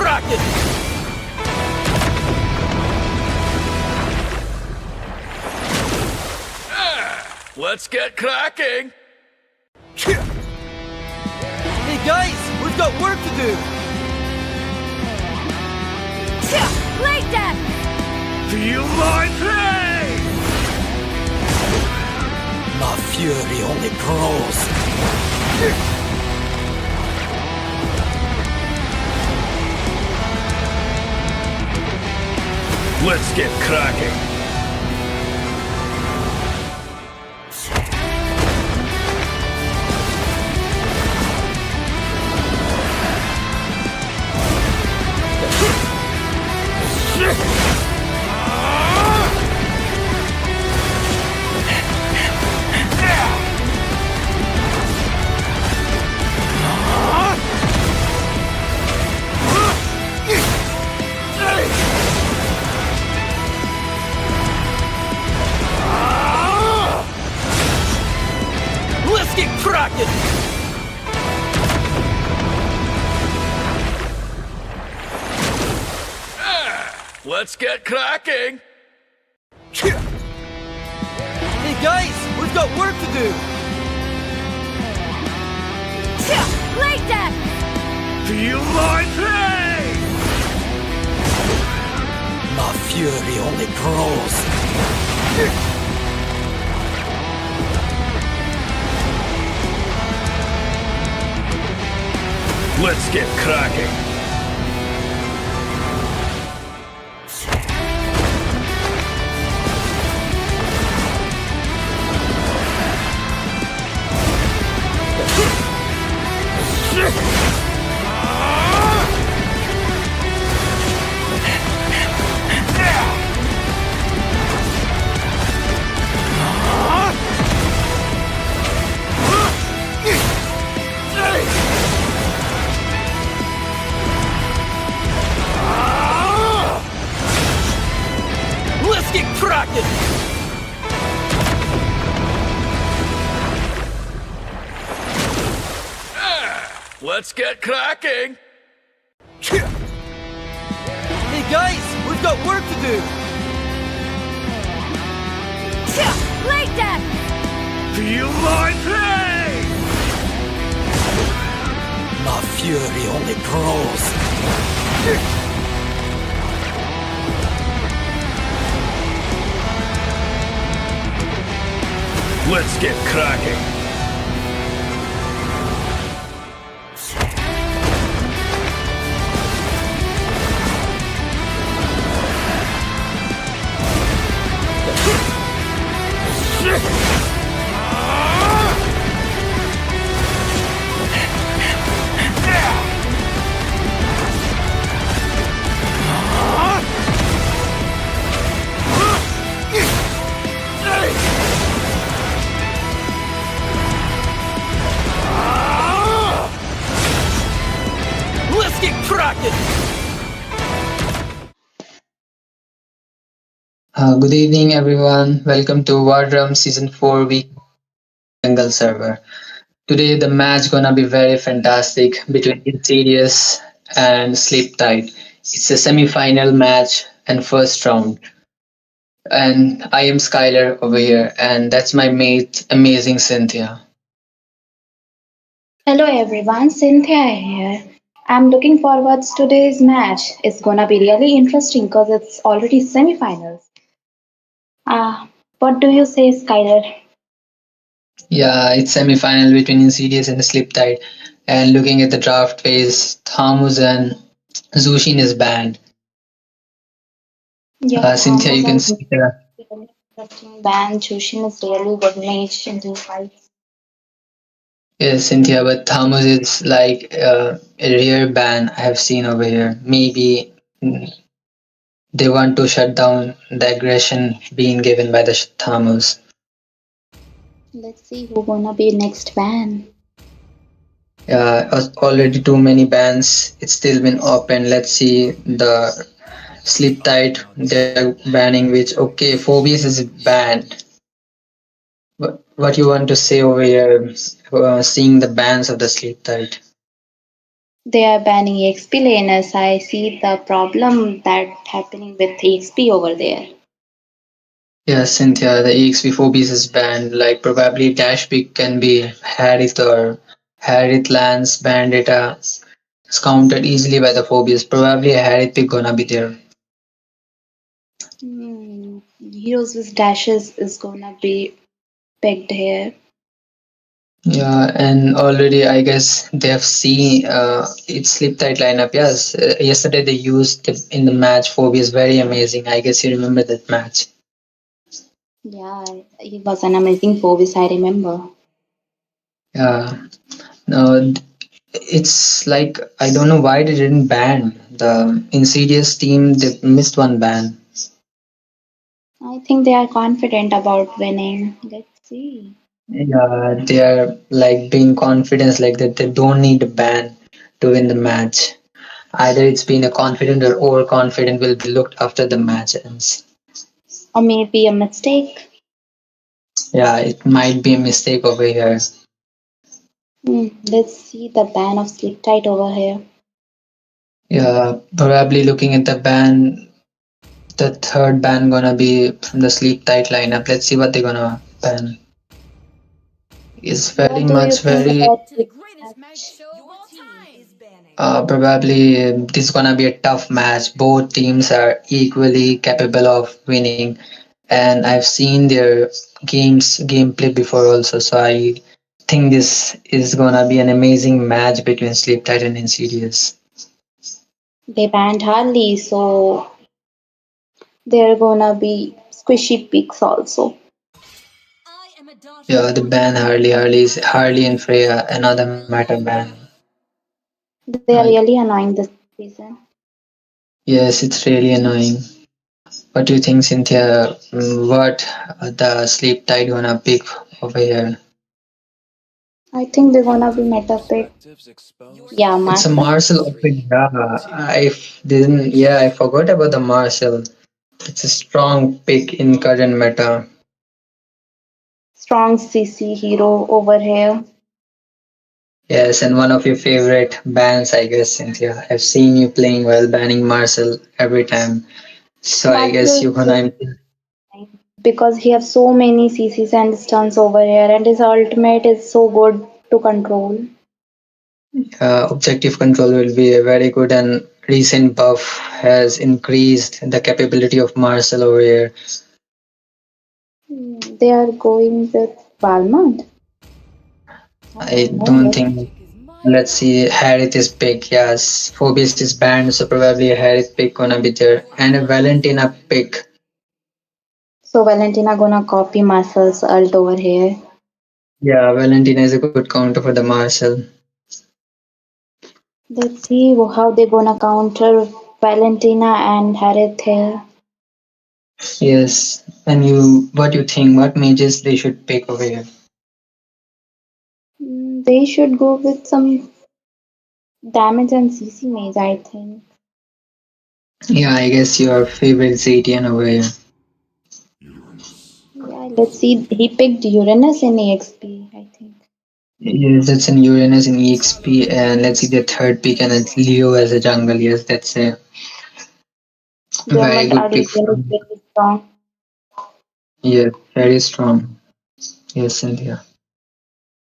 cracking! Let's get cracking! Hey guys, we've got work to do! Like that! Feel my pain! My fury only grows! Let's get cracking! Let's get cracking! Let's get cracking! Hey guys, we've got work to do! Like that! Feel my pain! My fury only grows! Let's get cracking! Let's get cracking! Let's get cracking! Hey guys, we've got work to do! Like that! Feel my pain! My fury only grows! Let's get cracking! Let's get cracking! Good evening, everyone. Welcome to War Drum Season 4 Week Jungle Server. Today, the match gonna be very fantastic between Insidious and Sleep Tight. It's a semi-final match and first round. And I am Skylar over here, and that's my mate, amazing Cynthia. Hello everyone, Cynthia here. I'm looking forward to today's match. It's gonna be really interesting because it's already semifinals. What do you say, Skylar? Yeah, it's semi-final between Insidious and Sleep Tight. And looking at the draft phase, Thamus and Zushin is banned. Yeah, Cynthia, you can Thomas see the is an interesting band. Jushin is really good mage in the fights. Yes, Cynthia, but Thamus is like a rare ban I have seen over here. Maybe they want to shut down the aggression being given by the Thamus. Let's see who gonna be next ban. Already too many bans. It's still been open. Let's see the Sleep Tight. They're banning which okay, Phobius is banned. What you want to say over here? Seeing the bans of the Sleep Tight. They are banning EXP laners. I see the problem that happening with EXP over there. Yeah, Cynthia, the EXP phobies is banned. Like probably dash pick can be Harith or Harith Lance ban data. It's counted easily by the phobias. Probably a Harith pick gonna be there. Heroes with dashes is gonna be picked here. Yeah, and already I guess they have seen its sleep tight lineup. Yes, yesterday they used it in the match. Phobias very amazing. I guess you remember that match. Yeah, he was an amazing Phoebus, I remember. Yeah, no, it's like I don't know why they didn't ban the Insidious team. They missed one ban. I think they are confident about winning. Let's see. Yeah, they are like being confident, like that they don't need a ban to win the match. Either it's been a confident or overconfident will be looked after the match ends. Or maybe a mistake. Yeah, it might be a mistake over here. Let's see the ban of Sleep Tight over here. Yeah, probably looking at the ban, the third ban gonna be from the sleep tight lineup. Let's see what they're gonna ban. Is very What do you much think very about this match? probably this is gonna be a tough match. Both teams are equally capable of winning, and I've seen their gameplay before also. So I think this is gonna be an amazing match between Sleep Tight and Insidious. They banned Harley, so they're gonna be squishy picks also. Yeah, the ban Harley and Freya, another meta ban. They are really annoying this season. Yes, it's really annoying. What do you think, Cynthia? What the sleep tide gonna pick over here? I think they're gonna be meta pick. Yeah, It's a Marcel. Marshall open. Yeah, I didn't. Yeah, I forgot about the Marshall. It's a strong pick in current meta. Strong CC hero over here. Yes, and one of your favorite bans, I guess, Cynthia. I've seen you playing well, banning Marshall every time. So I guess Marcel you're is gonna. because he has so many CCs and stuns over here, and his ultimate is so good to control. Objective control will be a very good, and recent buff has increased the capability of Marcel over here. They are going with Valmont. I I don't know. don't think. Let's see. Harith is pick. Yes, Phoebus is banned, so probably a Harith pick gonna be there, and a Valentina pick. So Valentina gonna copy Marcel's ult over here. Yeah, Valentina is a good counter for the Marcel. Let's see how they gonna counter Valentina and Harith here. Yes, and you, what do you think? What mages they should pick over here? They should go with some damage and CC mage, I think. Yeah, I guess your favorite Zetian over here. Yeah, let's see. He picked Uranus in EXP, I think. Yes, that's in Uranus in EXP, and let's see the third pick, and it's Leo as a jungle. Yes, that's a very Diamond good pick early game is from. very strong. Yes, very strong. Yes, Cynthia.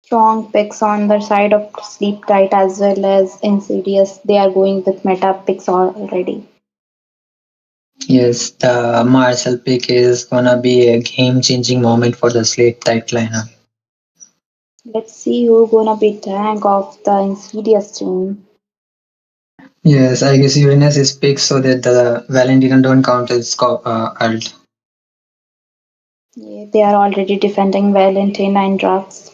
Strong picks on the side of Sleep Tight as well as Insidious. They are going with meta picks already. Yes, the Marcel pick is gonna be a game-changing moment for the Slate Tight lineup. Let's see who gonna be tank of the Insidious team. Yes, I guess Uranus is picked so that the Valentina don't count as ult. Yeah, they are already defending Valentina and drafts.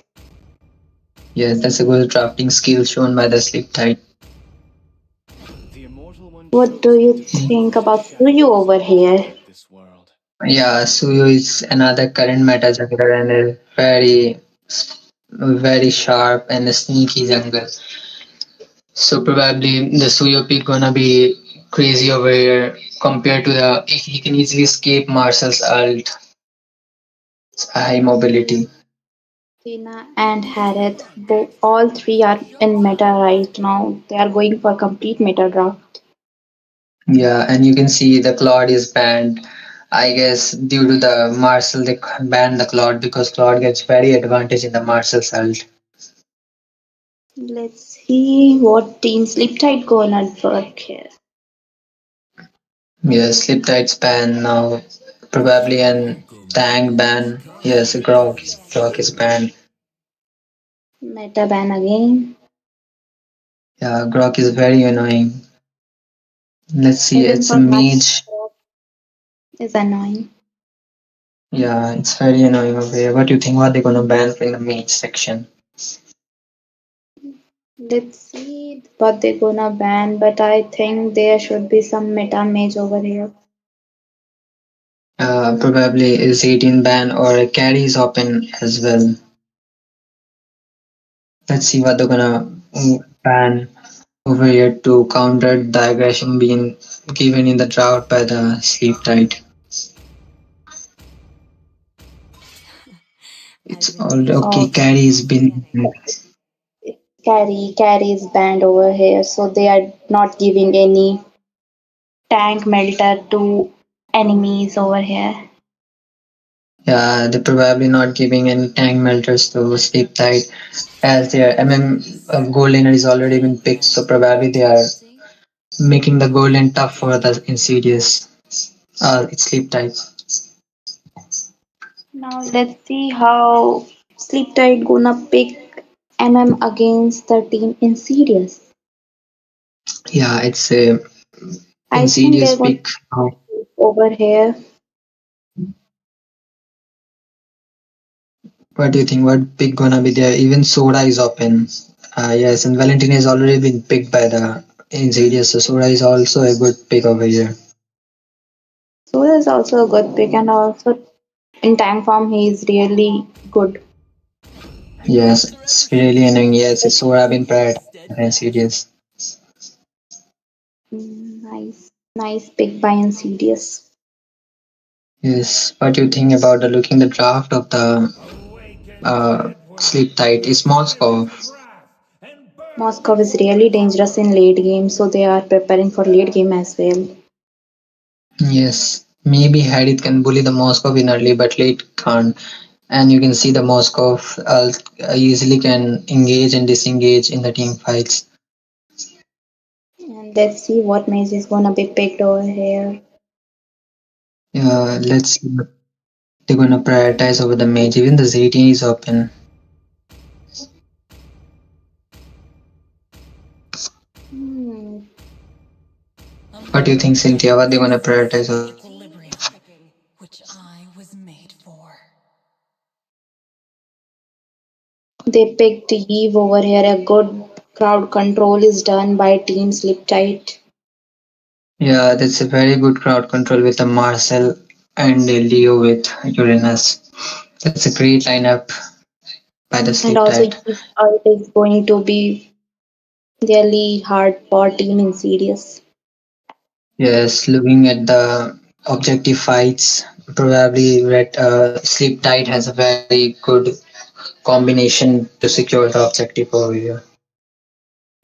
Yes, that's a good drafting skill shown by the Sleep Tight. What do you think about Suyu over here? Yeah, Suyo is another current meta jungler and a very sharp and a sneaky jungler. So probably the Suyo pick gonna be crazy over here compared to the he can easily escape Marcel's ult. High mobility. Tina and Harith, all three are in meta right now. They are going for complete meta draft. Yeah, and you can see the Claude is banned. I guess due to the Marcel, they banned the Claude because Claude gets very advantage in the Marcel salt. Let's see what team Sleep Tight gonna work here. Yes, Slip Tide's ban now. Probably an Tang ban. Yes, Grog is banned. Meta ban again. Yeah, Grog is very annoying. Let's see, Even it's a for match mage. is annoying. Yeah, it's very annoying over here. What do you think? What they gonna ban in the mage section? Let's see what they're gonna ban, but I think there should be some meta mage over here. Probably is 18 ban or a carry is open as well. Let's see what they're gonna ban over here to counter the aggression being given in the drought by the sleep tide. It's all okay. Oh, Carry has been. carry is banned over here, so they are not giving any tank melter to enemies over here. Yeah, they're probably not giving any tank melters to sleep tide as their gold laner is already been picked, so probably they are making the gold lane tough for the insidious. It's sleep tide. Now let's see how Sleep Tide gonna pick against the team Insidious. Yeah, it's a I think insidious they're gonna pick. Oh, over here. what do you think? What pick gonna be there? Even Soda is open. Yes, and Valentina has already been picked by the insidious, so Soda is also a good pick over here. So is also a good pick, and also in tank form he is really good. Yes, it's really annoying. Yes, it's Soda been prioritized by the insidious. Nice pick by Insidious. Yes, what do you think about the looking the draft of the sleep tight? Is Moscow? Moscow is really dangerous in late game, so they are preparing for late game as well. Yes, maybe Hadith can bully the Moscow in early, but late can't. And you can see the Moscow easily can engage and disengage in the team fights. And let's see what mage is gonna be picked over here. Let's see what they're gonna prioritize over the mage. Even the ZT is open. Hmm. What do you think, Cynthia? What they gonna prioritize over? They picked Eve over here. A good crowd control is done by Team Sleep Tight. Yeah, that's a very good crowd control with the Marcel and Leo with Uranus. That's a great lineup by the And Sleep also Tide. Eve ult is going to be really hard for Team Insidious. Yes, looking at the objective fights, probably Red Sleep Tide has a very good combination to secure the objective over here.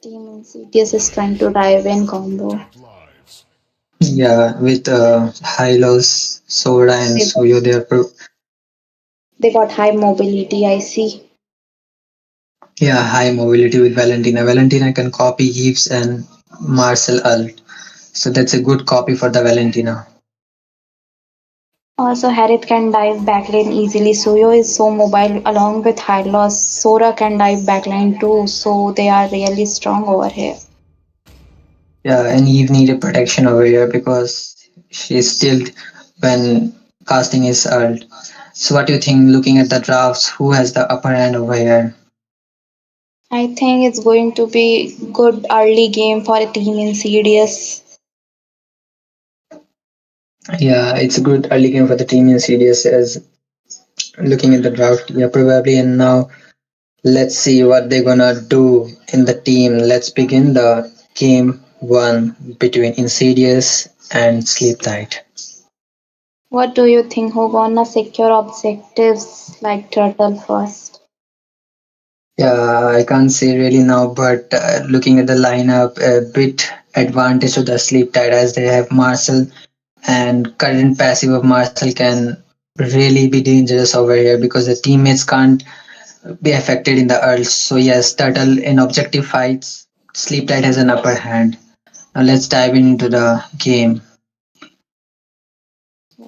Team Insidious is trying to dive in combo. Yeah, with Hylos, Soda, and They got, Suyo, they are they got high mobility, I see. yeah high mobility with Valentina. Valentina can copy Eves and Marcel ult, so that's a good copy for the Valentina. Also, Harith can dive backline easily. Suyo is so mobile along with Hylos. Sora can dive backline too, so they are really strong over here. Yeah, and Eve needed protection over here because she's still when casting his ult. So what do you think looking at the drafts, who has the upper hand over here? I think it's going to be good early game for a team Insidious. Yeah, it's a good early game for the team in CDS as looking at the draft. Yeah, probably. And now let's see what they're gonna do in the team. Let's begin the game one between Insidious and Sleep Tight. What do you think? Who gonna secure objectives like Turtle first? Yeah, I can't say really now, but looking at the lineup, a bit advantage to the sleep tide as they have Marcel, and current passive of Marcel can really be dangerous over here because the teammates can't be affected in the early. So yes, Turtle in objective fights, sleep tide has an upper hand. Now let's dive into the game.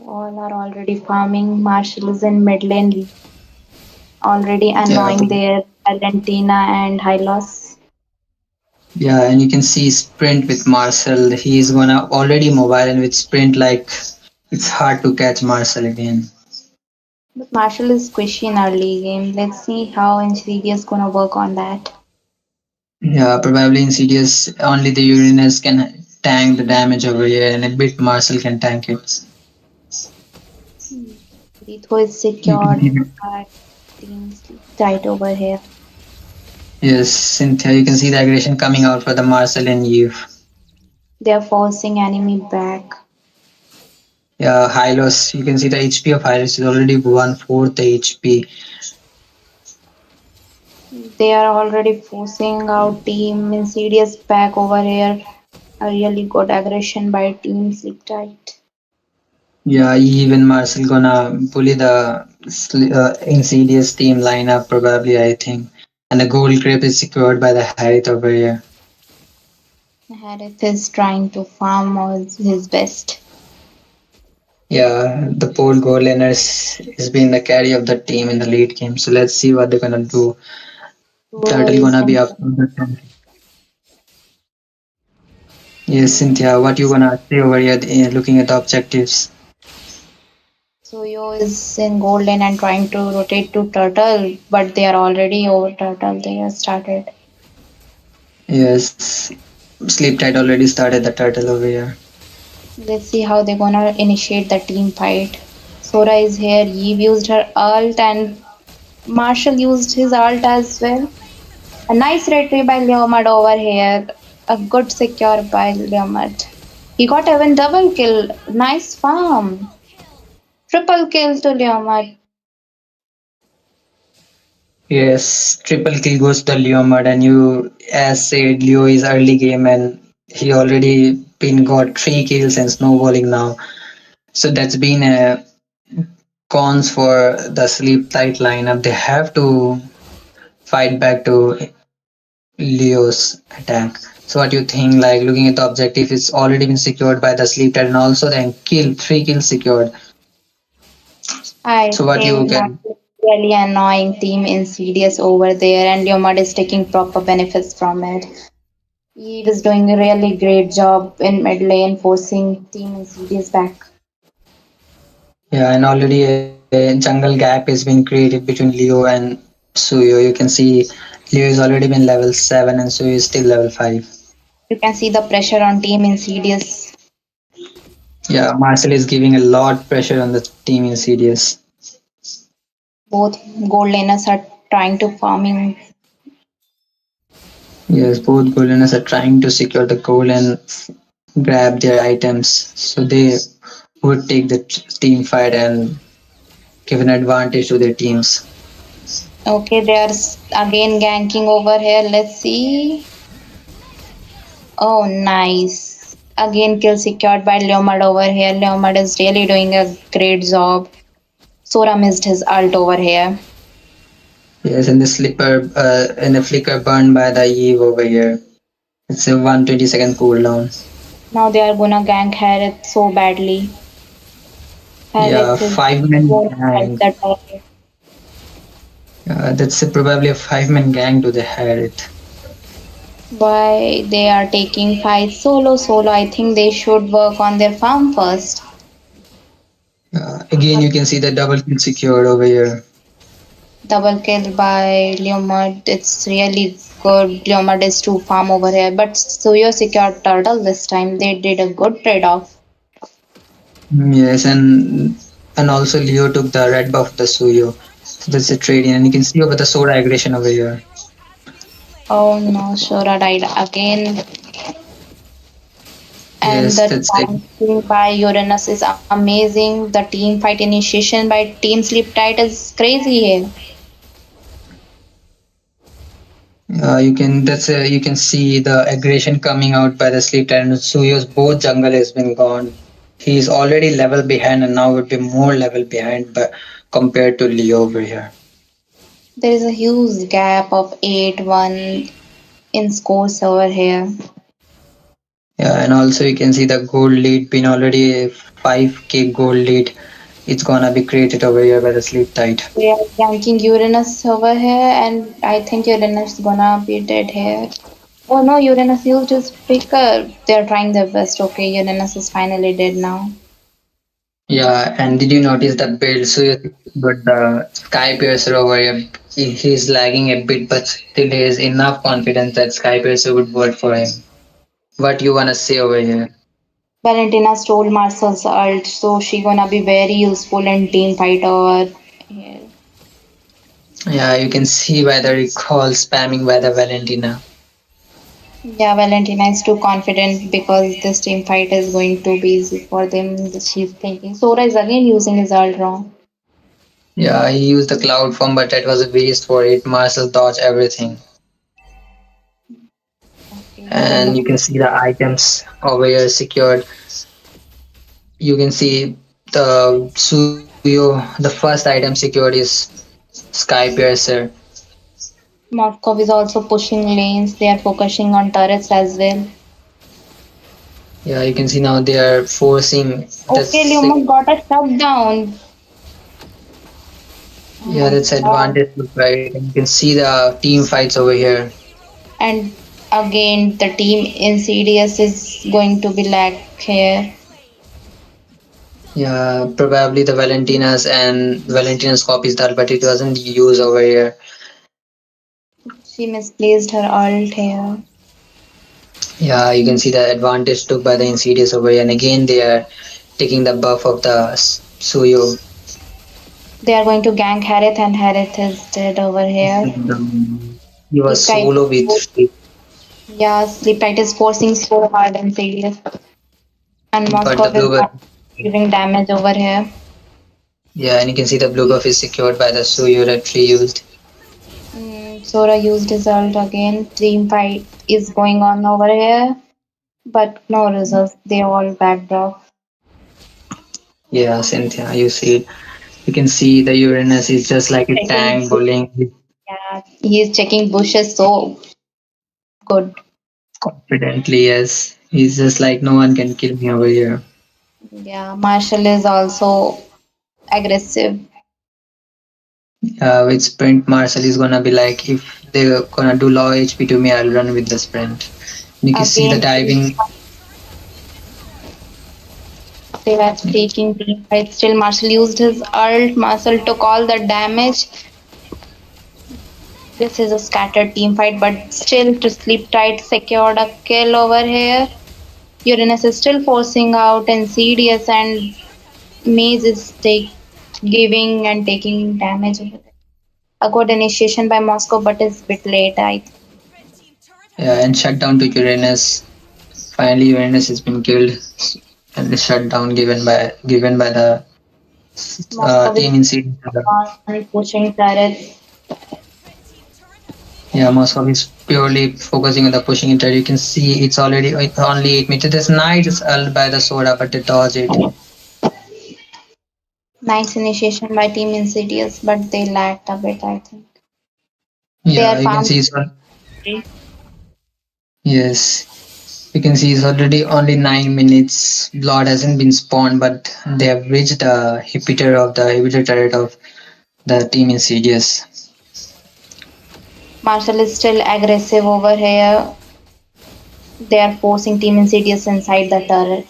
All are already farming. Marshall is in mid lane, already Yeah, annoying their Valentina and Hylos. yeah, and you can see sprint with Marcel. He's gonna already mobile, and with sprint, like it's hard to catch Marcel again. But Marshall is squishy in early game. Let's see how Insidious gonna work on that. Yeah, probably Insidious only the Uranus can tank the damage over here, and a bit Marcel can tank it. Ritho is You can secured, see the- but teams tight over here. yes, Cynthia, you can see the aggression coming out for the Marcel and Eve. They are forcing enemy back. Yeah, Hylos, you can see the HP of Hylos is already one fourth the HP. They are already forcing out team Insidious back over here. A really good aggression by team sleep tight. Yeah, even Marcel gonna bully the Insidious team lineup probably, I think. And the gold grip is secured by the Harith over here. Harith is trying to farm his best. Yeah, the poor goal laner is being the carry of the team in the late game. So let's see what they're gonna do. Suyo Turtle is gonna be in up. Yes, Cynthia, what you gonna say over here looking at the objectives? Suyo is in gold lane and trying to rotate to Turtle, but they are already over Turtle. They have started. Yes, Sleep Tide already started the turtle over here. Let's see how they're gonna initiate the team fight. Sora is here. Eve used her ult and Marshall used his ult as well. A nice retry by Leomard over here. A good secure by Leomard. He got even double kill. Nice farm. Triple kill to Leomard. Yes, triple kill goes to Leomard, and you, as said, Leo is early game and he already been got 3 kills and snowballing now. So that's been a cons for the sleep tight lineup. They have to fight back to Leo's attack. So what do you think? Like looking at the objective, it's already been secured by the sleep tight, and also then 3 kills secured. I So what you think can Marshall is really annoying team Insidious over there and Leomard is taking proper benefits from it. Eve is doing a really great job in mid lane forcing team Insidious back. yeah, and already a jungle gap has been created between Leo and Suyo. You can see Leo has already been level 7 and Suyo is still level 5. You can see the pressure on team Insidious. Yeah, Marcel is giving a lot pressure on the team in CDS. Both gold laners are trying to farming. Yes, both gold runners are trying to secure the goal and grab their items. So they would take the team fight and give an advantage to their teams. Okay, they are again ganking over here. Let's see. Oh, nice. Again, kill secured by Leomard over here. Leomard is really doing a great job. Sora missed his ult over here. Yes, and the flicker burned by the Eve over here. It's a 120-second cooldown. Now they are gonna gank Harith so badly. Yeah, Harith is 5-man won't fight gang. the turret. That's probably a 5-man gang to the Harith. Why they are taking fights solo? I think they should work on their farm first. Again, you can see the double kill secured over here. Double kill by Leomard. It's really good. Leomard is too farm over here. But Suyo secured turtle this time. They did a good trade-off. Yes, and also Leo took the red buff of the Suyo. So that's a trading, and you can see over the Sora aggression over here. Oh no, Shora died again. And Yes, the that's it. tanking by Uranus is amazing. The team fight initiation by Team Sleep Tight is crazy here. You can see the aggression coming out by the sleep titan. Suyo's both jungle has been gone. He's already level behind and now would be more level behind but compared to Leo over here. There is a huge gap of 8-1 in scores over here. Yeah, and also you can see the gold lead been already a 5k gold lead. It's gonna be created over here by the sleep tide. They are ganking Uranus over here, and I think Uranus is gonna be dead here. Oh no, Uranus used his picker. They're trying their best. Okay, Uranus is finally dead now. Yeah, and did you notice the build? So you got the Sky Piercer over here. He's lagging a bit, but still he has enough confidence that Sky Piercer would work for him. What you wanna say over here? Valentina stole Marcel's ult, so she gonna be very useful in team fight over here. Yeah, you can see by the recall spamming by the Valentina. Yeah, Valentina is too confident because this team fight is going to be easy for them. She's thinking. Sora is again using his ult wrong. Yeah, he used the cloud form, but that was a waste for it. Marcel dodged everything. Okay, And you can see the items over here secured. You can see the Suyo, the first item secured is Sky Piercer. Moscow is also pushing lanes. They are focusing on turrets as well. Yeah, you can see now they are forcing Okay, that's Lumos got a shutdown. Oh yeah, my that's god. advantage look right. And you can see the team fights over here. And again, the team in CDS is going to be lag here. Yeah, probably the Valentina's copies that, but it wasn't used over here. She misplaced her ult here. Yeah, you can see the advantage took by the Insidious over here, and again they are taking the buff of the Suyo. They are going to gank Harith, and Harith is dead over here. He was Sleep Tight. solo with Yeah, Sleep Tight is forcing so hard in CDS. And but Moscow the is blue buff. not giving damage over here. Yeah, and you can see the blue buff is secured by the Suyo that she used. Sora used his ult again. Team fight is going on over here. But no results. They all backed off. Yeah, Cynthia, you see it. You can see the Uranus is just like a Checking, tank bullying yeah, he's checking bushes so good. confidently. Yes, he's just like no one can kill me over here. Yeah, Marshall is also aggressive. With sprint, Marcel is gonna be like if they're gonna do low HP to me, I'll run with the sprint. You can see the Again, diving. they were taking team fight. Still, Marshall used his ult. Marshall took all the damage. This is a scattered team fight, but still, to sleep tight, secured a kill over here. Uranus is still forcing out Insidious, and Maze is giving and taking damage over there. A good initiation by Moscow, but it's a bit late, I think. Yeah, and shut down to Uranus. Finally, Uranus has been killed, and the shutdown given by the Moscow is team in seed. pushing turrets. Yeah, Moscow is purely focusing on the pushing it. You can see it's only 8 meters. This knight is held by the soda, but they dodge it. Nice initiation by Team Insidious, but they lacked a bit, I think. They Yeah, are you can farming. see yes. You can see it's already only 9 minutes. Blood hasn't been spawned, but they have reached the Hippiter turret of the team Insidious. Marshall is still aggressive over here. They are forcing Team Insidious inside the turret.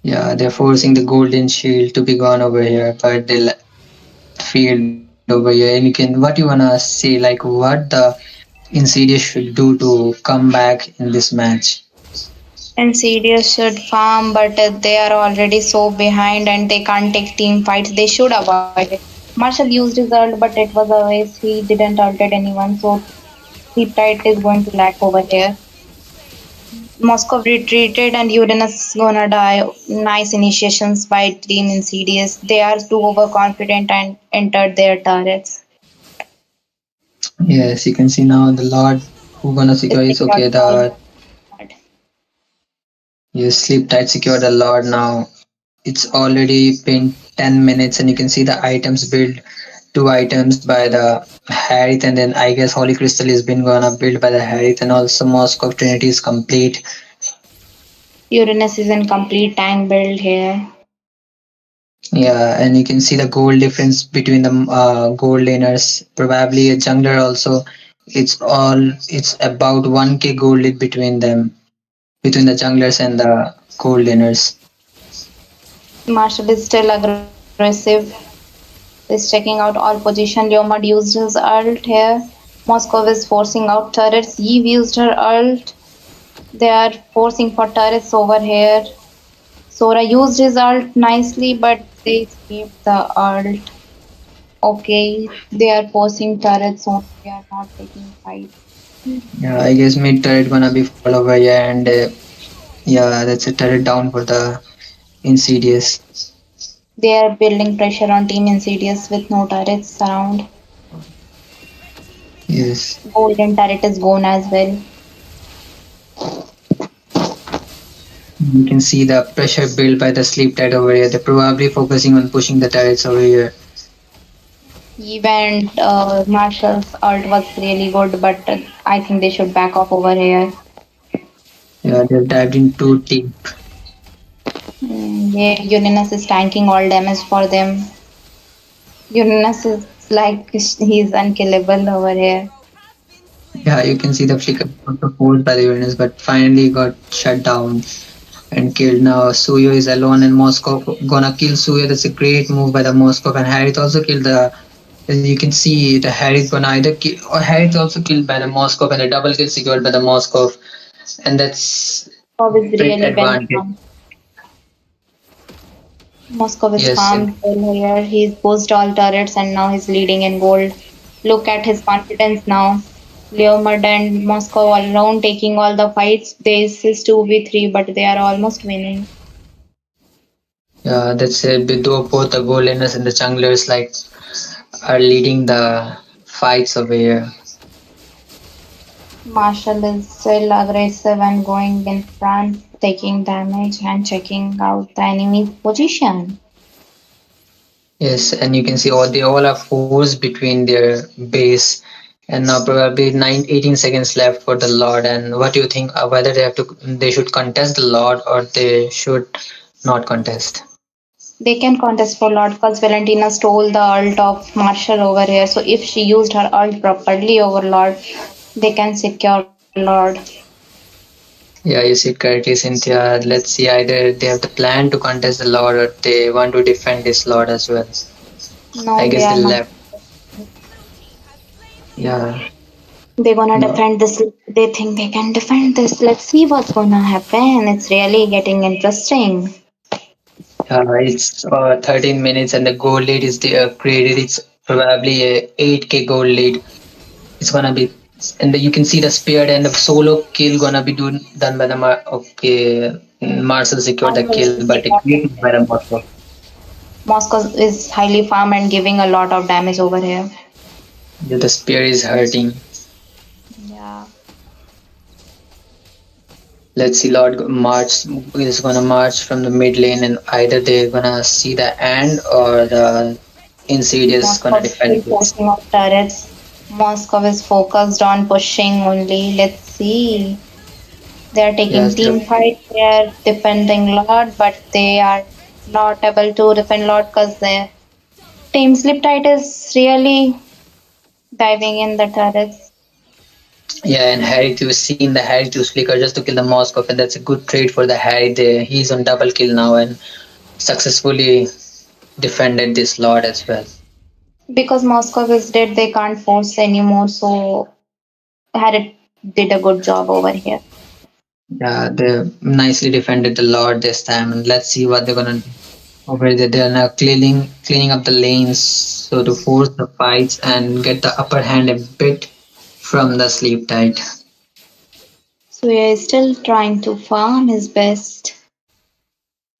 Yeah, they're forcing the golden shield to be gone over here, but they field over here. And what you wanna say, like what the Insidious should do to come back in this match? Insidious should farm, but they are already so behind and they can't take team fights. They should avoid it. Marshall used his ult, but it was a waste. He didn't ulted anyone, so Sleep Tight is going to lack over here. Moscow retreated and Uranus gonna die. Nice initiations by Team Insidious. They are too overconfident and entered their turrets. Yes, you can see now the Lord who gonna secure It's is secured okay. by The God. you sleep tight secure the Lord now. It's already been 10 minutes and you can see the items build two items by the Harith and then I guess Holy Crystal is been gonna build by the Harith and also Mosque of Trinity is complete. Uranus is in complete tank build here. Yeah, and you can see the gold difference between the gold laners. Probably a jungler also. It's about 1k gold lead between them, between the junglers and the gold laners. Marshall is still aggressive. Is checking out all position. Leomord used his ult here. Moskov is forcing out turrets. Eve used her ult. They are forcing for turrets over here. Sora used his ult nicely, but they escaped the ult. Okay, they are forcing turrets on. They are not taking fight. Yeah, I guess mid turret gonna be fall over here, and yeah, that's a turret down for the Insidious. They are building pressure on Team Insidious with no turrets around. Yes, Golden turret is gone as well. you can see the pressure built by the sleep tide over here. They're probably focusing on pushing the turrets over here. Even Marshall's ult was really good, but I think they should back off over here. Yeah, they've dived in too deep. Yeah, Uranus is tanking all damage for them. Uranus is like he's unkillable over here. Yeah, you can see the flicker was proposed by the Uranus, but finally got shut down and killed. Now Suyo is alone and Moscow gonna kill Suyo. That's a great move by the Moscow and Harith also killed the. As you can see, the Harith gonna either kill or Harith also killed by the Moscow and a double kill secured by the Moscow, and that's Moscow is great really well advantage. farmed. Moscow is Yes, farmed well here. He's pushed all turrets and now he's leading in gold. Look at his confidence now. Leomord and Moscow all around taking all the fights. This is 2v3, but they are almost winning. that's it. Though both the goal laners and the junglers like are leading the fights over here. Marshall is still aggressive and going in front, taking damage and checking out the enemy's position. Yes, and you can see all they all are forced between their base, and now probably 18 seconds left for the Lord. And what do you think? Whether they should contest the Lord or they should not contest? They can contest for Lord because Valentina stole the ult of Marshall over here. So if she used her ult properly over Lord, they can secure Lord. Yeah, you see correctly, Cynthia. Let's see, either they have the plan to contest the Lord or they want to defend this Lord as well. I No, they guess they are not. left. Yeah. They're gonna No. defend this. They think they can defend this. Let's see what's gonna happen. It's really getting interesting. It's 13 minutes and the goal lead is created. It's probably a 8k goal lead. It's gonna be, and you can see the spear and the solo kill gonna be done by the okay. Marcel secured the Moscow kill, is but it secure. by the Moscow. Moscow is highly farm and giving a lot of damage over here. The spear is hurting. Yeah. Let's see, Lord March is gonna march from the mid lane, and either they're gonna see the end or the Insidious gonna Moscow is still defend this. forcing out turrets. Moscow is focused on pushing only. Let's see. They are taking Yes, team fight. They are defending Lord, but they are not able to defend Lord because their team slip tight is really diving in the turrets. yeah, and Harry to seen the Harry to flicker just to kill the Moskov, and that's a good trade for the Harry there. He's on double kill now and successfully defended this Lord as well. Because Moscow is dead, they can't force anymore. So Harry did a good job over here. Yeah, they nicely defended the Lord this time, and let's see what they're gonna do over there. They're now cleaning up the lanes so to force the fights and get the upper hand a bit from the sleep tide. So he is still trying to farm his best.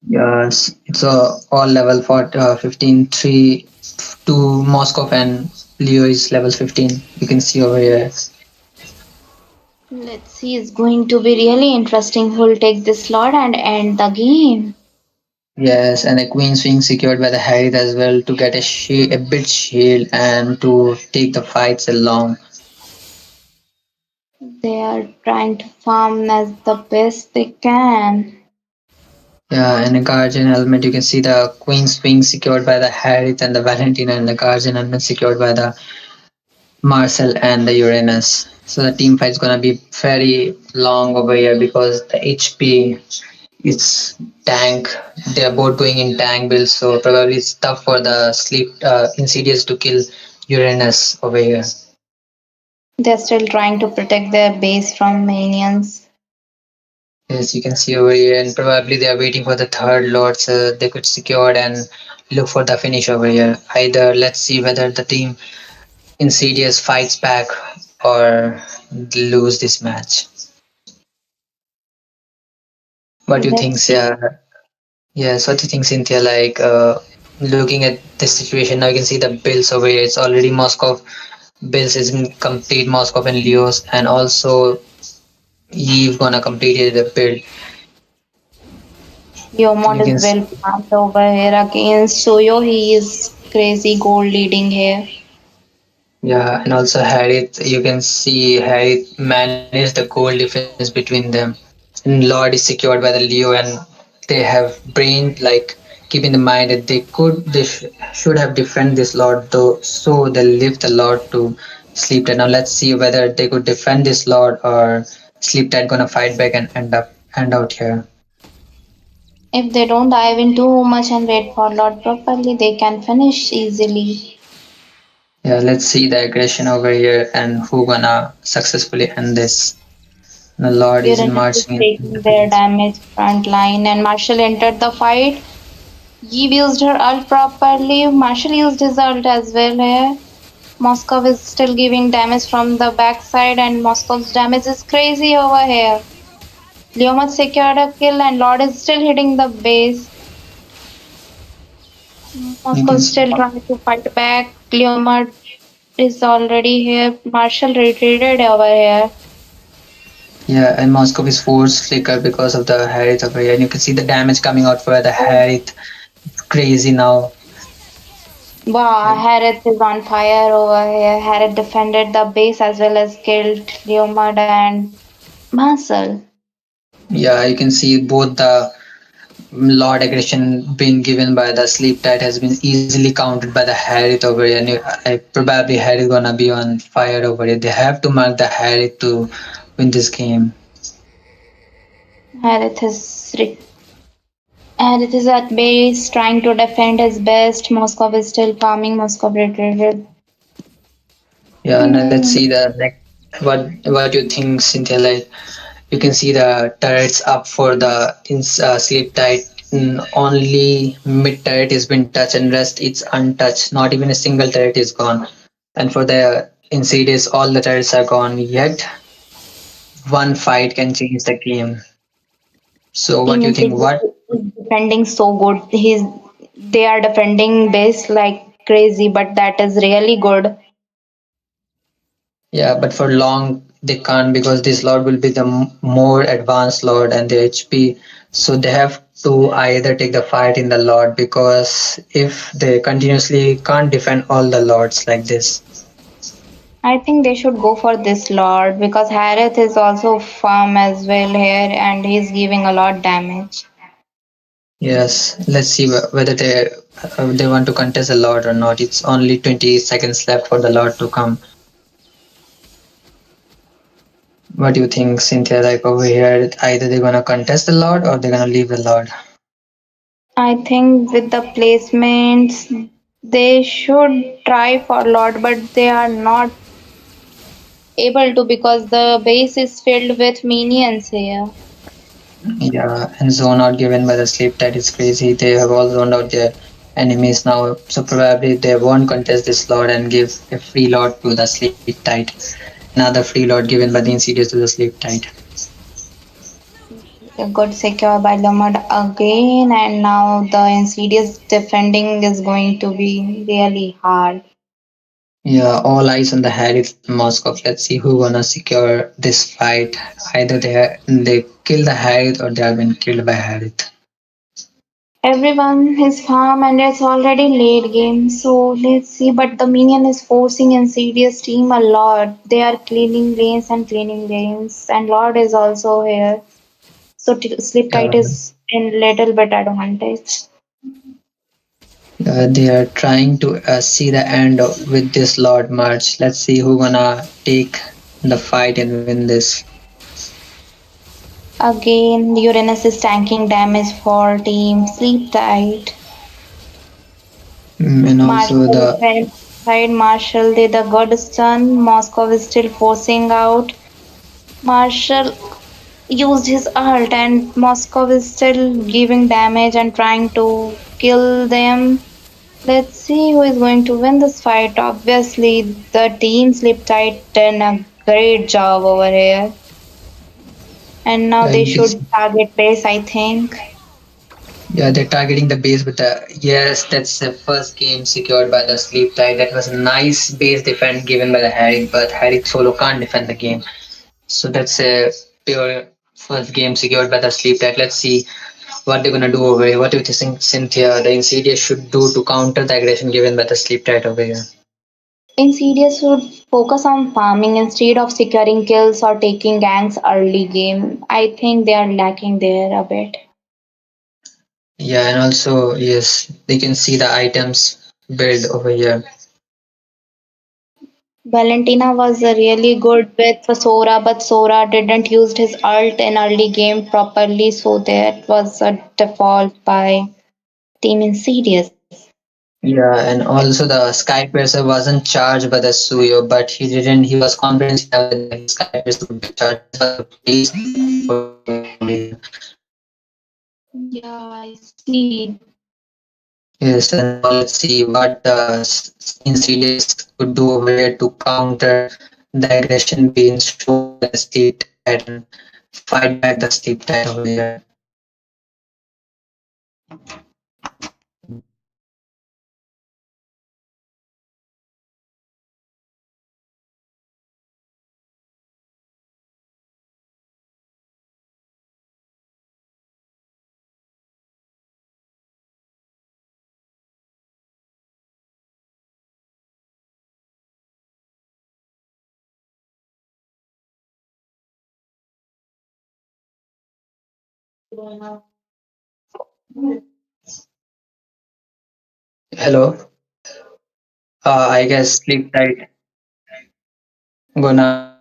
Yes, it's a all level for 15-3 to Moscow and Leo is level 15. You can see over here. Let's see, it's going to be really interesting who'll take this slot and end the game. Yes, and the queen's being secured by the Harith as well to get a bit shield and to take the fights along. They are trying to farm as the best they can. Yeah, and the Guardian element, you can see the queen's being secured by the Harith and the Valentina, and the Guardian element secured by the Marcel and the Uranus. So the team fight is gonna be very long over here because the HP is tank. They are both going in tank builds, so probably it's tough for the sleep Insidious to kill Uranus over here. They're still trying to protect their base from minions. Yes, you can see over here, and probably they are waiting for the third lord so they could secure and look for the finish over here. Either let's see whether the team Insidious fights back or lose this match. What do you think, Let's see. Sia? Yes, what do you think, Cynthia? Like, looking at this situation now, you can see the Bills over here. It's already Moscow. Bills is in complete Moscow and Leos, and also Eve gonna complete the build. Yomon You can is well planned over here against Soyo. He is crazy gold leading here. Yeah, and also Harith, you can see Harith manage the goal difference between them. And Lord is secured by the Leo, and they have brain like keep in the mind that should have defend this Lord though, so they leave the Lord to Sleep Tide. Now let's see whether they could defend this Lord or Sleep Tide gonna fight back and end out here. If they don't dive in too much and wait for Lord properly, they can finish easily. Yeah, let's see the aggression over here and who gonna successfully end this. The Lord is Uranus is marching in taking their defense. damage front line, and Marshall entered the fight. Eve used her ult properly. Marshall used his ult as well here. Moscow is still giving damage from the backside, and Moscow's damage is crazy over here. Leomut secured a kill, and Lord is still hitting the base. You Moscow can is see. still trying to fight back. Leomut is already here. Marshall retreated over here. Yeah, and Moscow is force flicker because of the Harith over here. And you can see the damage coming out for the Harith. It's crazy now. Wow, Harith is on fire over here. Harith defended the base as well as killed Leomut and Marcel. Yeah, you can see both the Lord aggression being given by the Sleep Tide has been easily countered by the Harith over here. And probably Harith gonna be on fire over here. They have to mark the Harith to win this game. Harith is Harith is at base trying to defend his best. Moscow is still farming. Moscow retreated. Yeah, now let's Hmm. see the next. What you think, Cynthia? Like, you can see the turrets up for the Sleep Tide. Only mid turret has been touched and rest it's untouched. Not even a single turret is gone. And for the Insidious, all the turrets are gone. Yet one fight can change the game. So what Team do you think? Insidious What is defending so good. They are defending base like crazy, but that is really good. Yeah, but for long they can't because this lord will be the more advanced lord and the HP. So they have to either take the fight in the lord because if they continuously can't defend all the lords like this. I think they should go for this Lord because Harith is also firm as well here and he's giving a lot damage. Yes, let's see whether they want to contest the lord or not. It's only 20 seconds left for the lord to come. What do you think, Cynthia? Like over here, either they're gonna contest the lord or they're gonna leave the lord. I think with the placements they should try for Lord but they are not able to because the base is filled with minions here. Yeah, and zone out given by the sleep tide is crazy. They have all zoned out their enemies now, so probably they won't contest this lord and give a free lord to the sleep tide. Another free lord given by the insidious to the sleep tide. A good secure by Lamad again and now the insidious defending is going to be really hard. Yeah, all eyes on the Harith and Moscow. Let's see who gonna secure this fight. Either they kill the Harith or they are being killed by Harith. Everyone is farm and it's already late game, so let's see. But the minion is forcing Insidious team a lot. They are cleaning lanes, and Lord is also here. So Sleep Tight Uh, is in little bit advantage. they are trying to see the end with this Lord March. Let's see who gonna take the fight and win this. Again, Uranus is tanking damage for team Sleep Tight. And also Marshall the side Marshall did a good stun. Moscow is still forcing out. Marshall used his ult and Moscow is still giving damage and trying to kill them. Let's see who is going to win this fight. Obviously, the team Sleep Tight done a great job over here. And now they this should target base, I think. Yeah, they're targeting the base with the yes. That's the first game secured by the Sleep Tide. That was a nice base defense given by the Harry, but Harry solo can't defend the game. So that's a pure first game secured by the Sleep Tide. Let's see what they're gonna do over here. What do you think, Cynthia? The Insidious should do to counter the aggression given by the Sleep Tide over here. Insidious should focus on farming instead of securing kills or taking ganks early game. I think they are lacking there a bit. Yeah, and also yes, they can see the items build over here. Valentina was really good with Sora, but Sora didn't use his ult in early game properly, so that was a default by Team Insidious. Yeah, and also the Sky Piercer wasn't charged by the Suyo, but he didn't. He was confident enough that the Sky Piercer would be charged. That's why the police Yeah, I see. yes, and now let's see what the Insidious could do over here to counter the aggression being shown by the Sleep Tide and fight back the Sleep Tide over here. Hello, I guess Sleep Tide gonna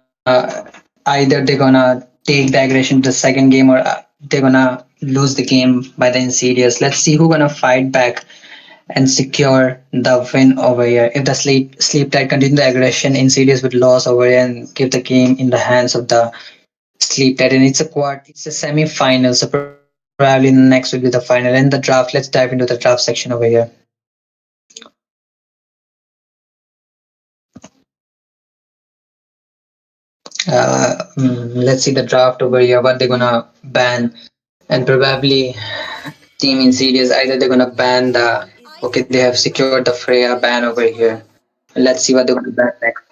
either they're gonna take the aggression to the second game or they're gonna lose the game by the Insidious. Let's see who gonna fight back and secure the win over here. If the sleep tide continue the aggression, Insidious would lose over here and give the game in the hands of the sleep tide. And it's a semi-final, so probably next will be the final. And the draft, let's dive into the draft section over here. Let's see the draft over here. What they're gonna ban, and probably Team Insidious either they're gonna ban the okay they have secured the Freya ban over here. Let's see what they're gonna ban next.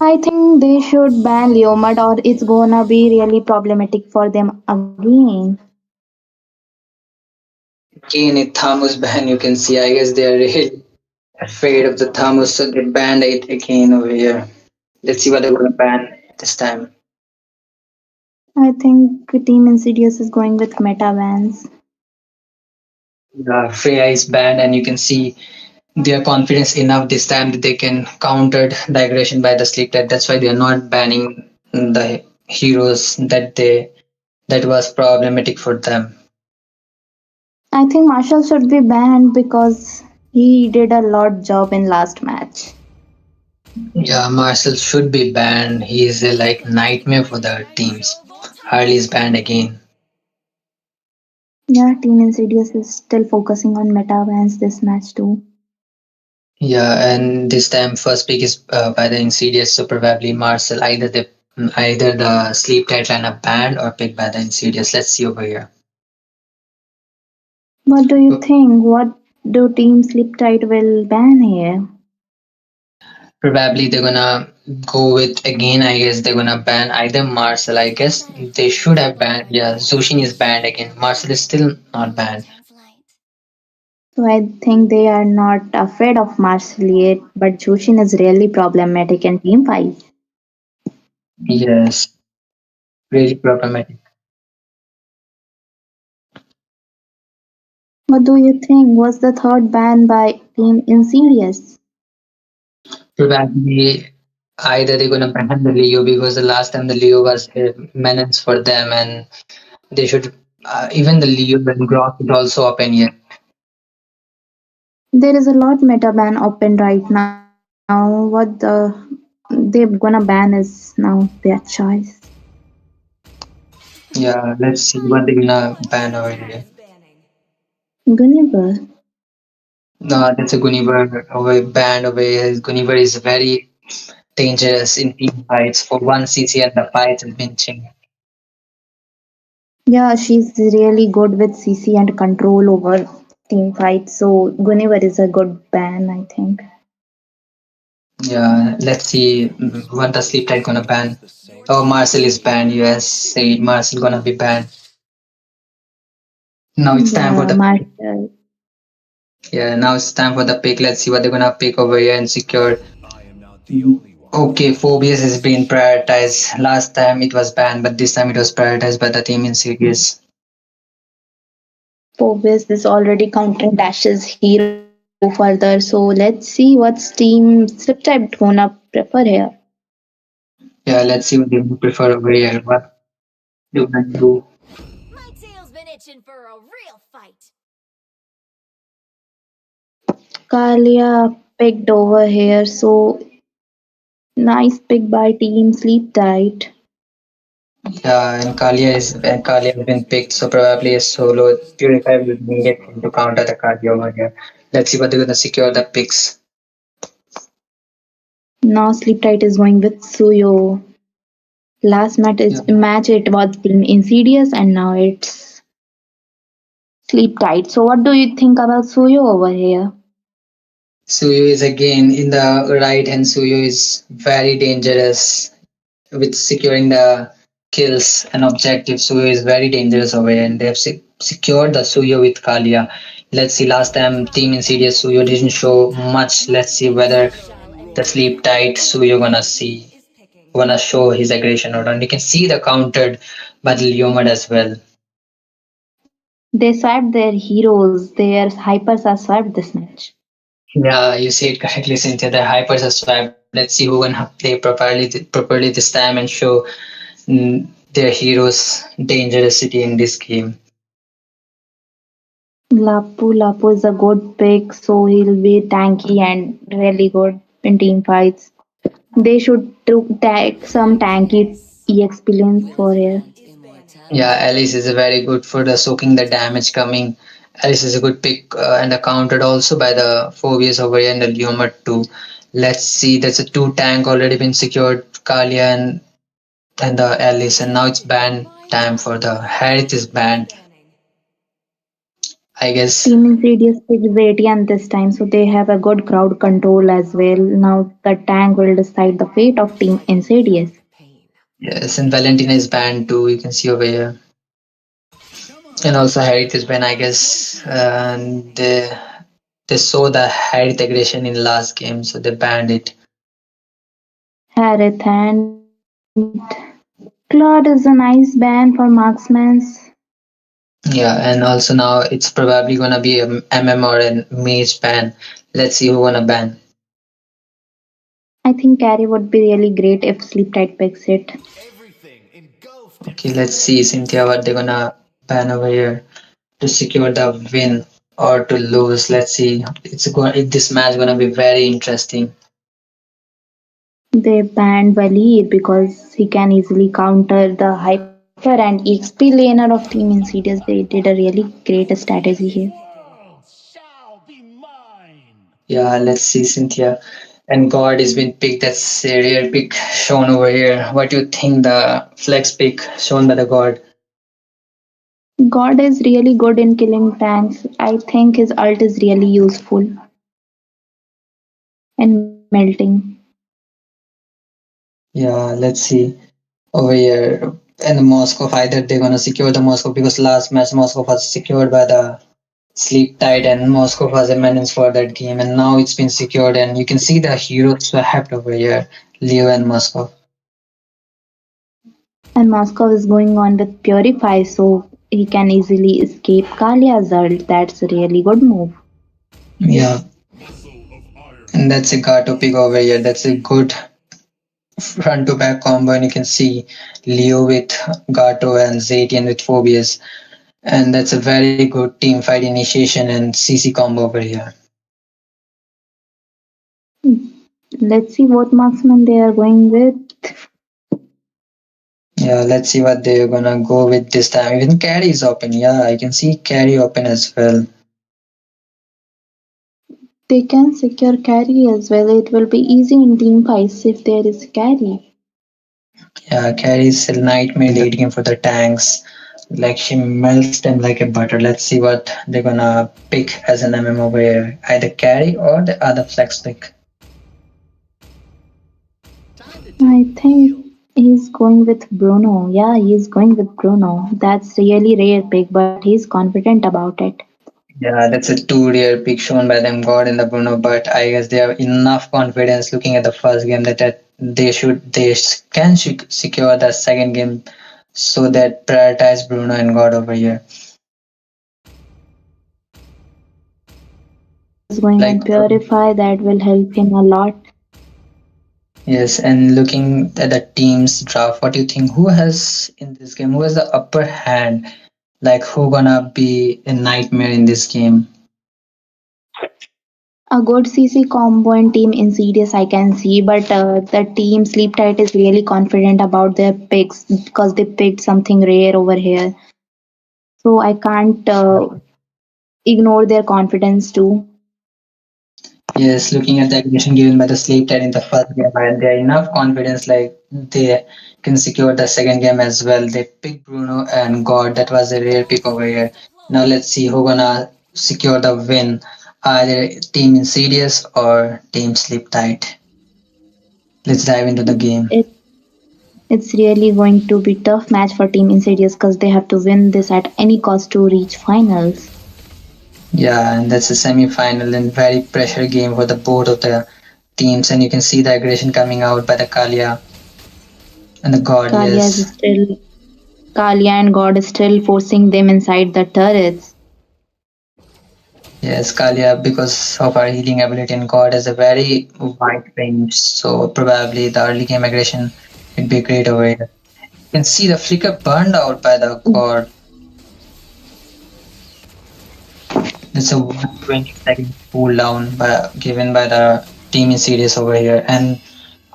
I think they should ban Leomord or it's gonna be really problematic for them again. Again, a Thamus ban you can see. I guess they are really afraid of the Thamus, so they banned it again over here. Let's see what they're gonna ban this time. I think Team Insidious is going with meta bans. Freya is banned, and you can see their confidence enough this time that they can counter the aggression by the sleep tide. That's why they are not banning the heroes that was problematic for them. I think Marshall should be banned because he did a lot job in last match. Yeah, Marcel should be banned. He is a like nightmare for the teams. Harley is banned again. Yeah, Team Insidious is still focusing on meta bans this match too. Yeah, and this time first pick is by the Insidious, so probably Marcel. Either they Either the sleep tight lineup banned or picked by the Insidious. Let's see over here. What do you think? What do Team Sliptide will ban here? Probably they're gonna go with again. I guess they're gonna ban either Marcel. I guess they should have banned. Yeah, Zushin is banned again. Marcel is still not banned. So I think they are not afraid of Martial yet, but Jushin is really problematic in Team 5. Yes, really problematic. What do you think was the third ban by Team Insidious? Probably either they're gonna ban the Leo because the last time the Leo was a menace for them, and they should even the Leo and Groth is also open here. There is a lot meta ban open right now. They're gonna ban is now their choice. Yeah, let's see what they're gonna ban over here. Gunnibal. No, that's a Guniver over banned over here. Guniver is very dangerous in team fights. For one CC and the fights has been changed. Yeah, she's really good with CC and control over team fights. So Gunnibal is a good ban, I think. Yeah, let's see what the sleep tide gonna ban. Oh, Marcel is banned. Yes, say Marcel gonna be banned. Now it's time for Yeah, the Marshall. yeah. Now it's time for the pick. Let's see what they're gonna pick over here and secure. Okay, Phobias has been prioritized. Last time it was banned, but this time it was prioritized by the team in series. Phobos is already counting Dash's hero further, so let's see what's Team Sliptype gonna prefer here. Yeah, let's see what they prefer over here. What they gonna do. My tail's been itching for a real fight. Kalia picked over here, so nice pick by Team Sleep Tight. Yeah, and Kalia has been picked, so probably a solo Purify will be needed to counter the Kalia over here. Let's see what they're gonna secure the picks. Now Sleep Tight is going with Suyo. Last Yeah. match it was Team Insidious, and now it's Sleep Tight. So what do you think about Suyo over here? Suyu is again in the right hand. Suyu is very dangerous with securing the kills and objectives. Suyu is very dangerous over here, and they have secured the Suyu with Kalia. Let's see. Last time Team Insidious Suyu didn't show much. Let's see whether the sleep tight Suyu gonna show his aggression or not. You can see the countered by the Leomad as well. They swapped their heroes. Their hypers are swapped this match. Yeah, you see it correctly, Cynthia. The hypers are swapped. Let's see who gonna play properly this time and show their heroes' dangerousity in this game. Lapu is a good pick, so he'll be tanky and really good in team fights. They should take some tanky EXP lanes for here. Yeah, Alice is very good for the soaking the damage coming. Alice is a good pick and countered also by the Phobias over here and the Leomad too. Let's see, there's a two tank already been secured, Kalia and the Alice, and now it's ban time for the Harith is banned. I guess Team Insidious picked Zetian this time, so they have a good crowd control as well. Now the tank will decide the fate of Team Insidious. yes, and Valentina is banned too. You can see over here, and also Harith is banned. I guess and they saw the Harith aggression in last game, so they banned it. Harith and Claude is a nice ban for marksmans. Yeah, and also now it's probably gonna be a MM or a Mage ban. Let's see who gonna ban. I think Carry would be really great if Sleep Tight picks it. Okay, let's see Cynthia what they're gonna ban over here to secure the win or to lose. Let's see. This match gonna be very interesting. They banned Valir because he can easily counter the Hyper and EXP laner of Team Insidious. They did a really great strategy here. Yeah, let's see Cynthia. And God has been picked. That's a rare pick shown over here. What do you think the flex pick shown by the God? God is really good in killing tanks. I think his ult is really useful in melting. Yeah, let's see over here. And the Moscow, either they're gonna secure the Moscow because last match Moscow was secured by the Sleep Tide and Moscow was a menace for that game, and now it's been secured. And you can see the heroes swapped over here, Leo and Moscow. And Moscow is going on with Purify, so he can easily escape Kalia's ult. That's a really good move. Yeah, and that's a Gato pick over here. That's a good front to back combo, and you can see Leo with Gato and Zatian with Phobias. And that's a very good team fight initiation and CC combo over here. Let's see what marksman they are going with. Yeah, let's see what they're gonna go with this time. Even carry is open. Yeah, I can see carry open as well. They can secure carry as well. It will be easy in team fights if there is carry. Yeah, carry is a nightmare late game for the tanks. Like she melts them like a butter. Let's see what they're gonna pick as an MM over here. Either carry or the other flex pick. I think he's going with Bruno. Yeah, he's going with Bruno. That's really rare pick, but he's confident about it. Yeah, that's a two rare pick shown by them, God and the Bruno. But I guess they have enough confidence looking at the first game that they can secure the second game, so that prioritize Bruno and God over here. God is going on Like Purify. That will help him a lot. yes, and looking at the team's draft, what do you think? Who has in this game? Who has the upper hand? Like who gonna be a nightmare in this game? A good CC combo and team Insidious I can see, but the team Sleep Tight is really confident about their picks because they picked something rare over here. So I can't ignore their confidence too. Yes, looking at the aggression given by the Sleep Tide in the first game, and they are enough confidence like they can secure the second game as well. They picked Bruno and God. That was a rare pick over here. Now let's see who gonna secure the win. Either Team Insidious or Team Sleep Tight. Let's dive into the game. It it's really going to be tough match for Team Insidious because they have to win this at any cost to reach finals. Yeah, and that's a semi-final and very pressure game for the both of the teams, and you can see the aggression coming out by the Kalia and the God. Kalia is Yes, still Kalia and God is still forcing them inside the turrets. yes, Kalia because of her healing ability, and God has a very wide range, so probably the early game aggression would be great over here. You can see the flicker burned out by the God. It's a 120-second cooldown given by the team in series over here, and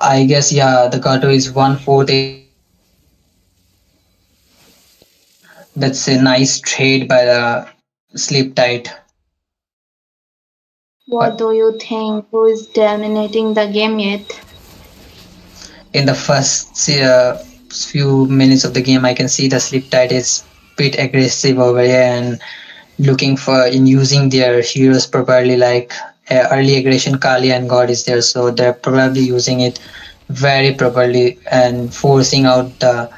I guess yeah, the Gato is 1/4 HP over here. That's a nice trade by the Sleep Tight. What But do you think? Who is dominating the game yet? in the first few minutes of the game, I can see the Sleep Tight is bit aggressive over here and looking for in using their heroes properly. Like early aggression, Kali and God is there, so they're probably using it very properly and forcing out the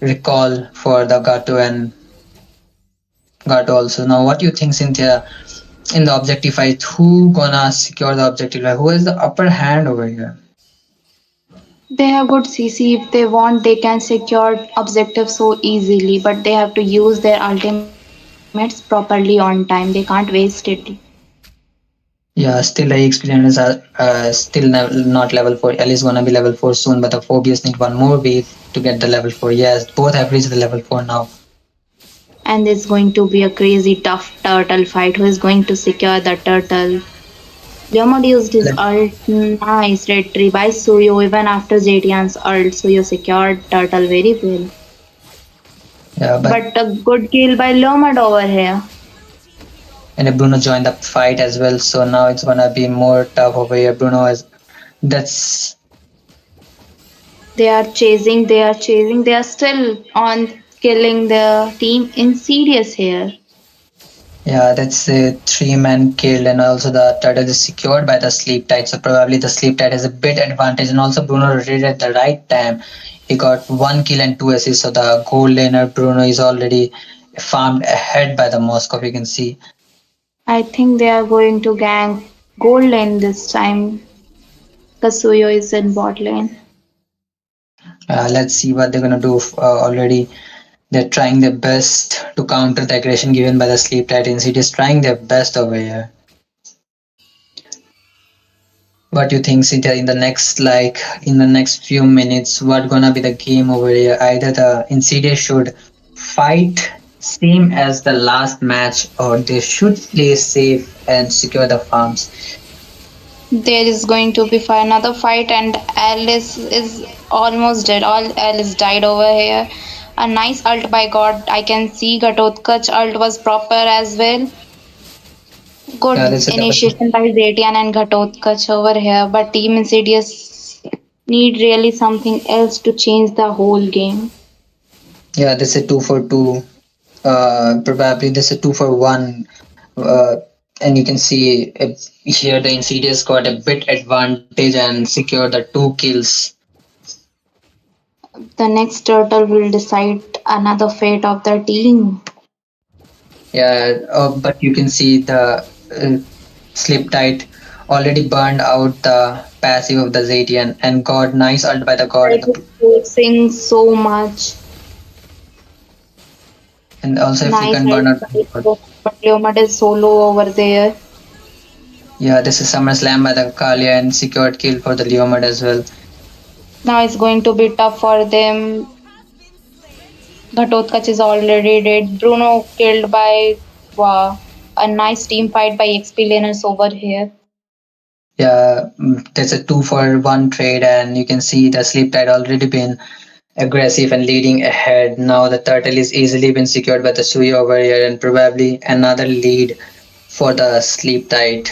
recall for the Gato and Gato also. Now, what do you think, Cynthia? In the objective fight, who gonna secure the objective? Like, who has the upper hand over here? They have good CC. If they want, they can secure objectives so easily, but they have to use their ultimates properly on time. They can't waste it. Yeah, still the experience are still not level 4. L is gonna be level 4 soon, but the Phobias need one more week to get the level 4. Yes, both have reached the level 4 now. And it's going to be a crazy tough turtle fight. Who is going to secure the turtle? Leomord used his Let- ult. Nice retrieve by Suyo even after Zetian's ult. Suyo secured turtle very well. Yeah, but But a good kill by Leomord over here. and Bruno joined the fight as well, so now it's gonna be more tough over here. Bruno has That's They are chasing, they are still on killing the team Insidious here. yeah, that's a three-man kill, and also the turtle is secured by the sleep tide. So probably the sleep tide has a bit advantage, and also Bruno did at the right time. He got one kill and two assists. So the gold laner Bruno is already farmed ahead by the Moscow. You can see. I think they are going to gank gold lane this time. Kasuyo is in bot lane. Let's see what they're gonna do. Already, they're trying their best to counter the aggression given by the sleep titans. It is trying their best over here. What do you think, Cynthia? In the next, in the next few minutes, what gonna be the game over here? Either the Insidious should fight same as the last match, or they should play safe and secure the farms. There is going to be another fight, and Alice is almost dead. All Alice died over here. A nice ult by God. I can see Ghatotkach ult was proper as well. Yeah, Good that's a double. initiation by Zetian and Ghatotkach over here, but Team Insidious need really something else to change the whole game. Yeah, that's a 2 for 2. Probably this a 2 for 1. Uh, and you can see here the Insidious got a bit advantage and secured the 2 kills. The next turtle will decide another fate of the team. Yeah, but you can see the Slip Tight already burned out the passive of the Zetian and got nice ult by the god Like forcing so much. and also if you Nice can burn out ult by but Leomad is solo over there. yeah, this is SummerSlam by the Kalia and secured kill for the Leomad as well. Now it's going to be tough for them. Ghatotkach is already dead. Bruno killed by wow. A nice team fight by XP laners over here. Yeah, there's a 2 for 1 trade and you can see the Sleep Tide already been aggressive and leading ahead. Now the turtle is easily been secured by the Sui over here and probably another lead for the Sleep Tide.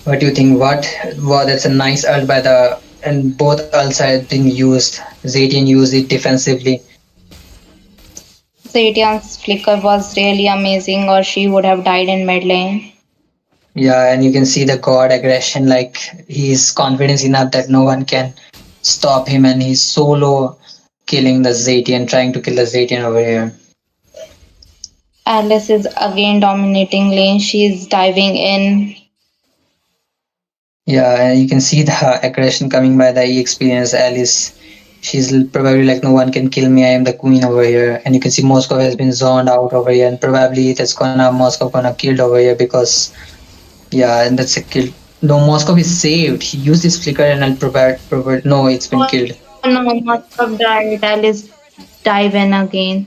What do you think? Wow, that's a nice ult by the and both ults have been used. Zetian used it defensively. Zetian's flicker was really amazing, or she would have died in mid lane. Yeah, and you can see the god aggression, like he's confidence enough that no one can stop him and he's solo killing the Zetian, trying to kill the Zetian over here. Alice is again dominating lane. She's diving in. Yeah, and you can see the aggression coming by the E experience Alice. She's probably like no one can kill me. I am the queen over here. And you can see Moscow has been zoned out over here, and probably that's gonna Moscow gonna killed over here because yeah, and that's a kill. No, Moscow is saved. He used his flicker and I'll provide. No, it's been killed. Oh no, must have died. Alice dive in again.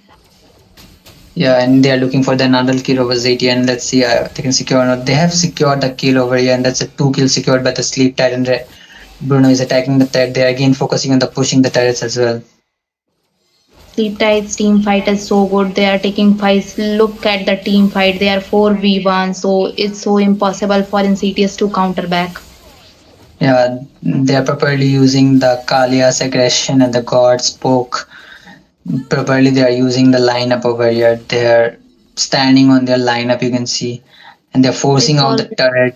Yeah, and they are looking for the another kill over ZT, and let's see they can secure or not. They have secured the kill over here, and that's a 2 kill secured by the Sleep Tide, and Bruno is attacking the turret. They are again focusing on the pushing the turrets as well. Sleep Tide's team fight is so good. They are taking fights. Look at the team fight. They are 4v1, so it's so impossible for Insidious to counter back. Yeah, they are properly using the Kalia's aggression and the God's poke. Properly, they are using the lineup over here. They are standing on their lineup, you can see, and they're forcing It's out the turret.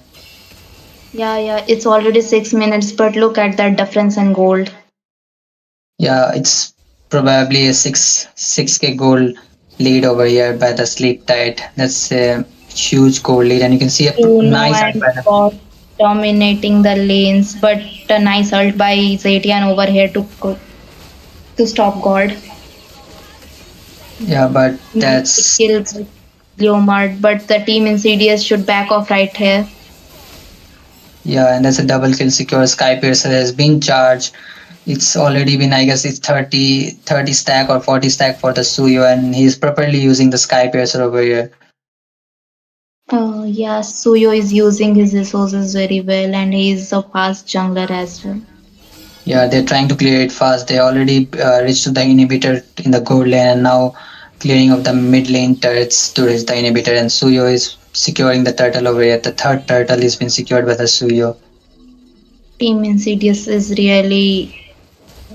yeah. It's already 6 minutes, but look at that difference in gold. Yeah, it's probably a 6k gold lead over here by the Sleep Tide. That's a huge gold lead, and you can see a Bruno nice and Scott dominating the lanes, but a nice ult by Zetian over here to stop God. yeah, but Nice that's kill by Leomard, but the team Insidious should back off right here. yeah, and that's a double kill secure. Sky Piercer has been charged. It's already been, I guess, it's 30 stack or 40 stack for the Suyo, and he's properly using the Sky Piercer over here. Yeah, Suyo is using his resources very well, and he is a fast jungler as well. Yeah, they're trying to clear it fast. They already reached to the inhibitor in the gold lane, and now clearing of the mid lane turrets to reach the inhibitor. And Suyo is securing the turtle over here. The third turtle has been secured by the Suyo. Team Insidious is really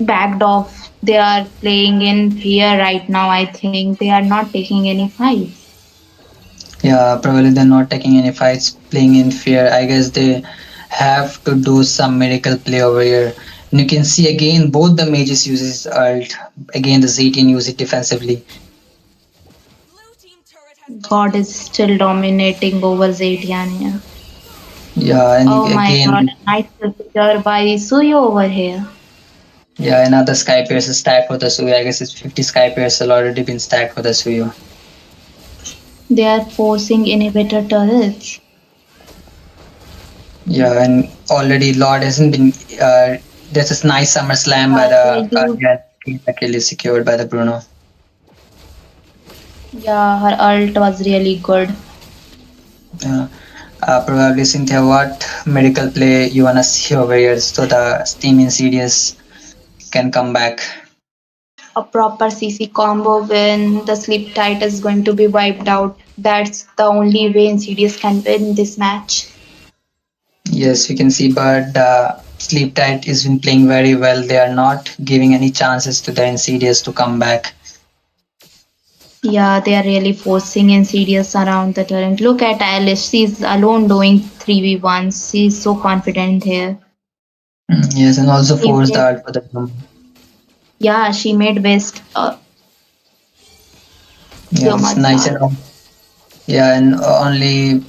backed off. They are playing in fear right now, I think. They are not taking any fights. Yeah, probably they're not taking any fights, playing in fear. I guess they have to do some miracle play over here. And you can see again both the mages uses ult. Again the Z18 use it defensively. God is still dominating over Zetian here. Yeah, and Oh my god, again, a nice picture by Suyo over here. yeah, another Sky Pierce is stacked for the Suyo. I guess it's 50 Sky Pierce already been stacked for the Suyo. They are forcing inhibitor turrets. Yeah, and already Lord hasn't been. There's a nice Summer Slam by They the use, Guardian. The kill is secured by the Bruno. yeah, her ult was really good. Yeah. Probably Cynthia, what miracle play you wanna see over here so the Steam Insidious can come back? A proper CC combo when the sleep tight is going to be wiped out. That's the only way Insidious can win this match. Yes, we can see, but Sleep Tight is been playing very well. They are not giving any chances to the Insidious to come back. Yeah, they are really forcing Insidious around the turret. Look at Alice. She's alone doing 3v1s. She's so confident here. Yes, and also She force the made, art for the Bloom. yeah, she made West Yeah, so that's much nice. hard. And yeah, and only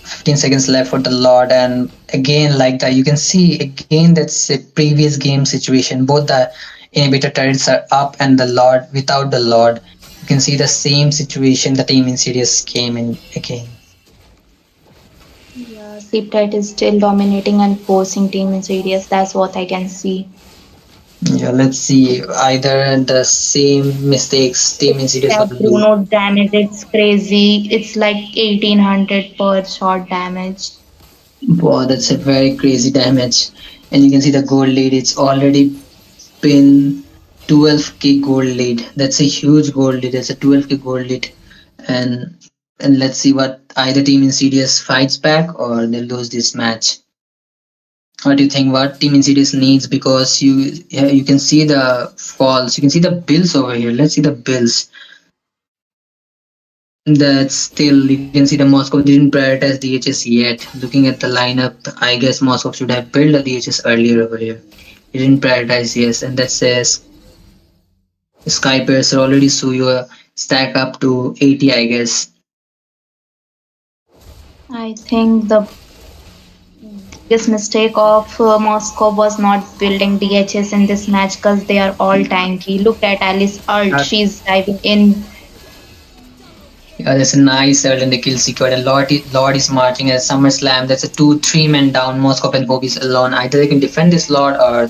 15 seconds left for the Lord. And again, like that, you can see again that's a previous game situation. Both the inhibitor turrets are up and the Lord without the Lord. You can see the same situation the team Insidious came in again. Yeah, Sleep Tight is still dominating and forcing Team Insidious. That's what I can see. Yeah, let's see. Either the same mistakes team Insidious That gonna do. Bruno damage, it's crazy. It's like 1800 per shot damage. Wow, that's a very crazy damage. And you can see the gold lead. It's already been 12k gold lead. That's a huge gold lead. That's a 12k gold lead. And and let's see what either team Insidious fights back or they lose this match. What do you think? What team Insidious needs? Because you can see the falls. You can see the bills over here. Let's see the bills. That still you can see the Moscow didn't prioritize DHS yet. Looking at the lineup, I guess Moscow should have built a DHS earlier over here. He didn't prioritize, yes, and that says Skypers are already Suyo stack up to 80, I guess. I think the biggest mistake of Moscow was not building DHS in this match because they are all tanky. Look at Alice ult. Uh, She's diving in. yeah, that's a nice ult and the kill secured. And Lord is marching at SummerSlam. That's a 2-3 men down. Moscow and Hope is alone. Either they can defend this Lord or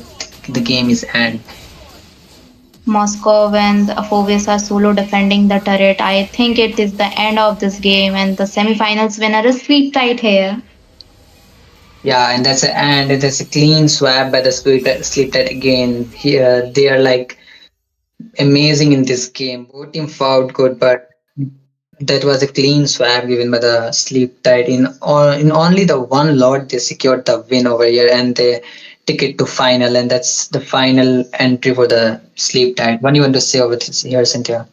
the game is end. Moscow and the Apovius are solo defending the turret. I think it is the end of this game and the semifinals winner is Sleep Tight here. Yeah, and that's a clean swap by the Sleep Tight again. Here they are like amazing in this game. Both team fought good, but that was a clean swap given by the Sleep Tide. In only the one lot they secured the win over here and they ticket to final, and that's the final entry for the Sleep Tide. What do you want to say over this here, Cynthia?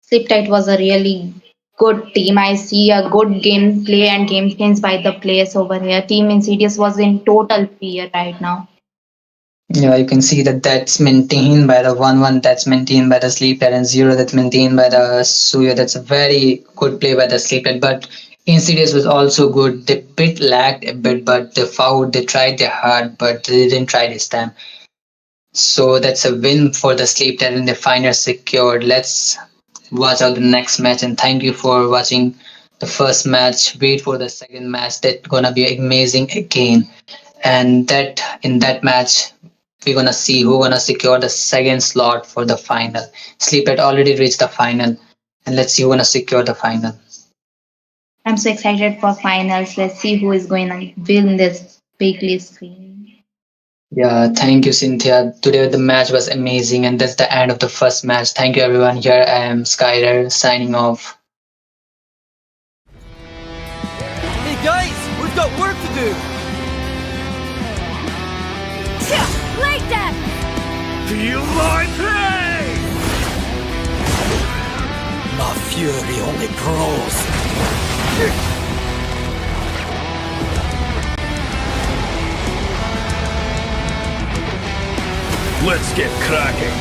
Sleep Tight was a really good team. I see a good gameplay and game sense by the players over here. Team Insidious was in total fear right now. Yeah, you can see that that's maintained by the 1-1, that's maintained by the Sleep Tide, and 0 that's maintained by the Suya. That's a very good play by the Sleep Tide, but Insidious was also good. They bit lagged a bit, but they fought, they tried their hard, but they didn't try this time. So that's a win for the Sleep Tide and the final secured. Let's watch out the next match, and thank you for watching the first match. Wait for the second match. That's gonna be amazing again. And that in that match we're gonna see who gonna secure the second slot for the final. Sleep had already reached the final, and let's see who gonna secure the final. I'm so excited for finals. Let's see who is going to win this bigly screen. Yeah, thank you, Cynthia. Today the match was amazing, and that's the end of the first match. Thank you, everyone. Here I am, Skyler, signing off. Hey guys, we've got work to do! Feel my pain! My fury only grows. Let's get cracking!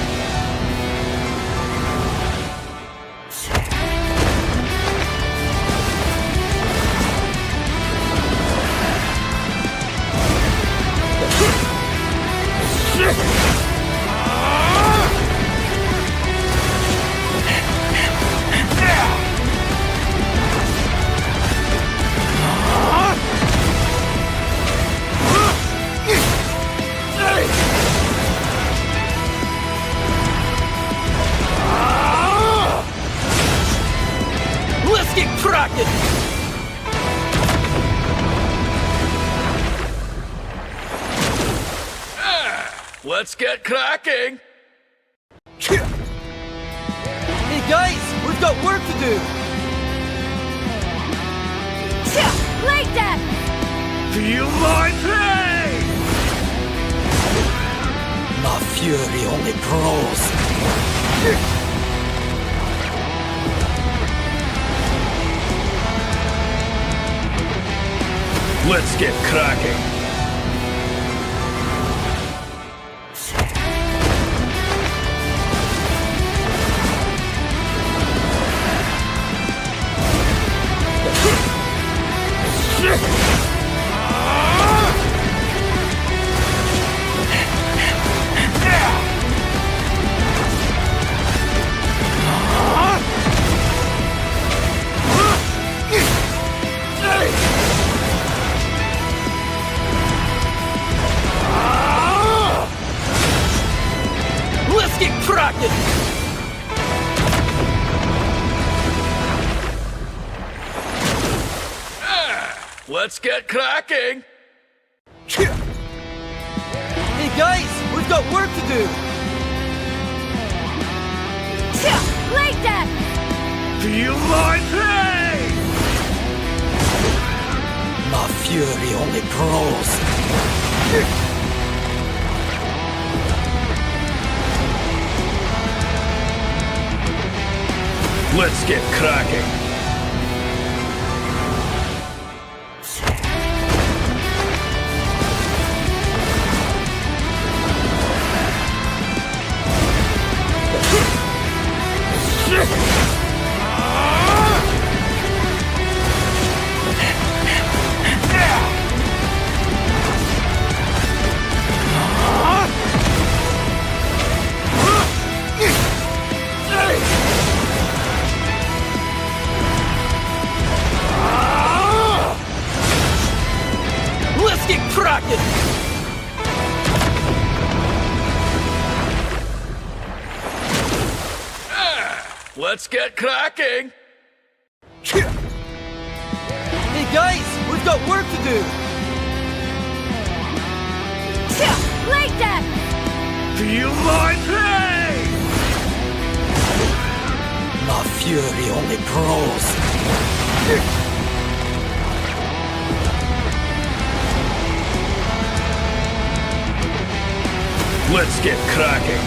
Let's get cracking! Let's get cracking! Hey guys, we've got work to do! Like that! Feel my pain! My fury only grows. Let's get cracking! Let's get cracking! Let's get cracking! Hey guys, we've got work to do! Like that! Feel my pain! My fury only grows. Let's get cracking! Let's get cracking! Let's get cracking! Hey guys, we've got work to do! Like that! Feel my pain! My fury only grows. Let's get cracking!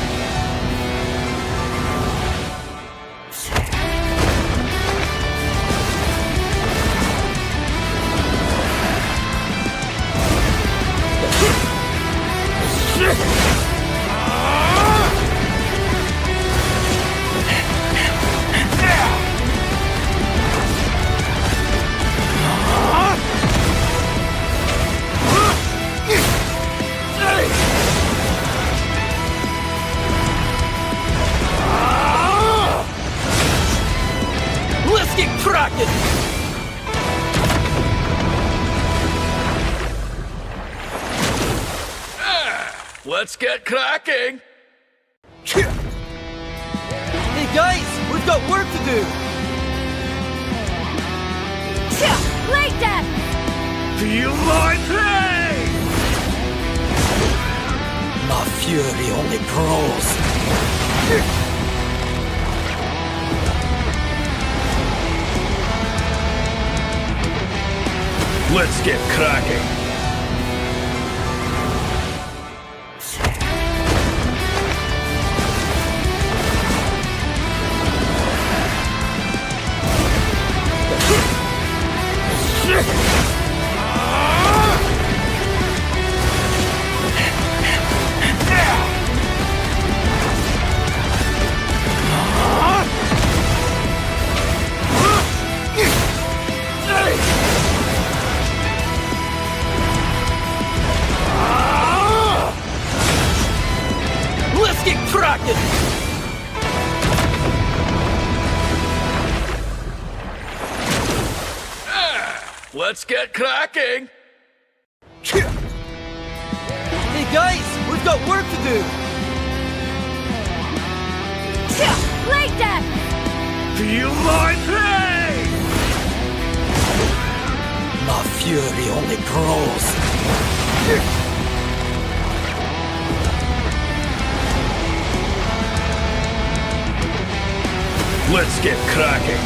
Let's get cracking! Let's get cracking! Hey guys, we've got work to do! Like that! Feel my pain! My fury only grows. Let's get cracking! Let's get cracking! Let's get cracking! Hey guys, we've got work to do! Like that! Feel my pain! My fury only grows. Let's get cracking!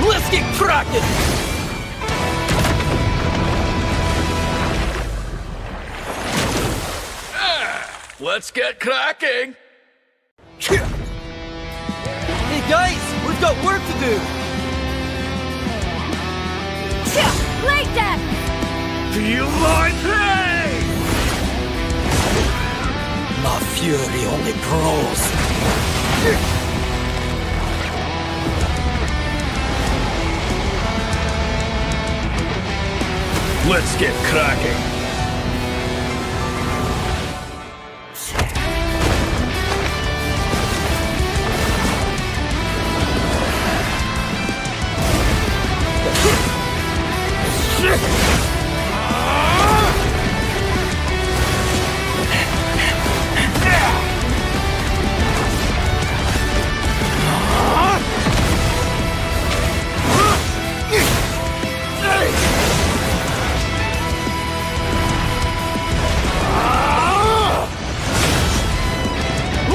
Let's get cracking! Let's get cracking! Hey guys, we've got work to do! Like that! Feel my pain! My fury only grows. Let's get cracking!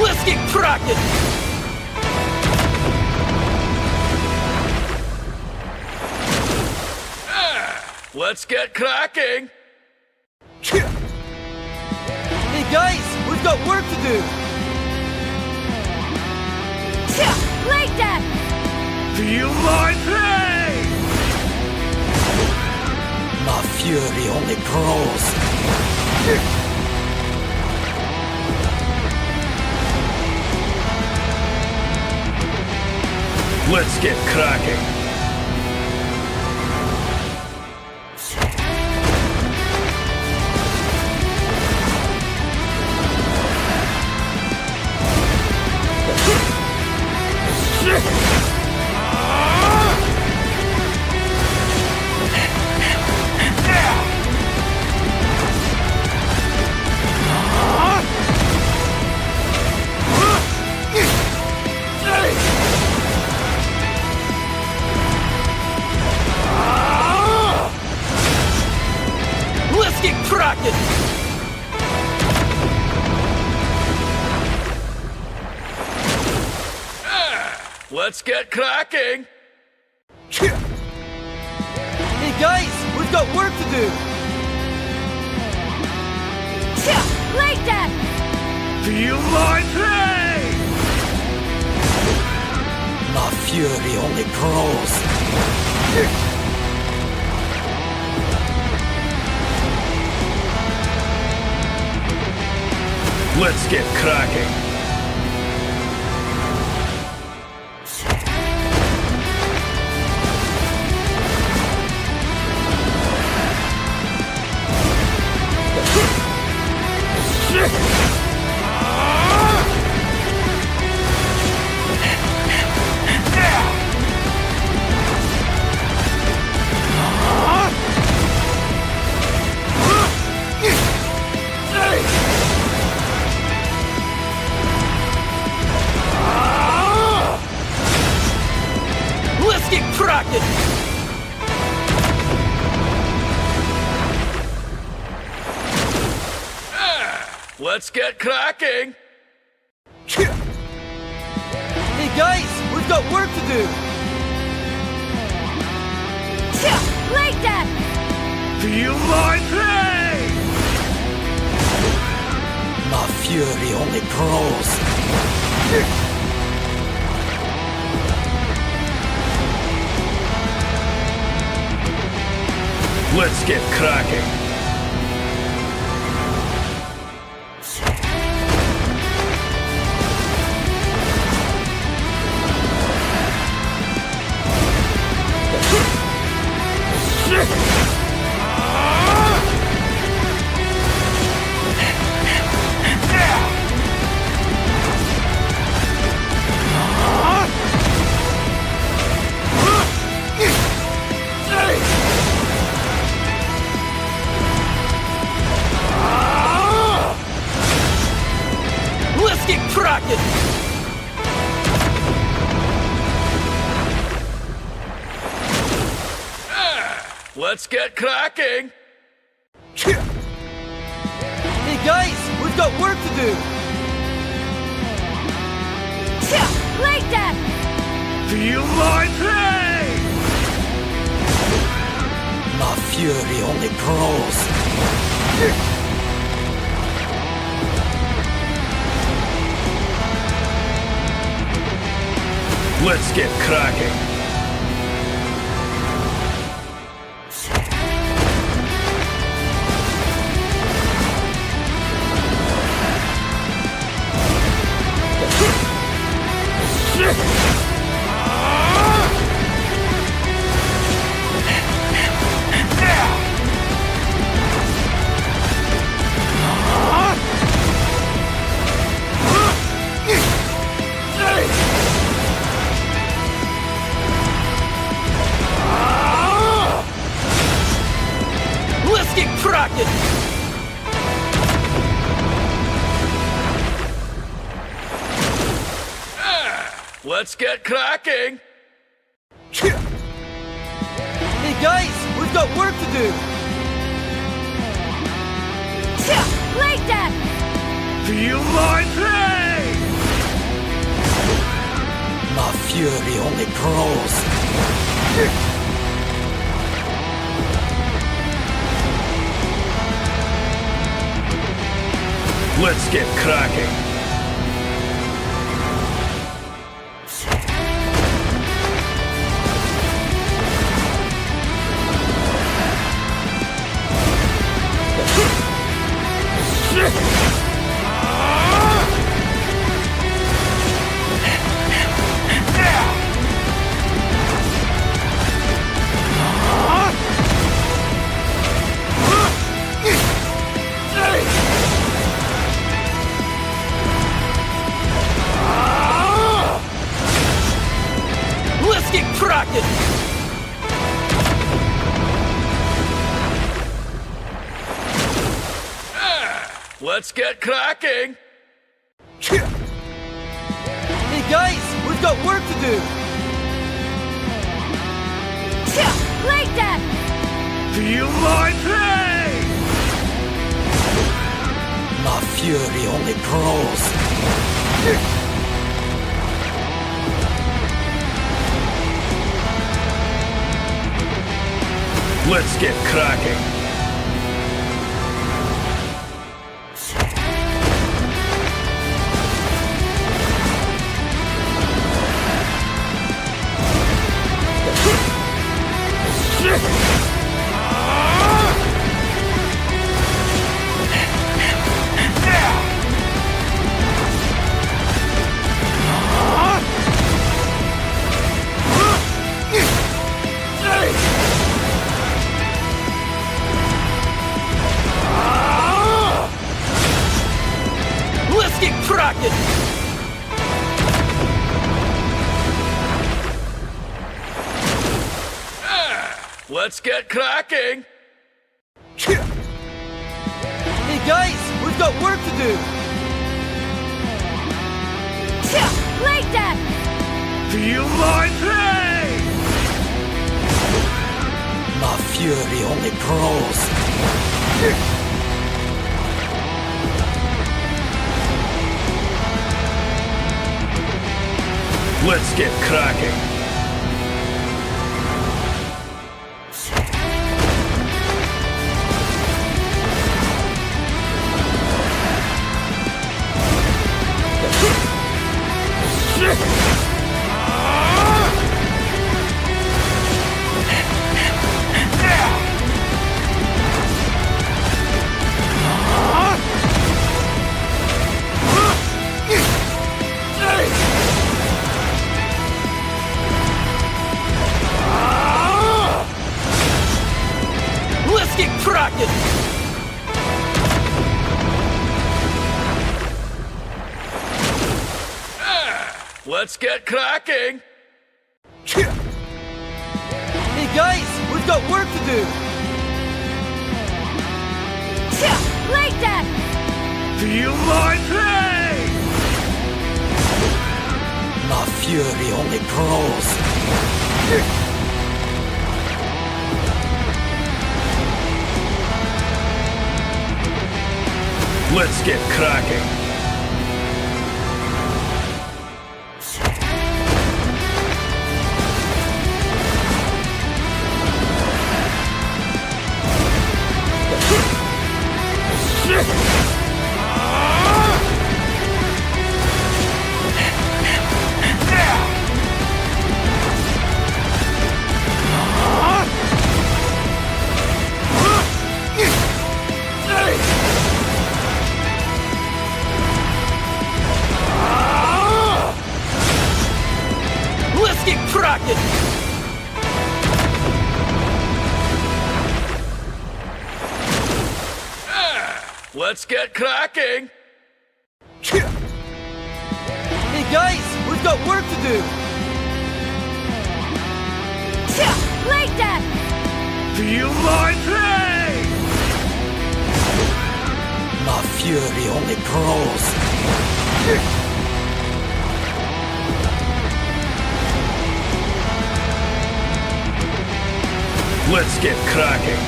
Let's get cracking! Let's get cracking! Hey guys, we've got work to do! Like that! Feel my pain! My fury only grows. Let's get cracking! Let's get cracking! Let's get cracking! Hey guys, we've got work to do! Like that! Feel my pain! My fury only grows. Let's get cracking! Let's get cracking! Let's get cracking! Hey guys, we've got work to do! Like that! Feel my pain! My fury only grows. Let's get cracking. Let's get cracking! Let's get cracking. Hey guys, we've got work to do! Like that! Feel my pain! My fury only grows. Let's get cracking. Let's get cracking! Let's get cracking. Hey guys, we've got work to do! Like that! Feel my pain! My fury only grows. Let's get cracking. Let's get cracking! Let's get cracking. Hey guys, we've got work to do! Like that! Feel my pain! My fury only grows. Let's get cracking. Let's get cracking! Let's get cracking. Hey guys, we've got work to do! Like that! Feel my pain! My fury only grows. Let's get cracking. cracking! Let's get cracking! Hey guys, we've got work to do! Like that! Feel my pain! My fury only grows. Let's get cracking! Let's get cracking! Let's get cracking! Hey guys, we've got work to do! Like that! Feel my pain! My fury only grows. Let's get cracking!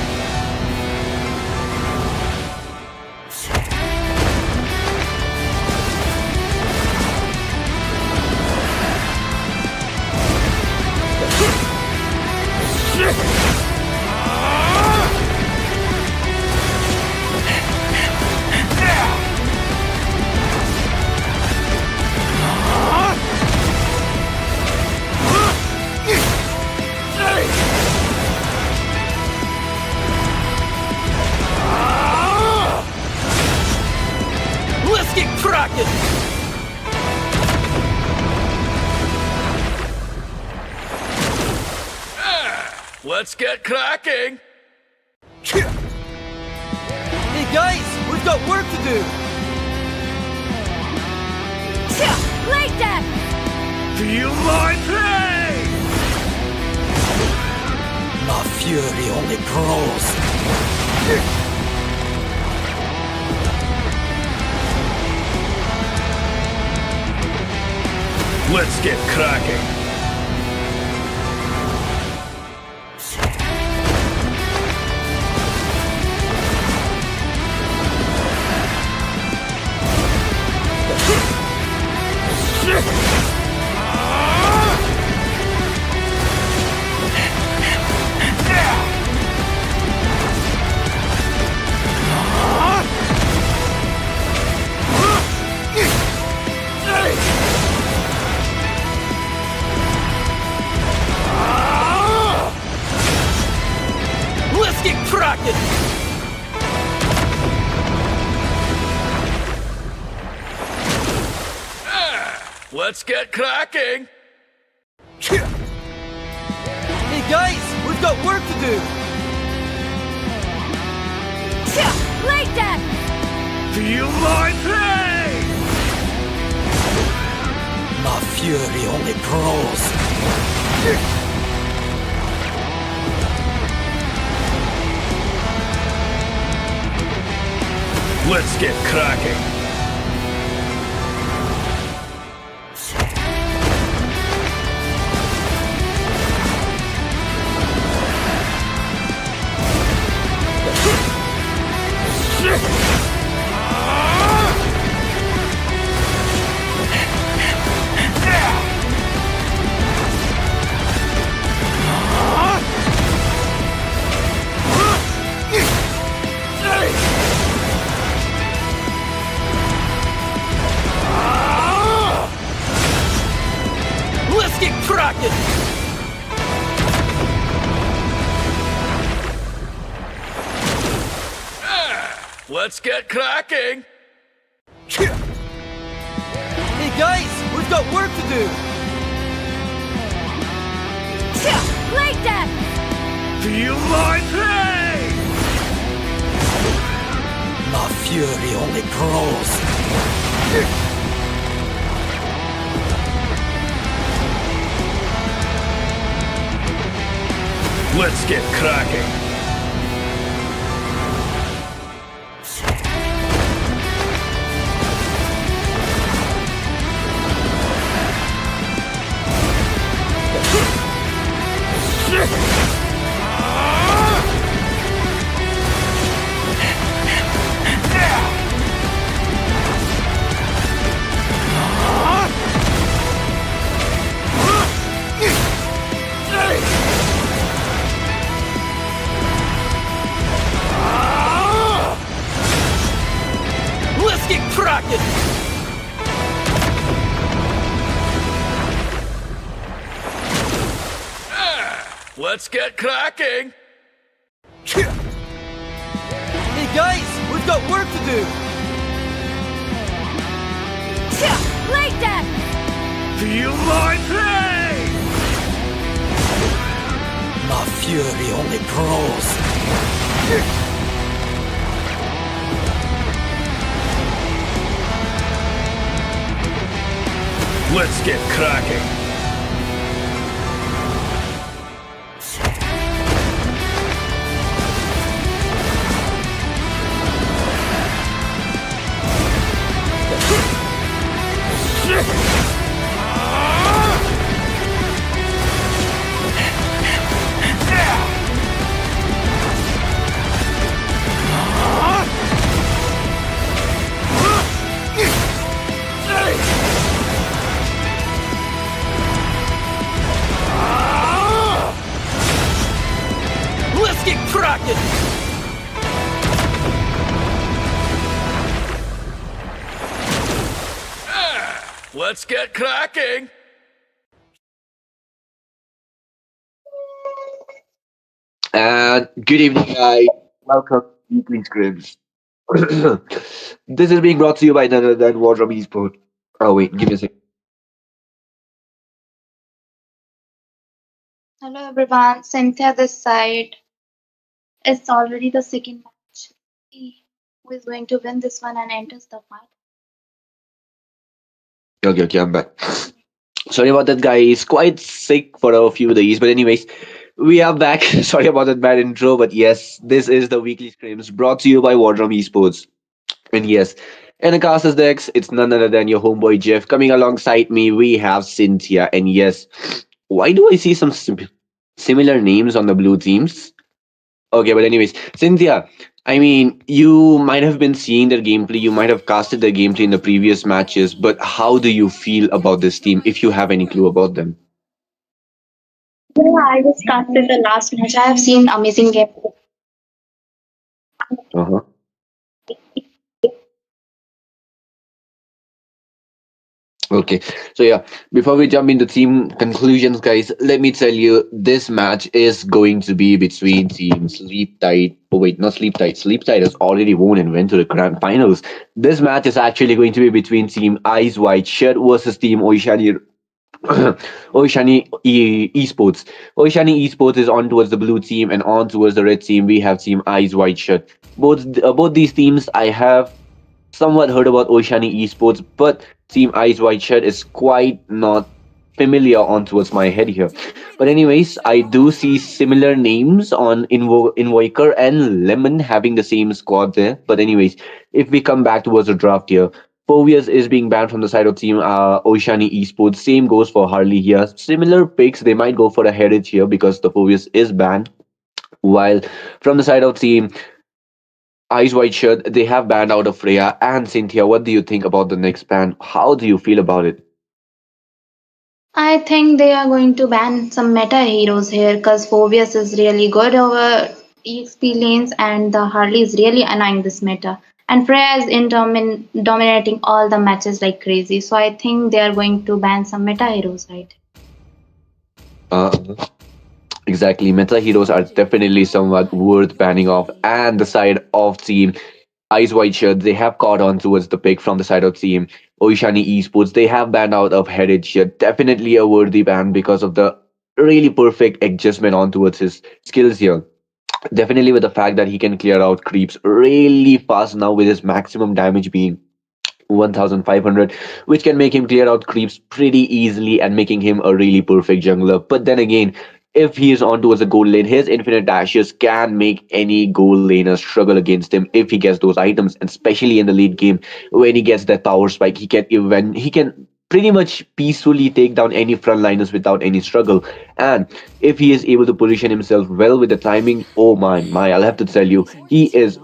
Let's get cracking! Let's get cracking! Hey guys, we've got work to do! Like that! Feel my pain! My fury only grows. Let's get cracking! Let's get cracking! Let's get cracking! Hey guys, we've got work to do! Like that! Feel my pain! My fury only grows. Let's get cracking! Let's get cracking! Let's get cracking! Hey guys, we've got work to do! Like that! Feel my pain! fury only grows. Let's get cracking. Let's get cracking! Let's get cracking. Hey guys, we've got work to do! Like that! Feel my pain. My fury only grows. Let's get cracking. Let's get cracking! Let's get cracking. And good evening, guys. Welcome to Weekly Scrims. This is being brought to you by none other than Wardrobe Esport. Oh, wait, give me a second. Hello everyone, Cynthia this side. It's already the second match. See who is going to win this one and enters the final. Okay, I'm back. Sorry about that, guys. Quite sick for a few days, but anyways, we are back. Sorry about that bad intro, but yes, this is the Weekly Scrims brought to you by Wardrobe Esports. And yes, in the cast as Dex, it's none other than your homeboy Jeff. Coming alongside me, we have Cynthia. And yes, why do I see some similar names on the blue teams? Okay, but anyways, Cynthia, I mean, you might have been seeing their gameplay, you might have casted their gameplay in the previous matches, but how do you feel about this team if you have any clue about them? Yeah, I just started the last match. I have seen amazing game. Uh-huh. Okay, so yeah, before we jump into team conclusions, guys, let me tell you this match is going to be between team Sleep Tight. Oh, wait, not Sleep Tight. Sleep Tight has already won and went to the grand finals. This match is actually going to be between team Eyes Wide Shut versus team Oishani Esports. Oishani Esports is on towards the blue team, and on towards the red team, we have team Eyes Wide Shut. Both these teams, I have somewhat heard about Oishani Esports, but Team Eyes Wide Shut is quite not familiar on towards my head here. But anyways, I do see similar names on Invoker and Lemon having the same squad there. But anyways, if we come back towards the draft here, Fovius is being banned from the side of team Oishani Esports. Same goes for Harley here. Similar picks, they might go for a Heritage here because the Fovius is banned. While from the side of team Eyes Wide Shut, they have banned out of Freya and Cynthia. What do you think about the next ban? How do you feel about it? I think they are going to ban some meta heroes here because Phobius is really good over EXP lanes and the Harley is really annoying this meta. And Freya is dominating all the matches like crazy. So I think they are going to ban some meta heroes, right? Uh, exactly. Meta heroes are definitely somewhat worth banning off. And the side of team Eyes Wide Shut, they have caught on towards the pick from the side of team Oishani Esports. They have banned out of Heritage here. Definitely a worthy ban because of the really perfect adjustment on towards his skills here. Definitely with the fact that he can clear out creeps really fast now with his maximum damage being 1500, which can make him clear out creeps pretty easily and making him a really perfect jungler. But then again, if he is on towards the gold lane, his infinite dashes can make any gold laner struggle against him if he gets those items, and especially in the late game when he gets that power spike, he can pretty much peacefully take down any frontliners without any struggle. And if he is able to position himself well with the timing, oh my, I'll have to tell you, he is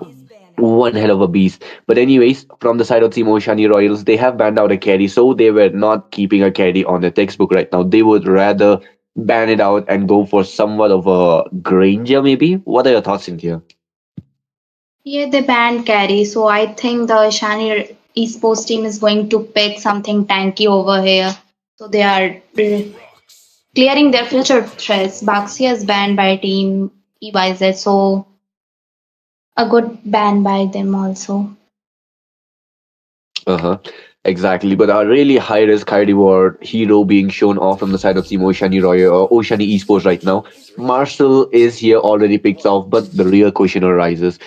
one hell of a beast. But anyways, from the side of Team Oshani Royals, they have banned out a carry, so they were not keeping a carry on the textbook right now. They would rather ban it out and go for somewhat of a Granger, maybe. What are your thoughts in here? Yeah, they banned carry, so I think the Shani esports team is going to pick something tanky over here. So they are clearing their future threats. Baxia is banned by Team EYZ, so a good ban by them also. Uh-huh. Exactly, but a really high risk, high reward hero being shown off from the side of Team Oshani Royal or Oshani Esports right now. Marshall is here already picked off, but the real question arises.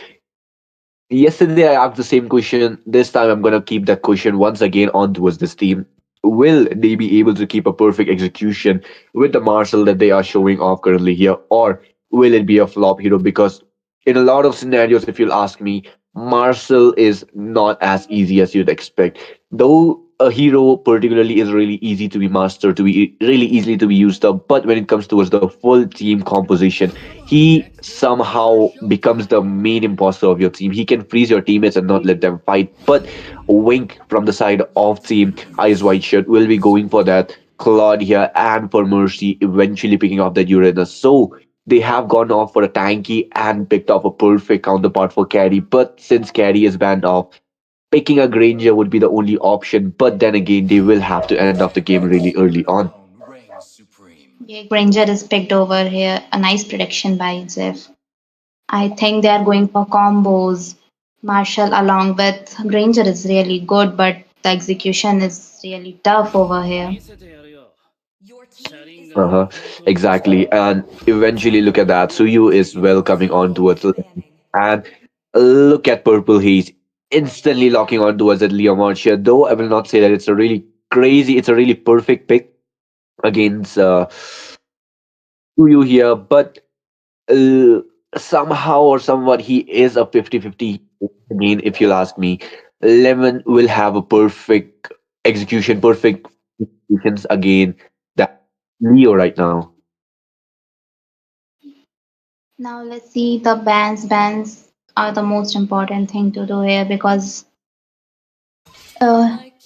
Yesterday, I asked the same question. This time, I'm going to keep that question once again on towards this team. Will they be able to keep a perfect execution with the Marshall that they are showing off currently here, or will it be a flop hero? Because in a lot of scenarios, if you'll ask me, Marshall is not as easy as you'd expect. Though a hero particularly is really easy to be mastered, to be really easily to be used up, but when it comes towards the full team composition, he somehow becomes the main imposter of your team. He can freeze your teammates and not let them fight. But Wink from the side of team Eyes White Shirt will be going for that Claude here and for Mercy, eventually picking off that Uranus. So they have gone off for a tanky and picked off a perfect counterpart for carry. But since carry is banned off, picking a Granger would be the only option. But then again, they will have to end off the game really early on. Yeah, Granger is picked over here. A nice prediction by Zeph. I think they are going for combos. Marshall along with Granger is really good, but the execution is really tough over here. Uh-huh. Exactly. And eventually look at that. Suyu is well coming on towards the lane. And look at Purple Haze instantly locking on towards that Leomarcia. Though I will not say that it's a really perfect pick against Suyu here, but uh, somehow or somewhat he is a 50-50 again, if you'll ask me. Lemon will have a perfect perfect executions again that Leo right now. Now let's see the bans. Bans are the most important thing to do here because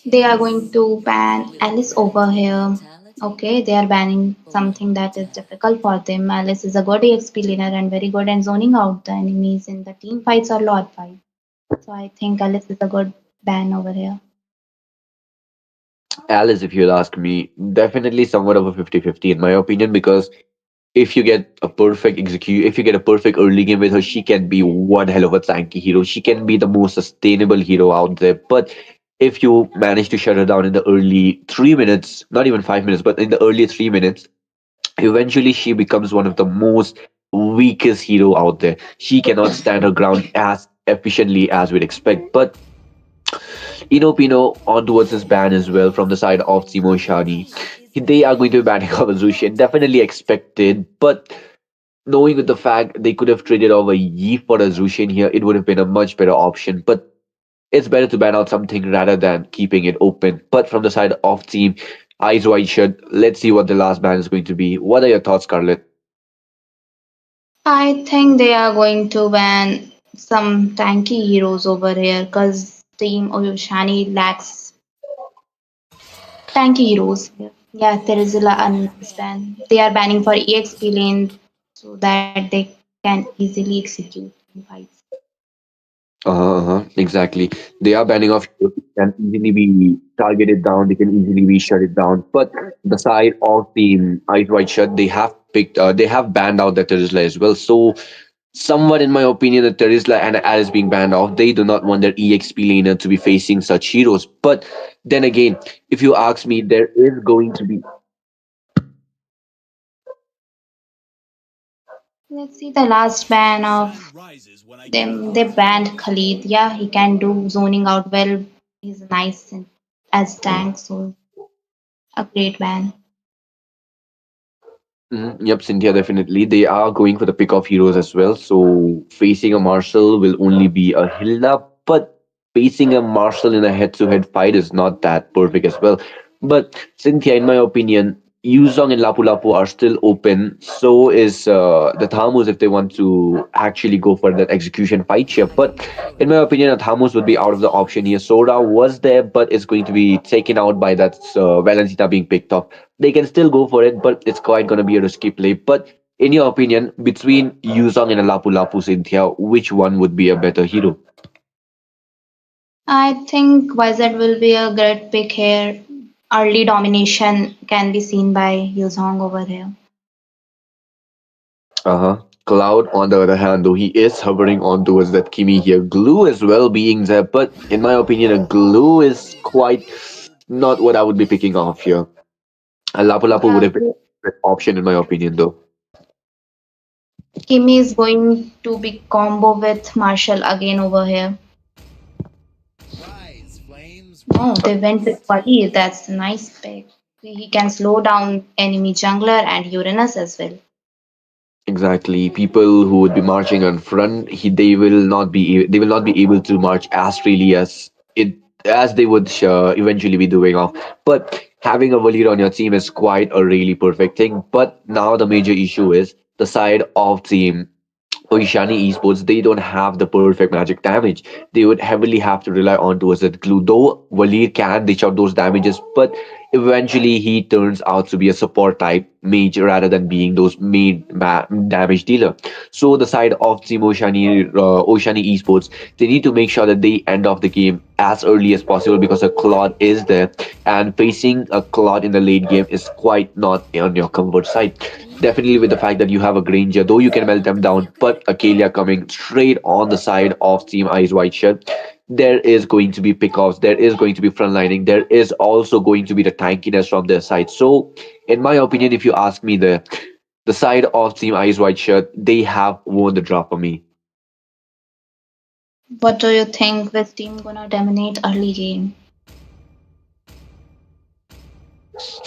they are going to ban Alice over here. Okay, they are banning something that is difficult for them. Alice is a good EXP laner and very good in zoning out the enemies in the team fights or lord fight. So I think Alice is a good ban over here. Alice, if you'll ask me, definitely somewhat of a 50-50 in my opinion, because if you get a perfect early game with her, she can be one hell of a tanky hero. She can be the most sustainable hero out there. But if you manage to shut her down in the early 3 minutes, not even 5 minutes, but in the early 3 minutes, eventually she becomes one of the most weakest hero out there. She cannot stand her ground as efficiently as we'd expect. But Inopino on towards this ban as well from the side of Timo Shani. They are going to be banning Kawazushi, definitely expected, but knowing with the fact they could have traded over Yi for a Zushin here, it would have been a much better option. But it's better to ban out something rather than keeping it open. But from the side of team Eyes Wide Shut, let's see what the last ban is going to be. What are your thoughts, Scarlett? I think they are going to ban some tanky heroes over here because Team Oyushani lacks tanky heroes. Yeah, there is a nice ban. They are banning for EXP lanes so that they can easily execute fights. Exactly. They are banning off heroes who can easily be targeted down. They can easily be shut it down. But the side of team Eyes Wide Shut, they have banned out the Terizla as well. So somewhat in my opinion that Terizla and Alice being banned off, they do not want their EXP laner to be facing such heroes. But then again, if you ask me, there is going to be Let's see the last ban of them. They banned Khalid. Yeah, he can do zoning out well. He's nice as tank, so a great ban. Yep, Cynthia, definitely. They are going for the pick of heroes as well. So facing a Marshall will only be a Hilda, but facing a Marshall in a head-to-head fight is not that perfect as well. But Cynthia, in my opinion, Yuzong and Lapu Lapu are still open. So is the Thamus if they want to actually go for that execution fight here. But in my opinion, a Thamus would be out of the option here. Sora was there, but it's going to be taken out by that Valencina being picked off. They can still go for it, but it's quite going to be a risky play. But in your opinion, between Yuzong and Lapu Lapu Cynthia, which one would be a better hero? I think Wizard will be a great pick here. Early domination can be seen by Yuzhong over here. Uh-huh. Cloud, on the other hand, though he is hovering on towards that Kimi here. Glue as well being there, but in my opinion, a glue is quite not what I would be picking off here. A Lapu Lapu would Yeah, have been an option in my opinion, though. Kimi is going to be combo with Marshall again over here. No, they went with Buddy. That's a nice pick. He can slow down enemy jungler and Uranus as well. Exactly. People who would be marching on front, they will not be able to march as freely as they would eventually be doing off. But having a leader on your team is quite a really perfect thing. But now the major issue is the side of team Oishani Esports, they don't have the perfect magic damage. They would heavily have to rely on towards that glue. Though Valir can dish out those damages, but eventually he turns out to be a support type mage rather than being those main damage dealer. So the side of Team Oishani Esports, they need to make sure that they end off the game as early as possible because a Claude is there, and facing a Claude in the late game is quite not on your comfort side. Definitely with the fact that you have a Granger, though you can melt them down, but Akelia coming straight on the side of Team Eyes White Shirt. There is going to be pickoffs, there is going to be frontlining, there is also going to be the tankiness from their side. So, in my opinion, if you ask me, the side of Team Eyes White Shirt, they have won the draw for me. What do you think? Which team gonna dominate early game?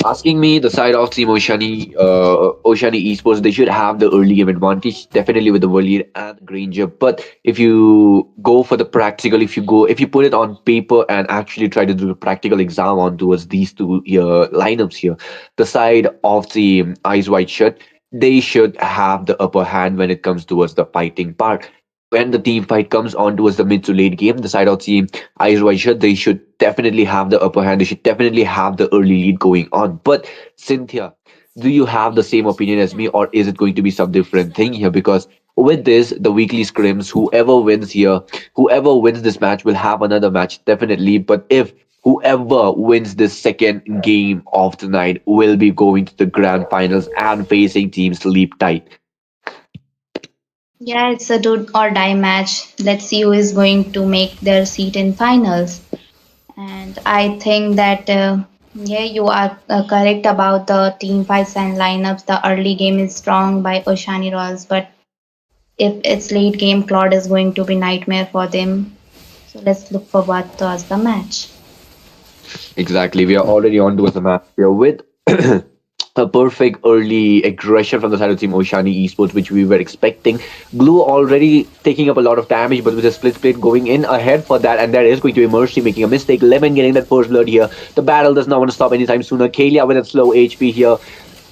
Asking me the side of Team Oceani Esports, they should have the early game advantage, definitely with the Valier and Granger. But if you go for the practical, if you put it on paper and actually try to do the practical exam on towards these two lineups here, the side of the Eyes White Shirt, they should have the upper hand when it comes towards the fighting part. When the team fight comes on towards the mid to late game, the side of team Eyes Wide Shut, they should definitely have the upper hand. They should definitely have the early lead going on. But Cynthia, do you have the same opinion as me, or is it going to be some different thing here? Because with this, the weekly scrims, whoever wins this match will have another match, definitely. But if whoever wins this second game of the night will be going to the grand finals and facing team Sleep Tight. Yeah, it's a do or die match. Let's see who is going to make their seat in finals. And I think that yeah, you are correct about the team fights and lineups. The early game is strong by Oshani Royals, but if it's late game, Claude is going to be nightmare for them. So let's look forward towards the match. Exactly. We are already on towards the map here with a perfect early aggression from the side of Team Oshani Esports, which we were expecting. Glue already taking up a lot of damage, but with a split going in ahead for that, and there is going to be Mercy making a mistake. Lemon getting that first blood here. The battle does not want to stop anytime sooner. Kalia with a slow HP here.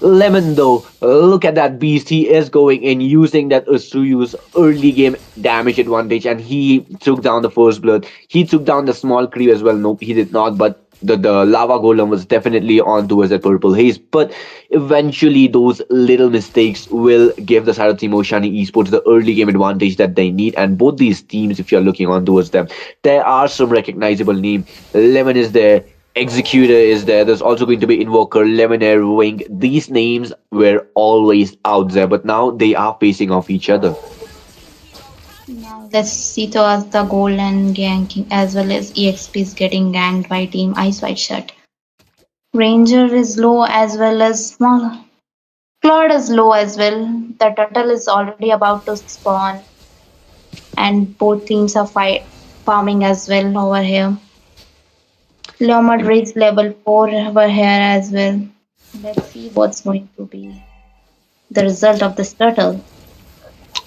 Lemon though, look at that beast. He is going in using that Usuyu's early game damage advantage, and he took down the first blood. He took down the small creep as well. Nope, he did not, but the lava golem was definitely on towards that purple haze. But eventually those little mistakes will give the side of Team Oceani Esports the early game advantage that they need. And both these teams, if you're looking on towards them, there are some recognizable names. Lemon is there, Executor is there. There's also going to be Invoker, Lemonaire, Wing. These names were always out there, but now they are facing off each other. Now let's see towards the golden ganking as well as EXP is getting ganked by Team Ice White Shirt. Ranger is low as well as small. Claude is low as well. The turtle is already about to spawn, and both teams are farming as well over here. Leomord reached level 4 over here as well. Let's see what's going to be the result of this turtle.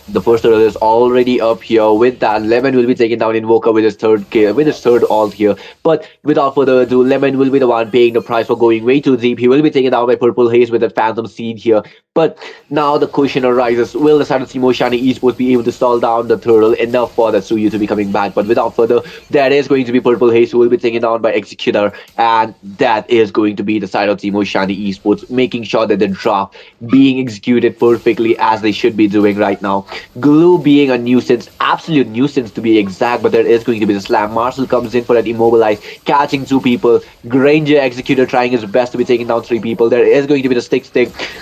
The first turtle is already up here. With that, Lemon will be taking down Invoker with his third kill, with his third ult here. But without further ado, Lemon will be the one paying the price for going way too deep. He will be taken down by Purple Haze with a Phantom Seed here. But now the question arises: will the side of Team Oshani Esports be able to stall down the turtle enough for the Suyu to be coming back? But without further, there is going to be Purple Haze who will be taken down by Executor, and that is going to be the side of Team Oshani Esports, making sure that the drop being executed perfectly as they should be doing right now. Glue being a nuisance, absolute nuisance to be exact, but there is going to be the slam. Marshall comes in for that immobilize, catching two people. Granger Executor trying his best to be taking down three people. There is going to be the stick.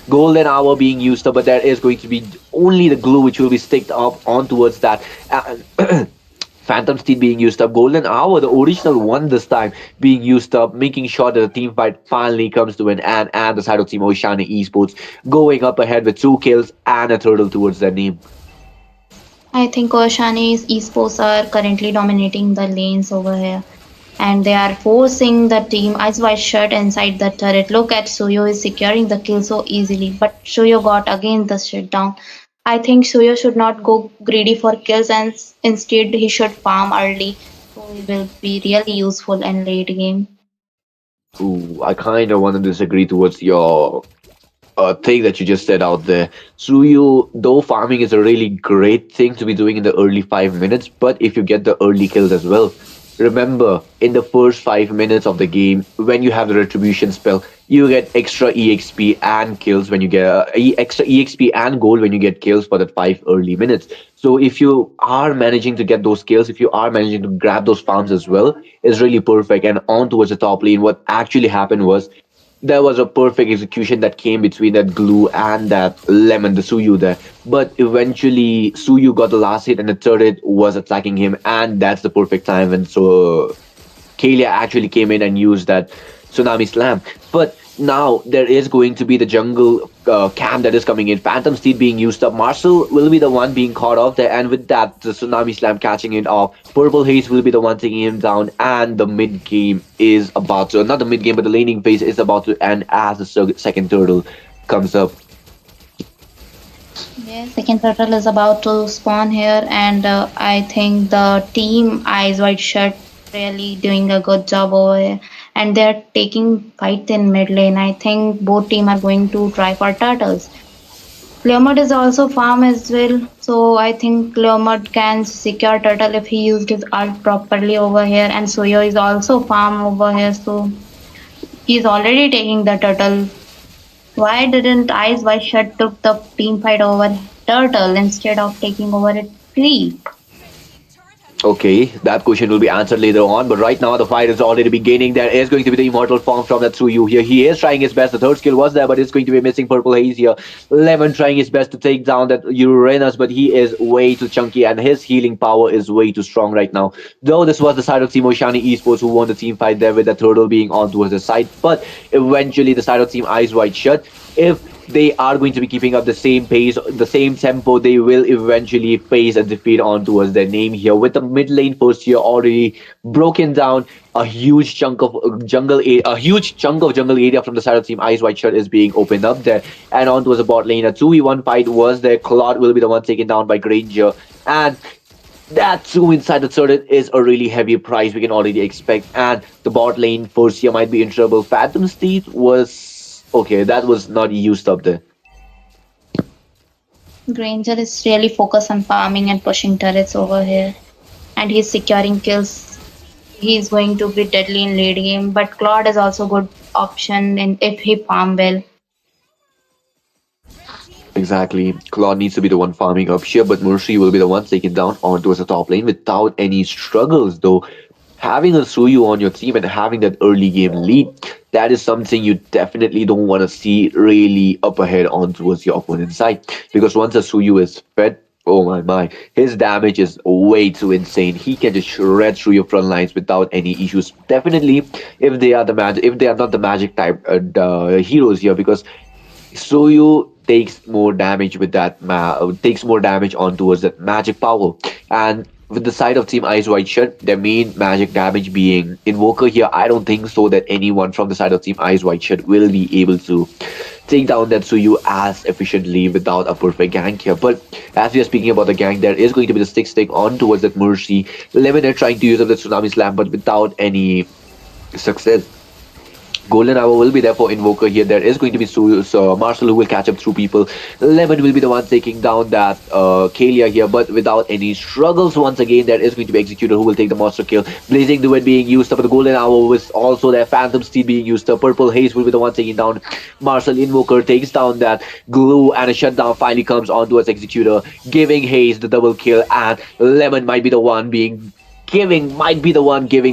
Golden Hour being used up, but there is going to be only the glue which will be sticked up on towards that. Phantom Steed being used up, Golden Hour, the original one this time, being used up, making sure that the team fight finally comes to an end, and the side of Team Oshani Esports going up ahead with 2 kills and a turtle towards their name. I think Oshani's esports are currently dominating the lanes over here. And they are forcing the team Eyes Wide Shut inside the turret. Look at Suyo is securing the kill so easily, but Suyo got again the shut down. I think Suyo should not go greedy for kills and instead he should farm early. So he will be really useful in late game. Ooh, I kind of want to disagree towards your thing that you just said out there. Suyu, though farming is a really great thing to be doing in the early 5 minutes, but if you get the early kills as well, remember in the first 5 minutes of the game, when you have the retribution spell, you get extra EXP and kills when you get extra EXP and gold when you get kills for that 5 early minutes. So if you are managing to get those kills, if you are managing to grab those farms as well, it's really perfect. And on towards the top lane, what actually happened was there was a perfect execution that came between that glue and that lemon, the Suyu there. But eventually, Suyu got the last hit and the turret was attacking him, and that's the perfect time. And so Kalia actually came in and used that Tsunami Slam. But now there is going to be the jungle camp that is coming in. Phantom Steed being used up. Marcel will be the one being caught off there, and with that, the Tsunami Slam catching it off. Purple Haze will be the one taking him down, and the mid game is about to, not the mid game, but the laning phase is about to end as the second turtle comes up. Yes, second turtle is about to spawn here, and I think the team Eyes Wide Shut really doing a good job over here, and they're taking fight in mid lane. I think both team are going to try for turtles. Leomord is also farm as well, so I think Leomord can secure turtle if he used his ult properly over here, and Soyo is also farm over here, so he's already taking the turtle. Why didn't Eyes Wide Shut took the team fight over turtle instead of taking over a creep? Okay, that question will be answered later on, but right now the fight is already beginning. There is going to be the immortal form from that Tsuyu here. He is trying his best. The third skill was there, but it's going to be missing Purple Haze here. Lemon trying his best to take down that Uranus, but he is way too chunky and his healing power is way too strong right now. Though this was the side of Team Oshani Esports who won the team fight there with the turtle being on towards the side, but eventually the side of Team Eyes Wide Shut, if they are going to be keeping up the same pace, the same tempo, they will eventually face a defeat on towards their name here. With the mid lane first here already broken down, a huge chunk of jungle area from the side of Team Eyes Wide Shut is being opened up there. And on towards the bot lane, a 2v1 fight was there. Claude will be the one taken down by Granger, and that too inside the turret is a really heavy price we can already expect. And the bot lane first here might be in trouble. Phantom Steed was okay, that was not used up there. Granger is really focused on farming and pushing turrets over here, and he's securing kills. He's going to be deadly in late game, but Claude is also good option in if he farm well. Exactly. Claude needs to be the one farming up here, but Mercy will be the one taken down onto the top lane without any struggles, though. Having a Suyu on your team and having that early game lead, that is something you definitely don't want to see really up ahead on towards your opponent's side. Because once a Suyu is fed, oh my, his damage is way too insane. He can just shred through your front lines without any issues. Definitely, if they are not the magic type heroes here, because Suyu takes more damage with takes more damage on towards that magic power. And with the side of Team Eyes Wide Shut, their main magic damage being Invoker here, I don't think so that anyone from the side of Team Eyes Wide Shut will be able to take down that Suyu as efficiently without a perfect gank here. But as we are speaking about the gank, there is going to be the stick on towards that Mercy. Lemon are trying to use up the Tsunami Slam, but without any success. Golden Hour will be there for Invoker here. There is going to be Marshall who will catch up through people. Lemon will be the one taking down that Kalia here, but without any struggles. Once again, there is going to be Executor who will take the monster kill. Blazing Duet being used up for the Golden Hour with also their Phantom Steed being used up. Purple Haze will be the one taking down Marshall. Invoker takes down that Glue, and a shutdown finally comes onto us Executor, giving Haze the double kill, and Lemon might be the one giving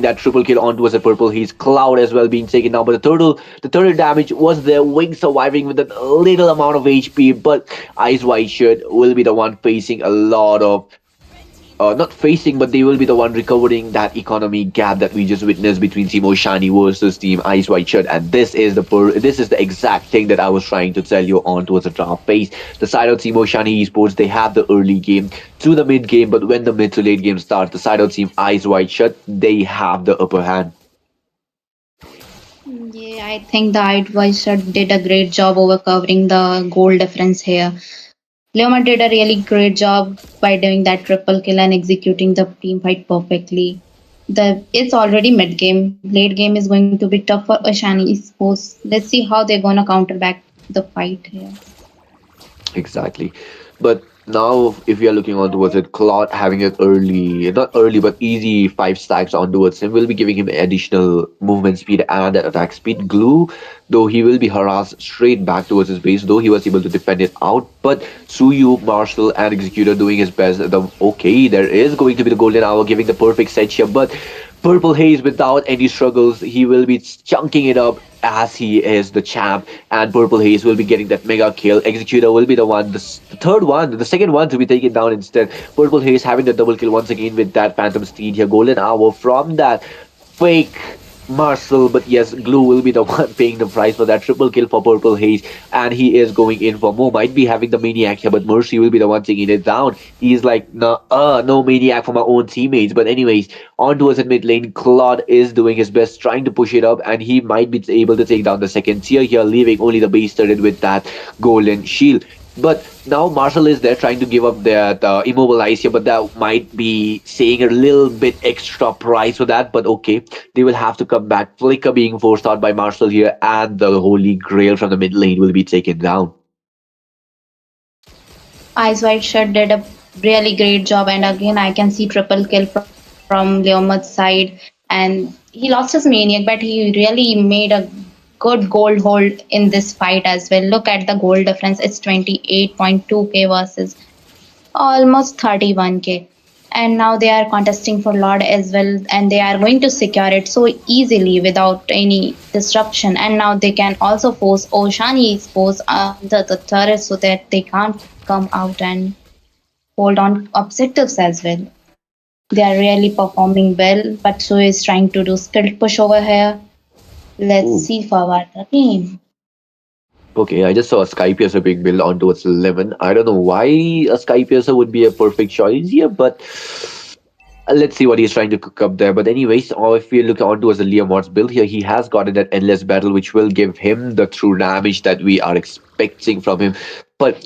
that triple kill onto us at purple. He's Cloud as well being taken down, but the turtle damage was there. Wing surviving with a little amount of HP, but Eyes Wide Shut will be the one facing a lot of not facing, but they will be the one recovering that economy gap that we just witnessed between Team Oshani versus Team Eyes Wide Shut. And this is the exact thing that I was trying to tell you on towards the draft phase. The side of Team Oshani Esports, they have the early game to the mid game, but when the mid to late game starts, the side of Team Eyes Wide Shut, they have the upper hand. Yeah, I think the advisor did a great job over covering the goal difference here. Leomar did a really great job by doing that triple kill and executing the team fight perfectly. It's already mid game. Late game is going to be tough for Oshani Esports. Let's see how they're gonna counter back the fight here. Exactly. But now, if we are looking on towards it, Claude having it early, not early, but easy 5 stacks on towards him will be giving him additional movement speed and attack speed. Glue, though he will be harassed straight back towards his base, though he was able to defend it out. But Suyu, Marshall, and Executor doing his best. Okay, there is going to be the Golden Hour giving the perfect set here, but Purple Haze, without any struggles, he will be chunking it up as he is the champ, and Purple Haze will be getting that mega kill. Executor will be the one, the second one to be taken down instead. Purple Haze having the double kill once again with that Phantom Steed here. Golden Hour from that fake Marshall, but yes, Glue will be the one paying the price for that triple kill for Purple Haze, and he is going in for Mo. Might be having the Maniac here, but Mercy will be the one taking it down. He's like, no Maniac for my own teammates. But anyways, on towards the mid lane, Claude is doing his best, trying to push it up, and he might be able to take down the second tier here, leaving only the base turret with that golden shield. But now Marshall is there trying to give up that immobilize here, but that might be saying a little bit extra price for that. But okay, they will have to come back. Flicker being forced out by Marshall here, and the Holy Grail from the mid lane will be taken down. Eyes Wide Shut did a really great job, and again I can see triple kill from Leomar's side. And he lost his maniac, but he really made a good gold hold in this fight as well. Look at the gold difference; it's 28.2k versus almost 31k. And now they are contesting for Lord as well, and they are going to secure it so easily without any disruption. And now they can also force Oshani Esports under the turret so that they can't come out and hold on objectives as well. They are really performing well, but so is trying to do skilled push over here. Let's Ooh. see forward the team. Okay, I just saw a Sky Piercer being built on towards 11. I don't know why a Sky Piercer would be a perfect choice here, but let's see what he's trying to cook up there. But anyways, or if we look on towards the Leomord's build here, he has gotten that Endless Battle, which will give him the true damage that we are expecting from him. But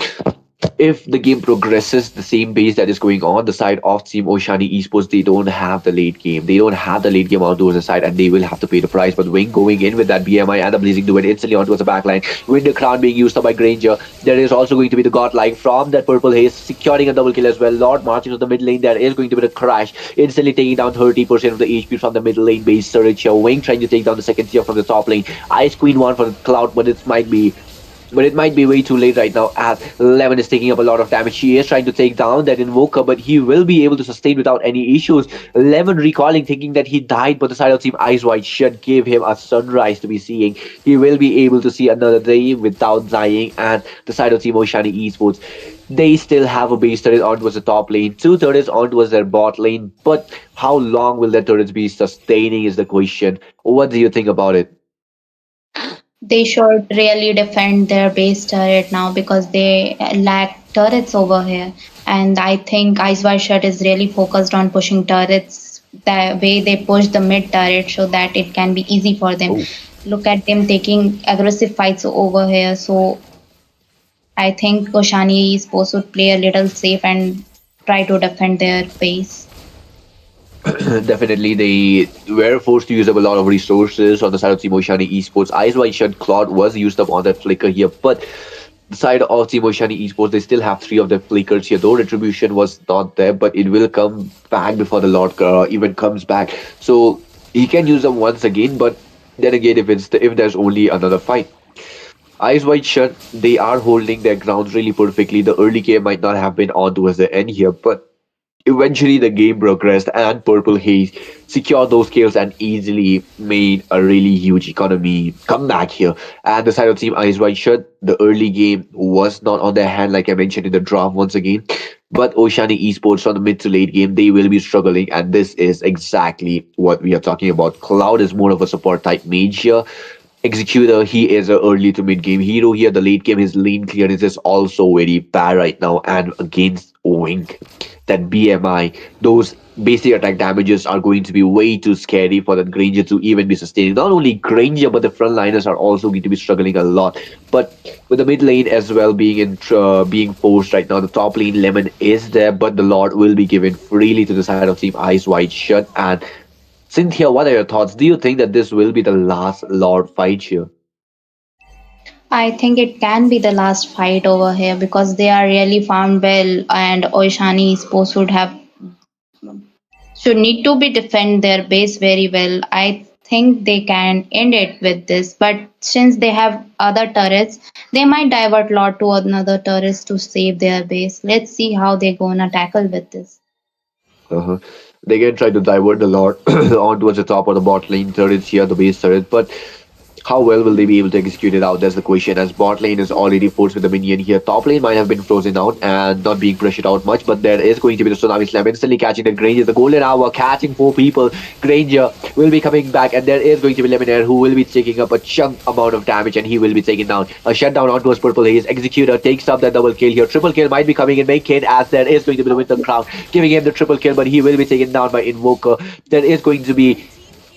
if the game progresses the same pace that is going on, the side of Team Oshani Esports, they don't have the late game. They don't have the late game on towards the side, and they will have to pay the price. But Wing going in with that BMI and the Blazing Duet instantly onto the backline. Winter Crown being used up by Granger. There is also going to be the Godlike from that Purple Haze, securing a double kill as well. Lord marching to the mid lane. There is going to be the Crash, instantly taking down 30% of the HP from the mid lane base turret here. Wing trying to take down the second tier from the top lane. Ice Queen one for the Cloud, but it might be way too late right now as Lemon is taking up a lot of damage. He is trying to take down that Invoker, but he will be able to sustain without any issues. Lemon recalling, thinking that he died, but the side of Team Eyes Wide Shut gave him a sunrise to be seeing. He will be able to see another day without dying, and the side of Team Oshani Esports, they still have a base turret on towards the top lane, 2 turrets on towards their bot lane, but how long will their turrets be sustaining is the question. What do you think about it? They should really defend their base turret now because they lack turrets over here. And I think Ice White Shirt is really focused on pushing turrets the way they push the mid turret so that it can be easy for them. Oh, Look at them taking aggressive fights over here. So I think Oshani is supposed to play a little safe and try to defend their base. definitely, they were forced to use up a lot of resources on the side of Team Oceania Esports. Eyes Wide Shut Claude was used up on that flicker here, but the side of Team Oceania Esports, they still have three of their flickers here. Though retribution was not there, but it will come back before the Lord even comes back. So he can use them once again, but then again, if there's only another fight. Eyes wide shut, they are holding their grounds really perfectly. The early game might not have been on towards the end here, but eventually, the game progressed, and Purple Haze secured those kills and easily made a really huge economy comeback here. And the side of Team Eyes Wide Shut, the early game was not on their hand, like I mentioned in the draft once again. But Oceanic Esports on the mid to late game, they will be struggling, and this is exactly what we are talking about. Cloud is more of a support type mage here. Executor, he is a early to mid game hero here. The late game, his lane clearance is also very bad right now. And against Wink, that BMI, those basic attack damages are going to be way too scary for that Granger to even be sustaining. Not only Granger, but the frontliners are also going to be struggling a lot. But with the mid lane as well being forced right now, the top lane Lemon is there, but the Lord will be given freely to the side of Team Eyes Wide Shut. And Cynthia, what are your thoughts? Do you think that this will be the last Lord fight here? I think it can be the last fight over here because they are really farmed well and Oishani Sports should need to be defend their base very well. I think they can end it with this, but since they have other turrets, they might divert lot to another turrets to save their base. Let's see how they're gonna tackle with this. Uh-huh. They can try to divert the Lord on towards the top of the bot lane turrets here, the base turret, but how well will they be able to execute it out? That's the question. As bot lane is already forced with the minion here, top lane might have been frozen out and not being pressured out much, but there is going to be the Tsunami Slam instantly catching the Granger, the golden hour catching four people. Granger will be coming back, and there is going to be Lemonair who will be taking up a chunk amount of damage, and he will be taken down. A shutdown onto his Purple Haze. Executor takes up that double kill here. Triple kill might be coming in make it, as there is going to be the Winter Crown giving him the triple kill, but he will be taken down by Invoker. There is going to be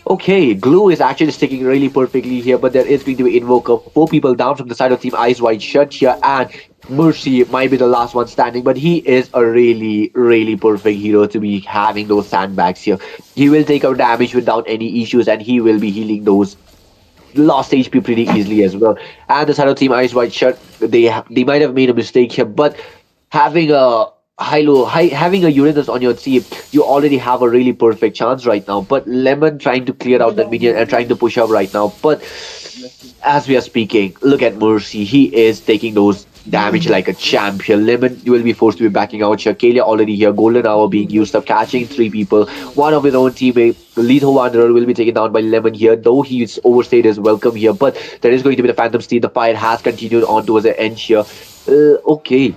okay, Glue is actually sticking really perfectly here, but there is going to be Invoker. Four people down from the side of Team Eyes Wide Shut here, and Mercy might be the last one standing, but he is a really, really perfect hero to be having those sandbags here. He will take out damage without any issues, and he will be healing those lost HP pretty easily as well. And the side of Team Eyes Wide Shut, they might have made a mistake here, but having a having a Uranus on your team, you already have a really perfect chance right now. But Lemon trying to clear out that minion and trying to push up right now. But as we are speaking, look at Mercy. He is taking those damage like a champion. Lemon will be forced to be backing out here. Kalia already here. Golden Hour being used up, catching three people. One of his own teammate, Lethal Wanderer, will be taken down by Lemon here, though he's overstayed his welcome here. But there is going to be the Phantom Steed. The fight has continued on towards the end here. Okay.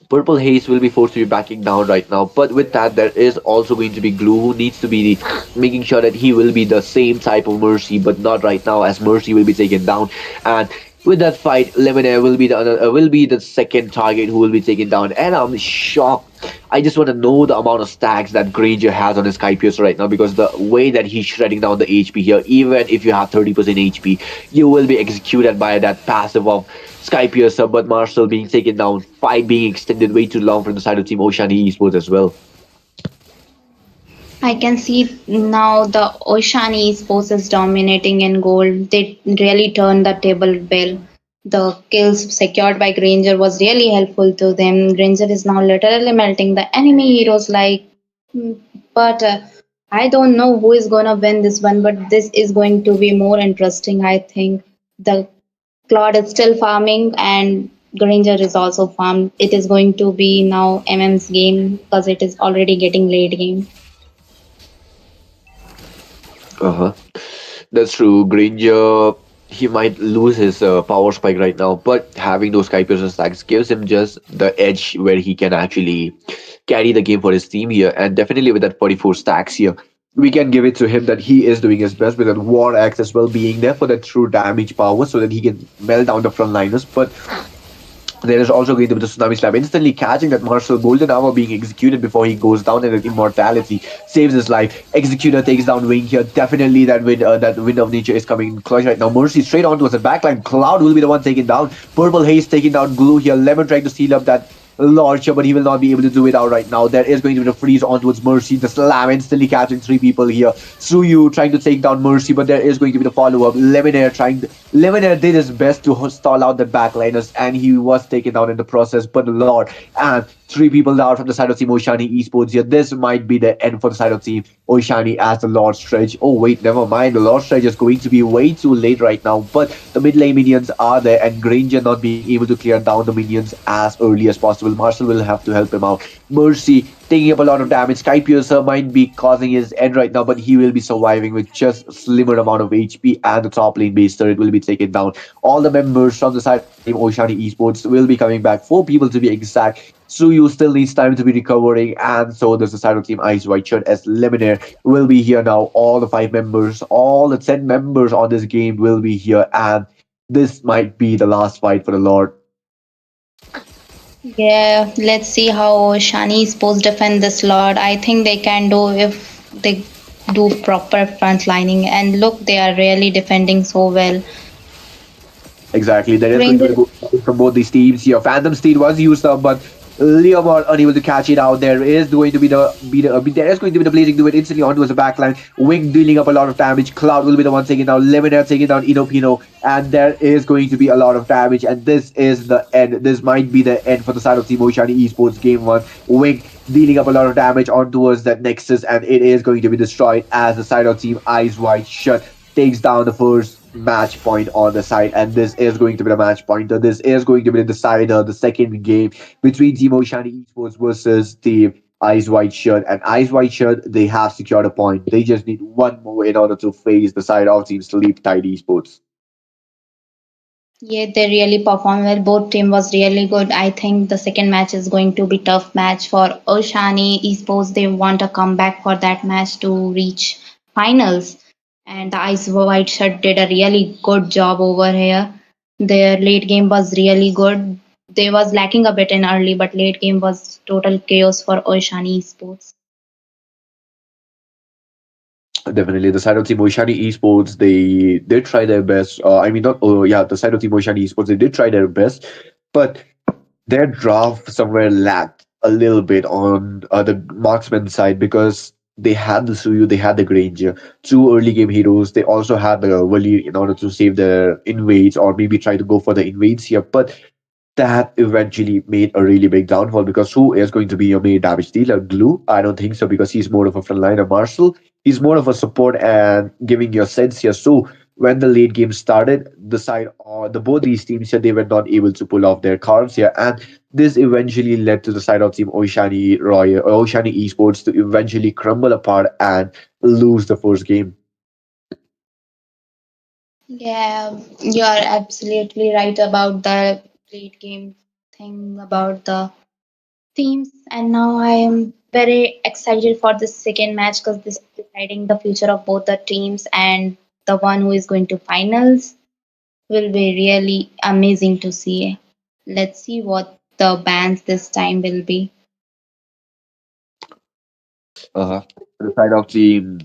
Purple Haze will be forced to be backing down right now, but with that, there is also going to be Glue who needs to be making sure that he will be the same type of Mercy, but not right now, as Mercy will be taken down. And with that fight, Lemonair will be the second target who will be taken down, and I'm shocked. I just want to know the amount of stacks that Granger has on his Skypiercer right now, because the way that he's shredding down the HP here, even if you have 30% HP, you will be executed by that passive of Skypiercer. But Marcel being taken down, fight being extended way too long from the side of Team Oceania Esports as well. I can see now the Oishani Sports is dominating in gold. They really turned the table well. The kills secured by Granger was really helpful to them. Granger is now literally melting the enemy heroes like, but I don't know who is gonna win this one. But this is going to be more interesting. I think the Claude is still farming and Granger is also farmed. It is going to be now MM's game because it is already getting late game. Uh-huh. That's true. Granger, he might lose his power spike right now, but having those Skypiercer stacks gives him just the edge where he can actually carry the game for his team here. And definitely with that 44 stacks here, we can give it to him that he is doing his best with that War Axe as well being there for that true damage power so that he can melt down the frontliners. But there is also going to be the Tsunami Slap, instantly catching that Martial Golden Armor being executed before he goes down, and that Immortality saves his life. Executor takes down Wing here. Definitely that Wind of Nature is coming in clutch right now. Mercy straight onto the backline. Cloud will be the one taken down. Purple Haze taking down Glue here. Lemon trying to seal up that launcher, but he will not be able to do it out right now. There is going to be the freeze on towards Mercy. The slam instantly catching three people here. Suyu trying to take down Mercy, but there is going to be the follow-up. Lemonair did his best to stall out the backliners, and he was taken down in the process. But Lord, and three people down from the side of Team Oshani Esports here. This might be the end for the side of Team Oshani as the Lord Stretch. Oh wait, never mind. The Lord Stretch is going to be way too late right now. But the mid lane minions are there, and Granger not being able to clear down the minions as early as possible. Marshall will have to help him out. Mercy taking up a lot of damage. Sky Piercer might be causing his end right now, but he will be surviving with just a slimmer amount of HP, and the top lane base turret will be taken down. All the members from the side of Team Oshani Esports will be coming back. Four people to be exact. Suyu still needs time to be recovering, and so does the side of Team Ice White Shirt as Lemonair will be here now. All the five members, all the 10 members on this game will be here, and this might be the last fight for the Lord. Yeah, let's see how Shani is supposed to defend this Lord. I think they can do if they do proper front lining. And look, they are really defending so well. Exactly. There is going to be Ranger, the goal from both these teams here. Phantom Steed was used up, but Leomar unable to catch it out. There is going to be there is going to be the blazing do it instantly onto his backline. Wing dealing up a lot of damage. Cloud will be the one taking down Lemonair, taking down Inopino, and there is going to be a lot of damage. And this is the end. This might be the end for the side of Team Oshani Esports Game 1. Wing dealing up a lot of damage on towards that Nexus, and it is going to be destroyed as the side of Team Eyes Wide Shut takes down the first match point on the side, and this is going to be the match pointer. This is going to be the decider, the second game between Team Oshani Esports versus Team Eyes White Shirt. And Eyes White Shirt, they have secured a point. They just need one more in order to face the side of Team Sleep Tide Esports. yeah, they really performed well. Both team was really good. I think the second match is going to be tough match for Oshani Esports. They want a comeback for that match to reach finals. And the Ice White Shirt did a really good job over here. Their late game was really good. They was lacking a bit in early, but late game was total chaos for Oshani Esports. Definitely, the side of Team Oshani Esports, they did try their best. I mean, not oh yeah, the side of Team Oshani Esports, they did try their best, but their draft somewhere lacked a little bit on the marksman side because they had the Suyu, they had the Granger, two early game heroes. They also had the Wali in order to save their invades or maybe try to go for the invades here. But that eventually made a really big downfall because who is going to be your main damage dealer? Glue? I don't think so because he's more of a frontliner. Marshall, he's more of a support and giving your sense here. So when the late game started, the side or the both these teams here they were not able to pull off their cards here, and this eventually led to the side of Team Oshani Royal or Oshani Esports to eventually crumble apart and lose the first game. Yeah, you are absolutely right about the late game thing about the teams. And now I am very excited for the second match because this is deciding the future of both the teams, and the one who is going to finals will be really amazing to see. Let's see what the bands this time will be. Uh, the side of Team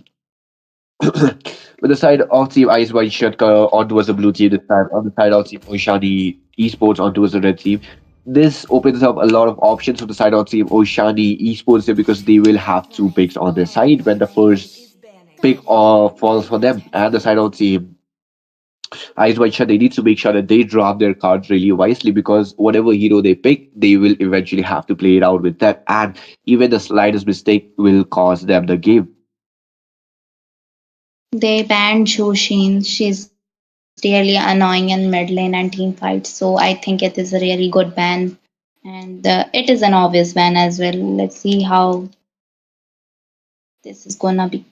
With the side of Team Ice White Shirt on towards the blue team, this time on the side of Team Oshani Esports on towards the red team. This opens up a lot of options for the side of Team Oshani Esports here because they will have two picks on their side when the first pick falls for them. And the side of Team Ice White Shirt, they need to make sure that they draft their cards really wisely because whatever hero they pick, they will eventually have to play it out with that. And even the slightest mistake will cost them the game. They banned Shoshin. She's really annoying in mid lane and team fights, so I think it is a really good ban. And it is an obvious ban as well. Let's see how this is gonna be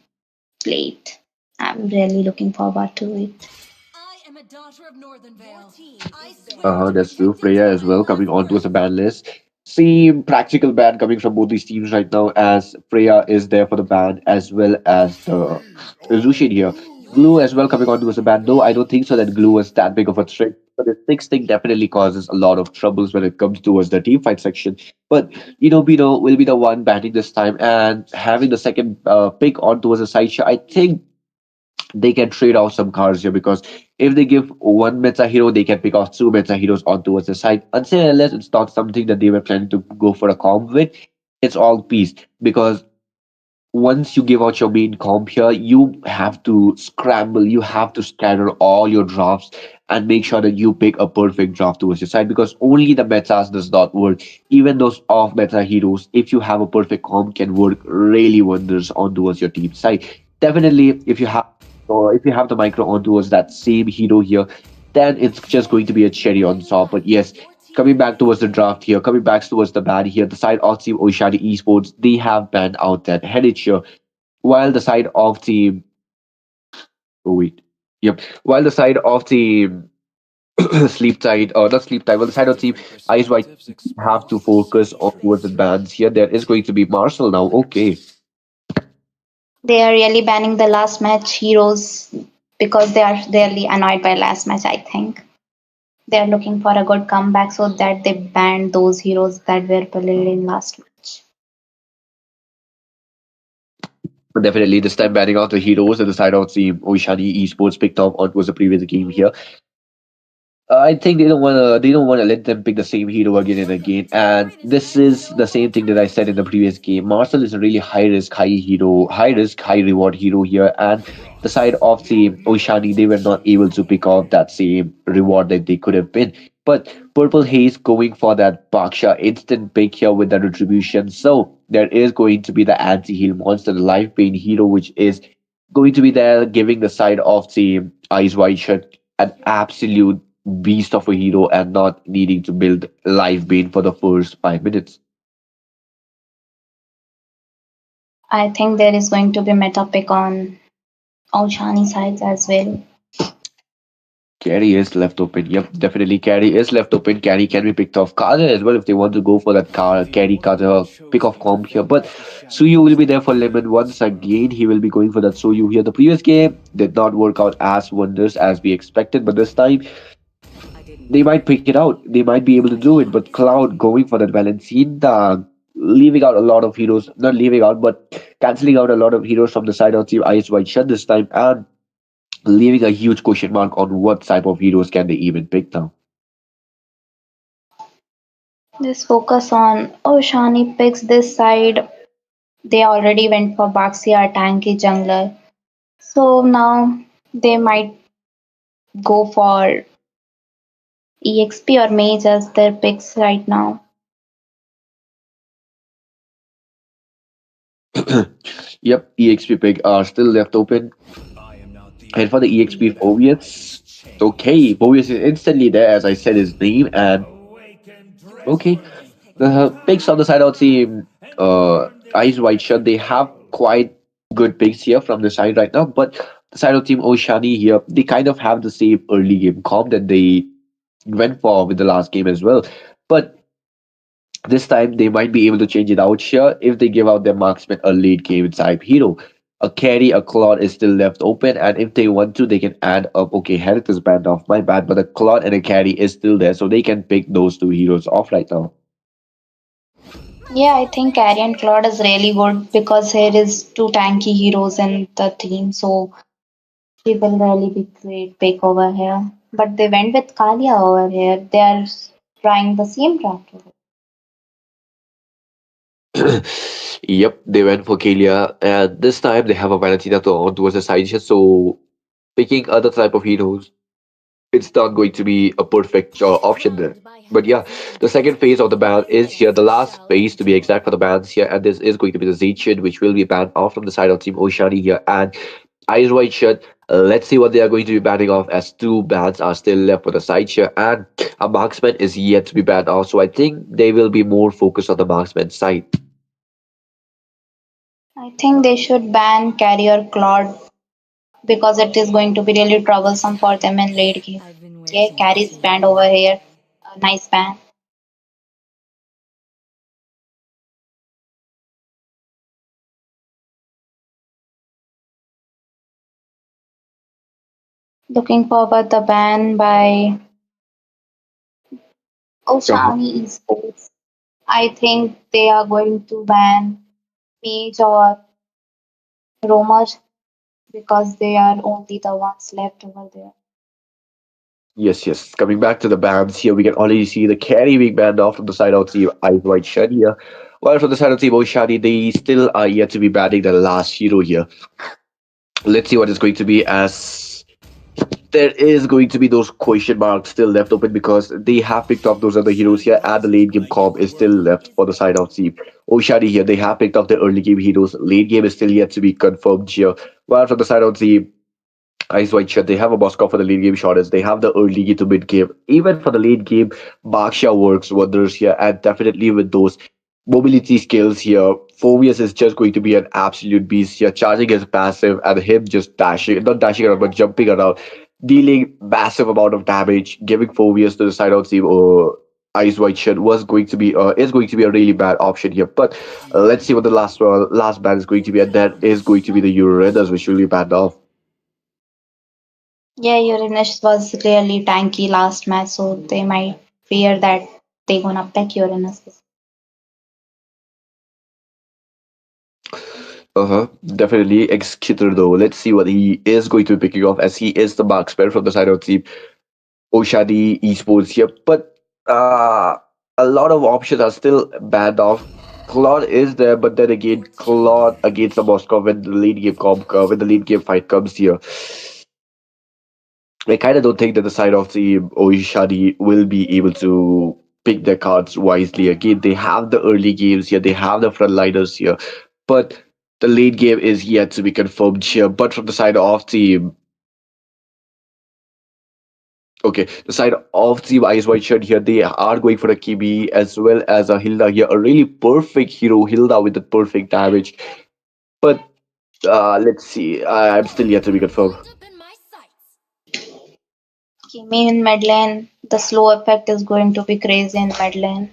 played. I'm really looking forward to it. I am a daughter of Northern Vale. That's true. Freya as well coming onto as a ban list. Same practical ban coming from both these teams right now, as Freya is there for the ban as well as the Lucian here. Glue as well coming on towards the ban, though I don't think so that Glue was that big of a threat. But the six thing definitely causes a lot of troubles when it comes towards the team fight section. But Bino will be the one banning this time and having the second pick on towards the side shot. I think they can trade off some cards here because if they give one meta hero, they can pick off two meta heroes on towards the side. Until and unless it's not something that they were planning to go for a comp with, it's all peace. Because once you give out your main comp here, you have to scramble, you have to scatter all your drafts and make sure that you pick a perfect draft towards your side because only the metas does not work. Even those off meta heroes, if you have a perfect comp, can work really wonders on towards your team side. Definitely, if you have or if you have the micro on towards that same hero here, then it's just going to be a cherry on top. But yes, coming back towards the draft here, coming back towards the ban here, the side of Team Oshadi Esports, they have banned out that headage here, while the side of Team, oh wait, yep, while the side of Team Sleep Tide, or not Sleep Tide, well, the side of Team Ice White have to focus on towards the bans here. There is going to be Marshall now, okay. They are really banning the last match heroes because they are really annoyed by last match, I think. They are looking for a good comeback so that they ban those heroes that were bullied in last match. But definitely this time banning out the heroes and the side of Team Oshadi Esports picked up on was the previous game here. I think they don't wanna let them pick the same hero again and again. And this is the same thing that I said in the previous game. Marcel is a really high risk, high risk, high reward hero here. And the side of the Oshani, they were not able to pick off that same reward that they could have been. But Purple Haze going for that Baksha instant pick here with the retribution. So there is going to be the anti-heal monster, the life pain hero, which is going to be there giving the side of the Eyes Wide Shut an absolute beast of a hero and not needing to build life bane for the first 5 minutes. I think there is going to be meta pick on Oshani sides as well. Carry is left open. Yep, definitely carry is left open. Carry can be picked off. Kaza as well if they want to go for that car carry Kaza pick off comp here. But Suyu will be there for Lemon once again. He will be going for that Suyu here. The previous game did not work out as wonders as we expected, but this time they might pick it out. They might be able to do it. But Cloud going for that Valentina, leaving out a lot of heroes, not leaving out, but canceling out a lot of heroes from the side of Team Ice White Shut this time, and leaving a huge question mark on what type of heroes can they even pick now. Just focus on Oshani picks this side. They already went for Baxia tanky jungler. So now they might go for EXP or Mage as their picks right now. Yep, EXP pick are still left open. And for the EXP Bovius, okay, Bovius is instantly there as I said his name, and okay, the picks on the side of team Eyes Wide Shut, they have quite good picks here from the side right now, but the side of team Oshani here, they kind of have the same early game comp that they went for with the last game as well. But this time they might be able to change it out here if they give out their marksman a late game type hero. A carry, a Claude is still left open, and if they want to, they can add up. Okay, Herrick is banned off, my bad, but a Claude and a carry is still there, so they can pick those two heroes off right now. Yeah, I think Carrie and Claude is really good because here is two tanky heroes in the team, so she will really be great pick over here. But they went with Kalia over here. They are trying the same draft. Yep, they went for Kalia, and this time they have a Valentina to on towards the side here, so picking other type of heroes, it's not going to be a perfect option there. But yeah, the second phase of the ban is here, the last phase to be exact for the bans here, and this is going to be the Zachin, which will be banned off from the side of Team Oshani here, and Eyes Wide Shut. Let's see what they are going to be banning off as two bans are still left for the side here, and a marksman is yet to be banned off, so I think they will be more focused on the marksman side. I think they should ban Carrier Claude because it is going to be really troublesome for them in late game. Okay, Carrie's banned over here. A nice ban. Looking forward the ban by Uh-huh. Oshami Esports. I think they are going to ban Mage or Roamer because they are only the ones left over there. Yes, yes. Coming back to the bans here, we can already see the carry being banned off from the side of Team Ice White Shed here. While from the side of Team Oshadi, they still are yet to be banning the last hero here. Let's see what it's going to be, as there is going to be those question marks still left open because they have picked up those other heroes here, and the late game comp is still left for the side of Team Oshadi here. They have picked up the early game heroes. Late game is still yet to be confirmed here. While from the side of Team Ice White Shirt, they have a Moscow for the late game shortest. They have the early game to mid game. Even for the late game, Baksha works wonders here. And definitely with those mobility skills here, Phobius is just going to be an absolute beast here. Charging his passive and him just dashing, not dashing around, but jumping around, dealing massive amount of damage, giving Phobius to the side out team. Ice White Shirt was going to be is going to be a really bad option here. But let's see what the last ban is going to be, and that is going to be the Uranus, which will be banned off. Yeah, Uranus was clearly tanky last match, so they might fear that they gonna pick Uranus. Uh-huh. Definitely Executor though. Let's see what he is going to be picking off, as he is the marksman from the side of team Oshadi Esports here. But a lot of options are still banned off. Claude is there, but then again, Claude against the Moscow when the late game when the late game fight comes here. I kind of don't think that the side of the Oishadi will be able to pick their cards wisely. Again, they have the early games here, they have the frontliners here, but the late game is yet to be confirmed here. But from the side of the the side of the Ice White Shirt here, they are going for a Kibi as well as a Hilda here, a really perfect hero Hilda with the perfect damage. But let's see, I'm still yet to be confirmed. Wrapped up in my sights. Kimi in mid lane, the slow effect is going to be crazy in mid lane.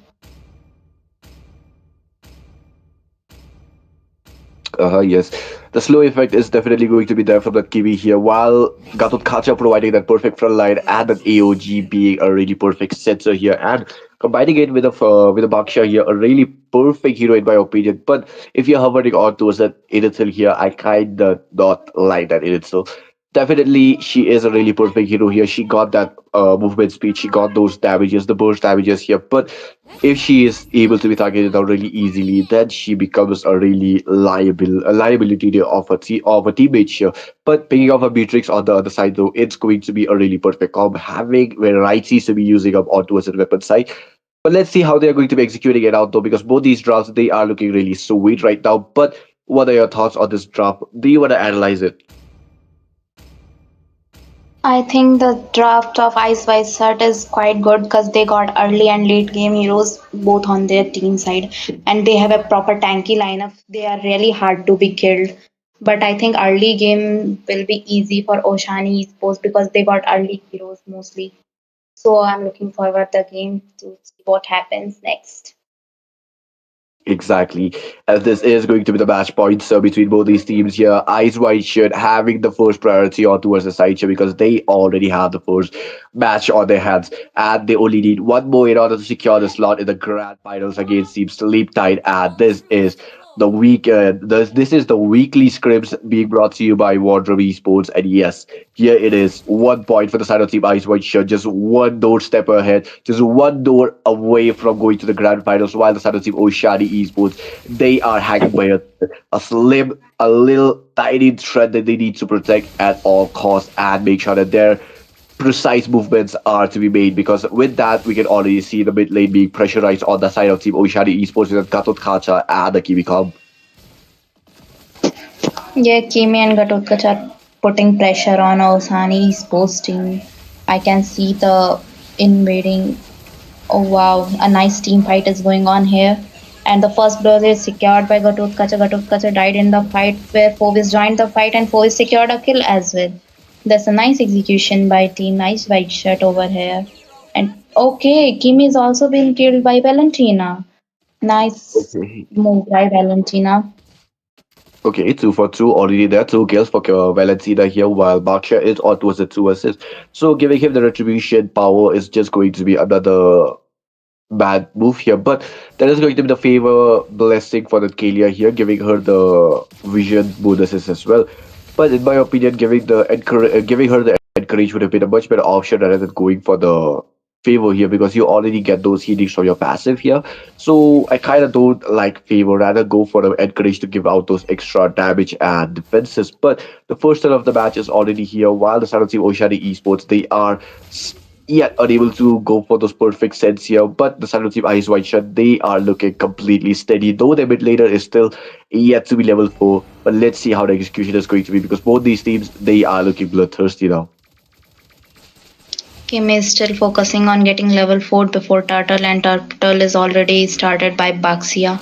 Yes. The slow effect is definitely going to be there from that Kiwi here, while Gatot Kacha providing that perfect front line and that AOG being a really perfect sensor here, and combining it with a Baksha here, a really perfect hero in my opinion. But if you're hovering on towards that Edith Hill here, I kinda not like that Edith Hill. Definitely, she is a really perfect hero here. She got that movement speed, she got those damages, the burst damages here. But if she is able to be targeted down really easily, then she becomes a really a liability to of a teammate here. But picking off a Beatrix on the other side, though, it's going to be a really perfect comp, having where right seems to be using up onto as a weapon side. But let's see how they are going to be executing it out, though, because both these drafts they are looking really sweet right now. But what are your thoughts on this draft? Do you want to analyze it? I think the draft of Ice White Shirt is quite good because they got early and late game heroes both on their team side, and they have a proper tanky lineup. They are really hard to be killed. But I think early game will be easy for Oshani Esports because they got early heroes mostly. So I'm looking forward the game to see what happens next. Exactly. As this is going to be the match point so between both these teams here. Ice White should having the first priority on towards the side here because they already have the first match on their hands. And they only need one more in order to secure the slot in the grand finals against Team Sleep Tide. And this is the this is the weekly scripts being brought to you by Wardrobe Esports. And yes, here it is. 1 point for the side of Team Ice White Shirt, just one door step ahead, just one door away from going to the grand finals, while the side of Team Oshadi Esports, they are hanging by a slim, a little tiny thread that they need to protect at all costs and make sure that their precise movements are to be made, because with that we can already see the mid lane being pressurized on the side of Team Oshadi Esports with Katot Kacha and the Kiwi Comp. Yeah, Kimi and Gatotkaч are putting pressure on Osani Esports team. I can see the invading. Oh wow, a nice team fight is going on here. And the first blow is secured by Gatotkacha. Gatotkacha died in the fight where Fovis joined the fight and Fovis secured a kill as well. That's a nice execution by Team Nice White Shirt over here. And okay, Kimi is also being killed by Valentina. Nice Okay. move by Valentina. Okay, two for two already there. Two kills for Valencia here, while Baksha is on towards the two assists. So giving him the retribution power is just going to be another bad move here. But that is going to be the favor blessing for the Kalia here, giving her the vision bonuses as well. But in my opinion, giving her the encourage would have been a much better option rather than going for the favor here because you already get those healings from your passive here. So I kind of don't like favor, rather go for the encourage to give out those extra damage and defenses. But the first turn of the match is already here. While the Silent Team Oceanic Esports, they are yet unable to go for those perfect sets here. But the Silent Team Ice White Shut, they are looking completely steady. Though their mid laner is still yet to be level 4. But let's see how the execution is going to be because both these teams, they are looking bloodthirsty now. Kim is still focusing on getting level 4 before Turtle, and Turtle is already started by Baxia.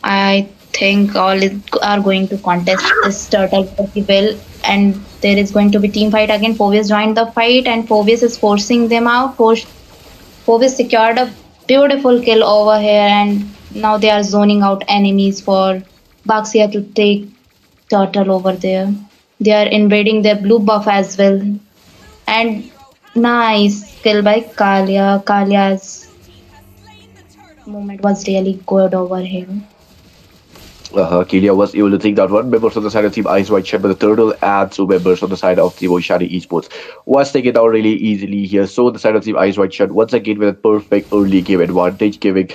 I think are going to contest this Turtle pretty well, and there is going to be team fight again. Phoebus joined the fight, and Phoebus is forcing them out. Phoebus secured a beautiful kill over here, and now they are zoning out enemies for Baxia to take Turtle over there. They are invading their blue buff as well. And nice kill by Kalia. Kalia's movement was really good over here. Kelia was able to take down one member from the side of Team Ice White Shed, but the Turtle and two members on the side of Team Oshadi Esports was taken down really easily here. So the side of Team Ice White Shed once again with a perfect early game advantage, giving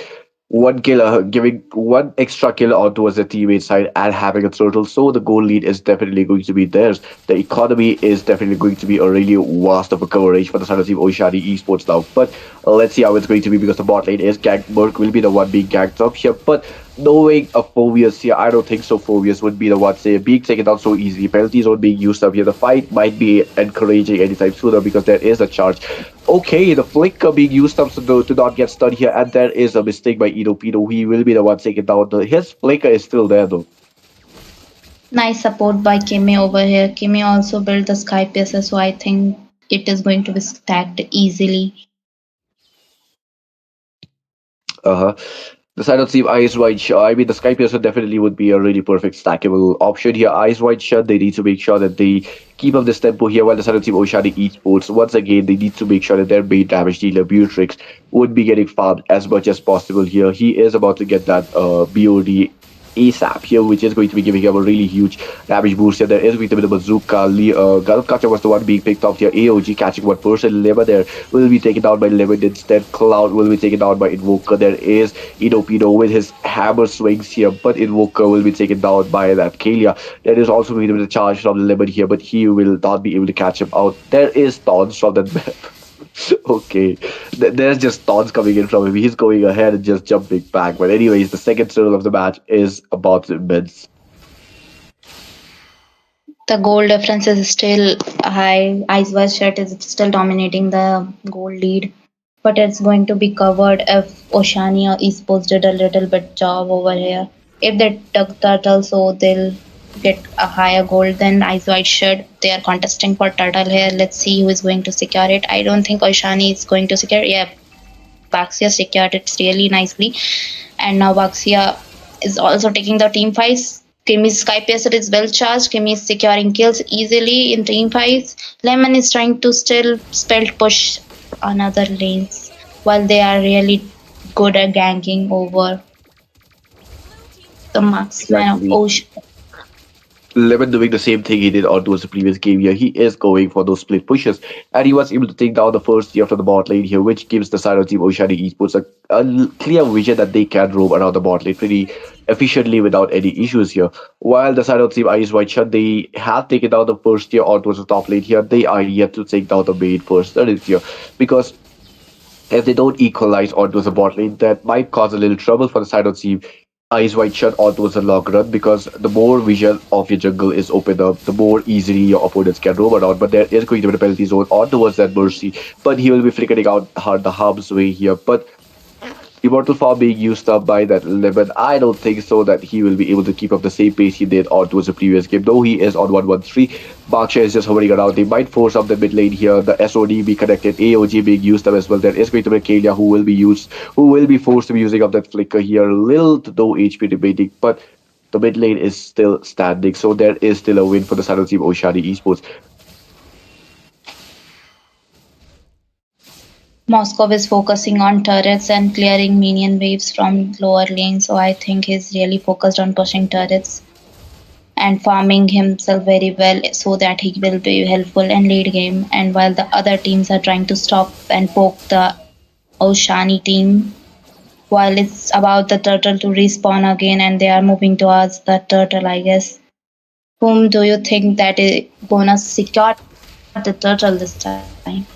one extra kill on towards the teammate side and having a turtle. So the goal lead is definitely going to be theirs. The economy is definitely going to be a really vast of a coverage for the side of Team Oshadi Esports now. But let's see how it's going to be because the bot lane is ganked. Merc will be the one being ganked up here. But knowing a Phobius here, I don't think so. Phobius would be the one say being taken down so easily. Penalties are being used up here. The fight might be encouraging anytime sooner because there is a charge. Okay, the flicker being used up to not get stunned here, and there is a mistake by Edo Pino. He will be the one taken down. His flicker is still there though. Nice support by Kimi over here. Kimi also built the Sky Piercer, so I think it is going to be stacked easily. Uh-huh. The side of Team Eyes Wide Shut, I mean, the Sky Piercer definitely would be a really perfect stackable option here. Eyes Wide Shut, they need to make sure that they keep up this tempo here, while the side of Team Oceanic Esports, once again, they need to make sure that their main damage dealer, Beatrix, would be getting farmed as much as possible here. He is about to get that BOD ASAP here, which is going to be giving him a really huge damage boost here. There is going to be the bazooka. Gulf Catcher was the one being picked off here. AOG catching one person. Lemma there will be taken down by Lemon instead. Cloud will be taken down by Invoker. There is Inopido with his hammer swings here, but Invoker will be taken down by that Kalia. There is also going to be the charge from Lemon here, but he will not be able to catch him out. There is taunts from that map. Okay, there's just taunts coming in from him. He's going ahead and just jumping back. But anyways, the second turn of the match is about to immense. The goal difference is still high. Ice West Shirt is still dominating the goal lead, but it's going to be covered if Oceania Esports did a little bit job over here. If they took Turtle, so they'll get a higher goal than Ice White Shirt. They are contesting for Turtle here. Let's see who is going to secure it. I don't think Oceania is going to secure. Yeah, Baxia secured it really nicely, and now Baxia is also taking the team fights. Kimi's Sky Piercer is well charged. Kimi is securing kills easily in team fights. Lemon is trying to still spell push on other lanes while they are really good at ganking over the marksman of Exactly. Ocean. Lemon doing the same thing he did on towards the previous game here. He is going for those split pushes, and he was able to take down the first tier from the bot lane here, which gives the side of Team Oceanic Esports a clear vision that they can roam around the bot lane pretty efficiently without any issues here. While the side of Team Ice White Shut, they have taken down the first tier on towards the top lane here. They are yet to take down the main first third tier because if they don't equalize onto the bot lane, that might cause a little trouble for the side of team Eyes Wide Shut onto the long run because the more vision of your jungle is opened up, the more easily your opponents can roam around. But there is going to be a penalty zone on towards that Mercy, but he will be flickering out the harm's way here. But Immortal Form being used up by that Lemon, I don't think so that he will be able to keep up the same pace he did on towards the previous game, though he is on 113. Baksha is just hovering around. They might force up the mid lane here. The SOD be connected, AOG being used up as well. There is going to be Kalia who will be forced to be using up that flicker here. Little to no HP remaining, but The mid lane is still standing, so there is still a win for the side of Team Oshadi Esports. Moskov is focusing on turrets and clearing minion waves from lower lane, so I think he's really focused on pushing turrets and farming himself very well so that he will be helpful in late game. And while the other teams are trying to stop and poke the Oshani team, while it's about the turtle to respawn again and they are moving towards the turtle, I guess. Whom do you think that is gonna secure the turtle this time?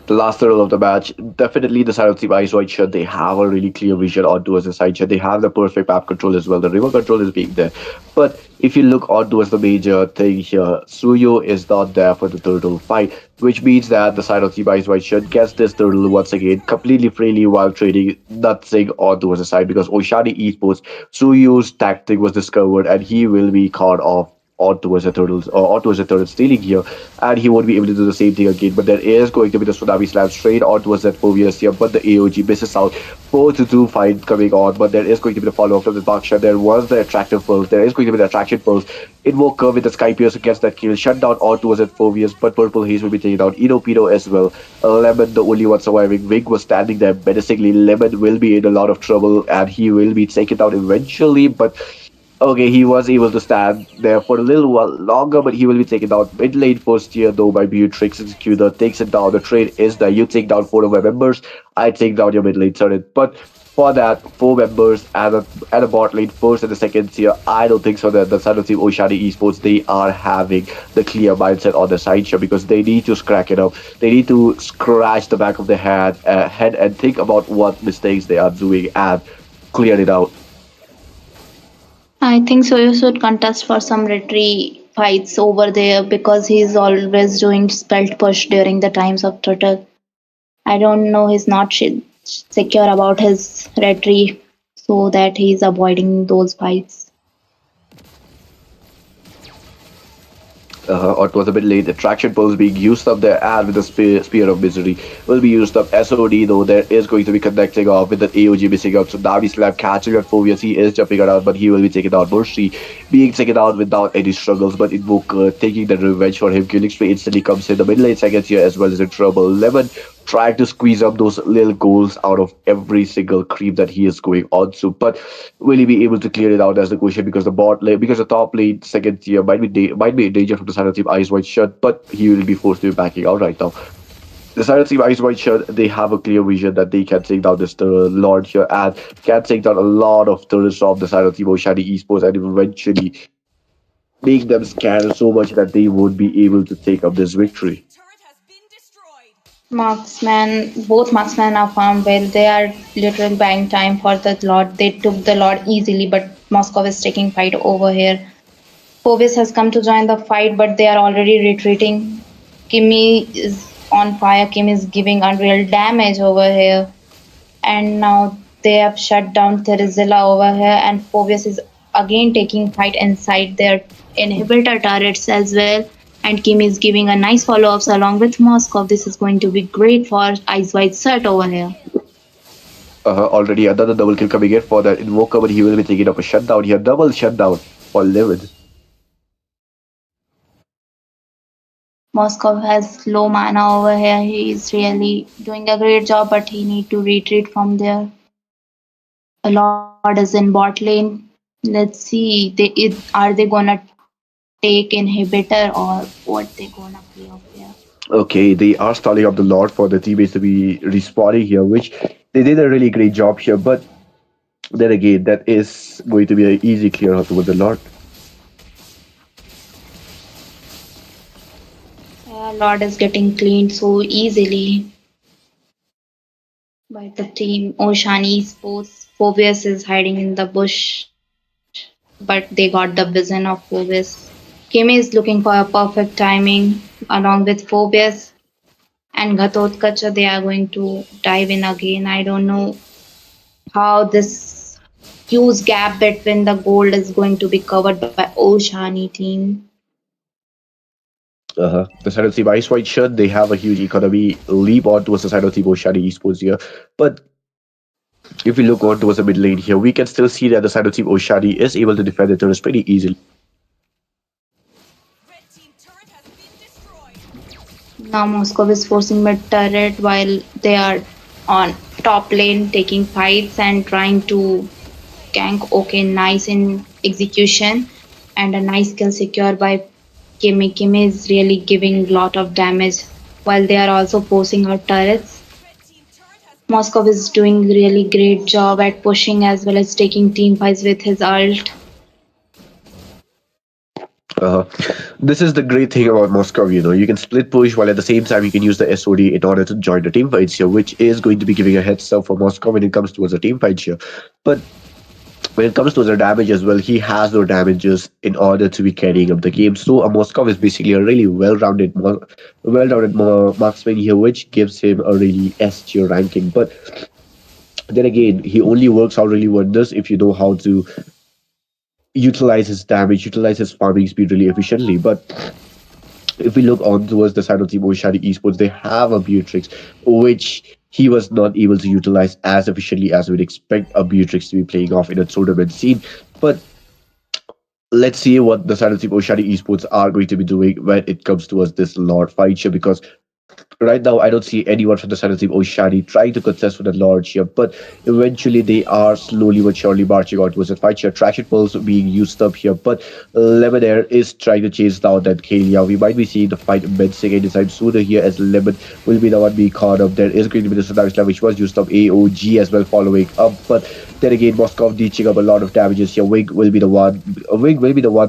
The last third of the match, definitely the side of Team Ice White Shirt, they have a really clear vision on towards the side shirt. They have the perfect map control as well. The river control is being there. But if you look on towards the major thing here, Suyo is not there for the turtle fight, which means that the side of Team Ice White Shirt gets this turtle once again completely freely while trading nothing on towards the side because Oshani Esports, Suyo's tactic was discovered and he will be caught off on towards the turtles or on towards the turtle stealing here, and he won't be able to do the same thing again. But there is going to be the tsunami slam straight on towards that Phobius here, but the AOG misses out. 4-2 fight coming on, but there is going to be the follow up from the Baksha. There was the attractive pulse, there is going to be the attraction pulse. Invoker with the Sky Pierce gets that kill, shut down on towards that Phobius, but Purple Haze will be taken down. Inopido as well. Lemon, the only one surviving. Wing was standing there menacingly. Lemon will be in a lot of trouble, and he will be taken down eventually, but okay, he was able to stand there for a little while longer, but he will be taken down. Mid lane first tier though by Beatrix Executor takes it down. The trade is that you take down four of my members, I take down your mid lane turret. But for that, four members and a bot lane first and the second tier, I don't think so that the side of Team Oshani Esports, they are having the clear mindset on the side here because they need to crack it up. They need to scratch the back of their head and think about what mistakes they are doing and clear it out. I think so. You should contest for some retreat fights over there because he's always doing spelt push during the times of turtle. I don't know. He's not secure about his retreat, so that he's avoiding those fights. Or it was a bit late. Attraction pulse being used up there, and with the spear of misery will be used up. SOD though there is going to be connecting off with the AOG missing out. So Navi Slab catching at Phobius. He is jumping around, but he will be taken out. Mercy being taken out without any struggles, but Invoker taking the revenge for him. Killing spree instantly comes in. The mid lane seconds here as well as in trouble. Lemon trying to squeeze up those little goals out of every single creep that he is going on to. But will he be able to clear it out as the question because the bot lane, because the top lane second tier might be in danger from the side of Team Ice White Shirt, but he will be forced to be backing out right now. The side of Team Ice White Shirt, they have a clear vision that they can take down this Lord here and can take down a lot of turrets from the side of Team Oshadi Esports and eventually make them scared so much that they won't be able to take up this victory. Marksman, both marksmen are farmed well. They are literally buying time for the Lord. They took the Lord easily, but Moscow is taking fight over here. Phobis has come to join the fight, but they are already retreating. Kimmy is on fire. Kim is giving unreal damage over here. And now they have shut down Therizilla over here, and Phobius is again taking fight inside their inhibitor turrets as well. And Kim is giving a nice follow-ups along with Moskov. This is going to be great for Ice White Set over here. Already another double kill coming in for that Invoker, but he will be taking up a shutdown here. Double shutdown for Livid. Moskov has low mana over here. He is really doing a great job, but he need to retreat from there. A Lord is in bot lane. Let's see. Are they gonna take inhibitor or what they gonna play off here? Okay, they are stalling up the Lord for the teammates to be respawning here, which they did a really great job here, but then again, that is going to be an easy clear out with the Lord. Lord is getting cleaned so easily by the team. Oshani Sports. Phobius is hiding in the bush, but they got the vision of Phobius. Kimi is looking for a perfect timing along with Phobius and Ghatotkacha. They are going to dive in again. I don't know how this huge gap between the gold is going to be covered by Oshani team. The side of Team Ice White Shirt, they have a huge economy leap on towards the side of Team Oshani Esports here, but If we look on towards the mid lane here, we can still see that the side of Team Oshadi is able to defend the turrets pretty easily. Now Moscow is forcing mid turret while they are on top lane taking fights and trying to gank. Okay, nice in execution and a nice kill secure by Kimi. Kimi is really giving lot of damage while they are also forcing out turrets. Moscow is doing really great job at pushing as well as taking team fights with his ult. Uh, this is the great thing about Moscow, you know. You can split push while at the same time you can use the SOD in order to join the team fights here, which is going to be giving a head start for Moscow when it comes towards the team fights here. But when it comes to the damage as well, he has no damages in order to be carrying up the game. So a Moscow is basically a really well-rounded marksman here, which gives him a really S tier ranking. But then again, he only works out really wonders if you know how to utilize his damage, utilize his farming speed really efficiently. But if we look on towards the side of Team Oshadi Esports, they have a Beatrix, which he was not able to utilize as efficiently as we'd expect a Beatrix to be playing off in a tournament scene. But let's see what the side of Team Oshadi Esports are going to be doing when it comes towards this Lord fight here, because right now I don't see anyone from the side of Team Oshadi trying to contest for the Lordship, but eventually they are slowly but surely marching on towards the fight here. Traction pulse being used up here, but Lemonair is trying to chase down that Kalia. We might be seeing the fight commencing anytime sooner here, as Lemon will be the one being caught up. There is going to be the Tsunami Slam, which was used up, AOG as well following up, but then again Moskov ditching up a lot of damages here. Wing will be the one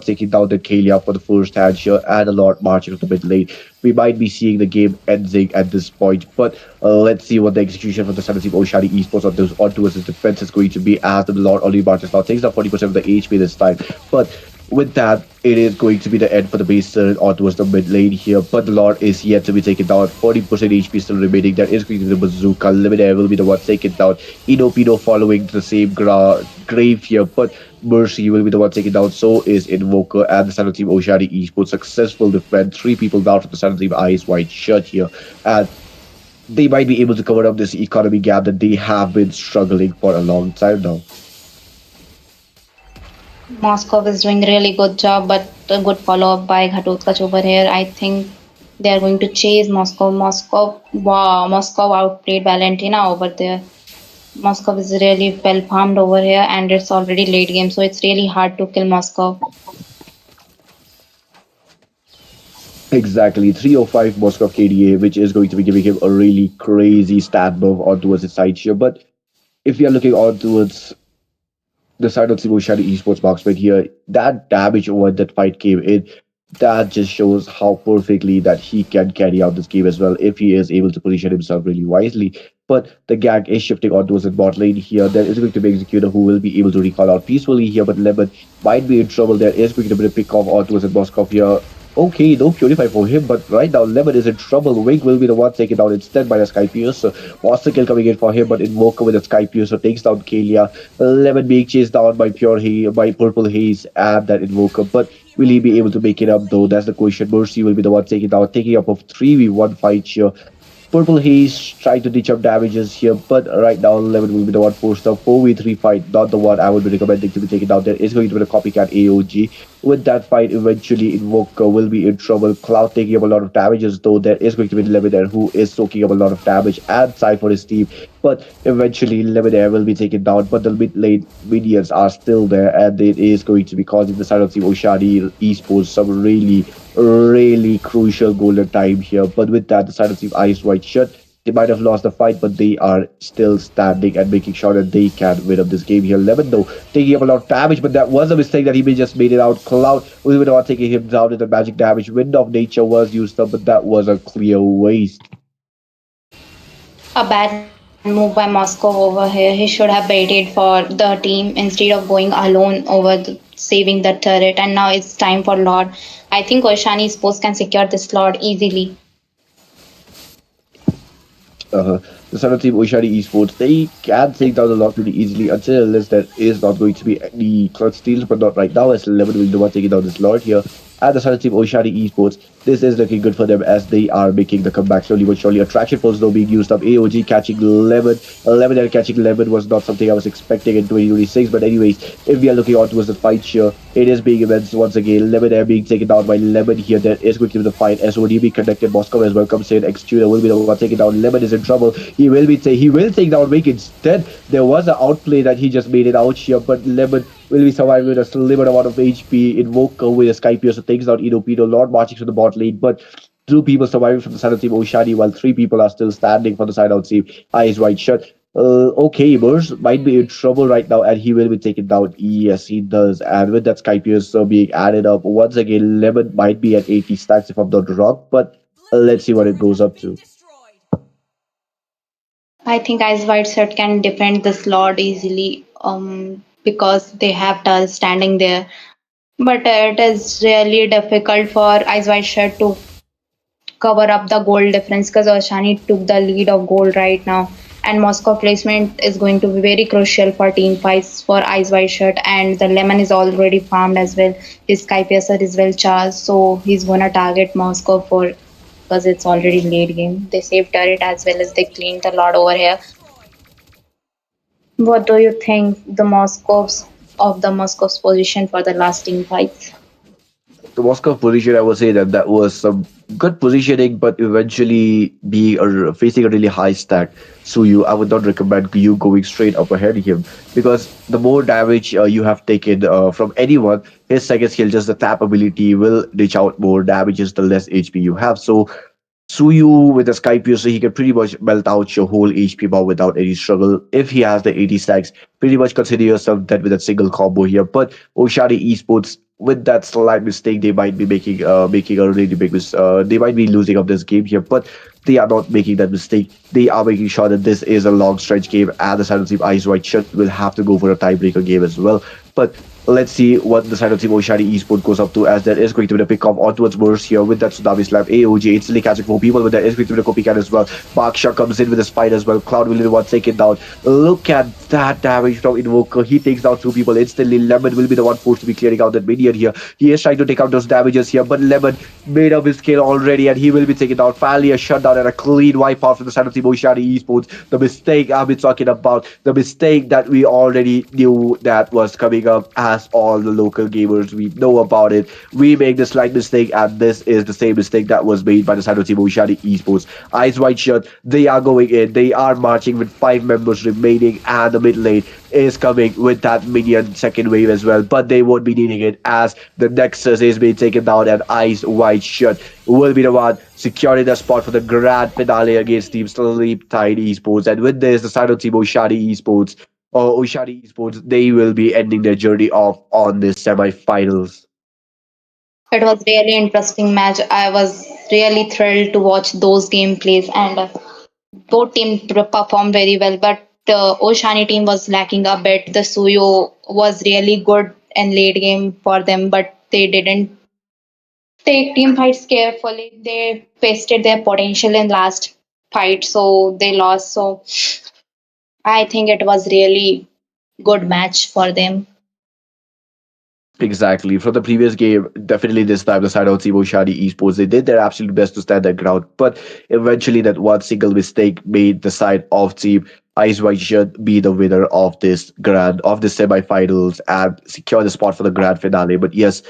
taking down the Kalia for the first hand here, and a lot marching to the mid lane. We might be seeing the game ending at this point, but let's see what the execution from the side of Team Oshadi Esports on towards his defense is going to be, as the Lord only marches now, takes down 40% of the HP this time. But with that, it is going to be the end for the base turret on towards the mid lane here, but the Lord is yet to be taken down. 40% HP still remaining. There is going to be the Bazooka. Luminaire will be the one taken down. Inopido following the same grave here, but Mercy will be the one taken down. So is Invoker, and the side of Team Oshadi Esports successful defend. 3 people down from the side of Team Ice White Shirt here, and they might be able to cover up this economy gap that they have been struggling for a long time now. Moscow is doing really good job, but a good follow up by Ghatotkach over here. I think they are going to chase Moscow. Moscow outplayed Valentina over there. Moscow is really well farmed over here, and it's already late game, so it's really hard to kill Moscow. Exactly, 305 Moscow KDA, which is going to be giving him a really crazy stat buff on towards his side here. But if we are looking on towards the side of Cebu Shadow Esports marksman here, that damage when that fight came in, that just shows how perfectly that he can carry out this game as well if he is able to position himself really wisely. But the gang is shifting on towards the bot lane here. There is going to be Executor who will be able to recall out peacefully here, but Lemon might be in trouble. There is going to be a pick off on towards the Moskov here. Okay, no Purify for him, but right now Lemon is in trouble. Wing will be the one taken down instead by the Sky Piercer. Monster kill coming in for him, but Invoker with the Sky Piercer takes down Kalia. Lemon being chased down by by Purple Haze and that Invoker, but will he be able to make it up though? That's the question. Mercy will be the one taking down, taking up of 3v1 fight here. Purple Haze trying to ditch up damages here, but right now Lemon will be the one forced up. 4v3 fight, not the one I would be recommending to be taken down. There is going to be a copycat AOG. With that fight, eventually Invoker will be in trouble. Cloud taking up a lot of damages, though there is going to be Lemonair who is soaking up a lot of damage and side for his team. But eventually Lemonair will be taken down, but the mid lane minions are still there, and it is going to be causing the side of Team Oshadi Esports some really crucial golden time here. But with that, the side of Team Ice White Shirt, they might have lost the fight, but they are still standing and making sure that they can win up this game here. Lemon, though, taking up a lot of damage, but that was a mistake that he may just made it out. Cloud was not taking him down in the magic damage. Wind of Nature was used up, but that was a clear waste. A bad move by Moscow over here. He should have waited for the team instead of going alone saving the turret. And now it's time for Lord. I think Oshani Sports can secure this Lord easily. The Sun Team Oshadi Esports, they can take down the Lord pretty easily unless there is not going to be any clutch steals, but not right now, as Lemon will do one taking down this Lord here. at the side of Team Oshadi Esports. This is looking good for them as they are making the comeback slowly but surely. Attraction force though being used up. AOG catching lemon. Lemon and catching lemon was not something I was expecting in 2026. But anyways, if we are looking on towards the fight here, it is being immense once again. Lemon Air being taken down by Lemon here. There is going to be the fight. SODB connected. Moscow as well comes in. Extruder will be the one taking down. Lemon is in trouble. He will take down Wake instead. There was an outplay that he just made it out here, but Lemon will be surviving with a sliver amount of HP. Invoker with a Skype, so takes down Inopido. Lord marching to the bot lane, but two people surviving from the side of Team Oshadi, while three people are still standing for the side of Team Eyes Wide Shut. Okay, Burst might be in trouble right now, and he will be taken down. Yes, he does. And with that Skype being added up, once again, Lemon might be at 80 stacks if I'm not wrong, but let's see what it goes up to. I think Ice White Shirt can defend this Lord easily because they have Tull standing there. But it is really difficult for Ice White Shirt to cover up the gold difference because Oshani took the lead of gold right now. And Moscow placement is going to be very crucial for team fights for Ice White Shirt. And the Lemon is already farmed as well. His Skypiercer is well charged, so he's gonna target Moscow for because it's already late game. They saved turret as well as they cleaned a lot over here. What do you think the Moscow's position for the last team fights? The Moscow position, I would say that that was some good positioning, but eventually facing a really high stack. Suyu, I would not recommend you going straight up ahead of him because the more damage you have taken from anyone, his second skill, just the tap ability, will dish out more damages the less HP you have. So Suyu with the Sky Piercer, he can pretty much melt out your whole HP bar without any struggle. If he has the 80 stacks, pretty much consider yourself dead with that single combo here. But Oshadi Esports, with that slight mistake, they might be making a really big they might be losing up this game here, but they are not making that mistake. They are making sure that this is a long stretch game, and the side of Team Ice White Shirt will have to go for a tiebreaker game as well. But let's see what the side of Team Oshadi Esport goes up to, as there is going to be the pick off on towards Burst here with that Tsunami Slap. AOG instantly catching four people, but there is going to be the copycat as well. Baksha comes in with a spine as well. Cloud will be the one taken down. Look at that damage from Invoker. He takes down two people instantly. Lemon will be the one forced to be clearing out that minion here. He is trying to take out those damages here, but Lemon made up his kill already, and he will be taken down. Finally, a shutdown and a clean wipe out from the side of Team Oshadi Esports. The mistake I've been talking about, the mistake that we already knew that was coming up, as all the local gamers, we know about it. We make the slight mistake, and this is the same mistake that was made by the side of Team Oshadi Esports. Eyes White Shirt, they are going in. They are marching with 5 members remaining, and the mid lane is coming with that minion second wave as well, but they won't be needing it as the Nexus is being taken down, and Eyes White Shirt will be the one securing the spot for the grand finale against Team Sleep Tide Esports. And with this, the side of Team Oshadi Esports, they will be ending their journey off on this semi-finals. It was really interesting match. I was really thrilled to watch those gameplays, and both teams performed very well. But the Oshani team was lacking a bit. The Suyo was really good in late game for them, but they didn't take team fights carefully. They wasted their potential in last fight, so they lost. So I think it was really good match for them. Exactly. From the previous game, definitely this time the side of Team Oshadi Esports, they did their absolute best to stand their ground, but eventually that one single mistake made the side of Team Ice White Shirt be the winner of this semi-finals and secure the spot for the grand finale. But yes,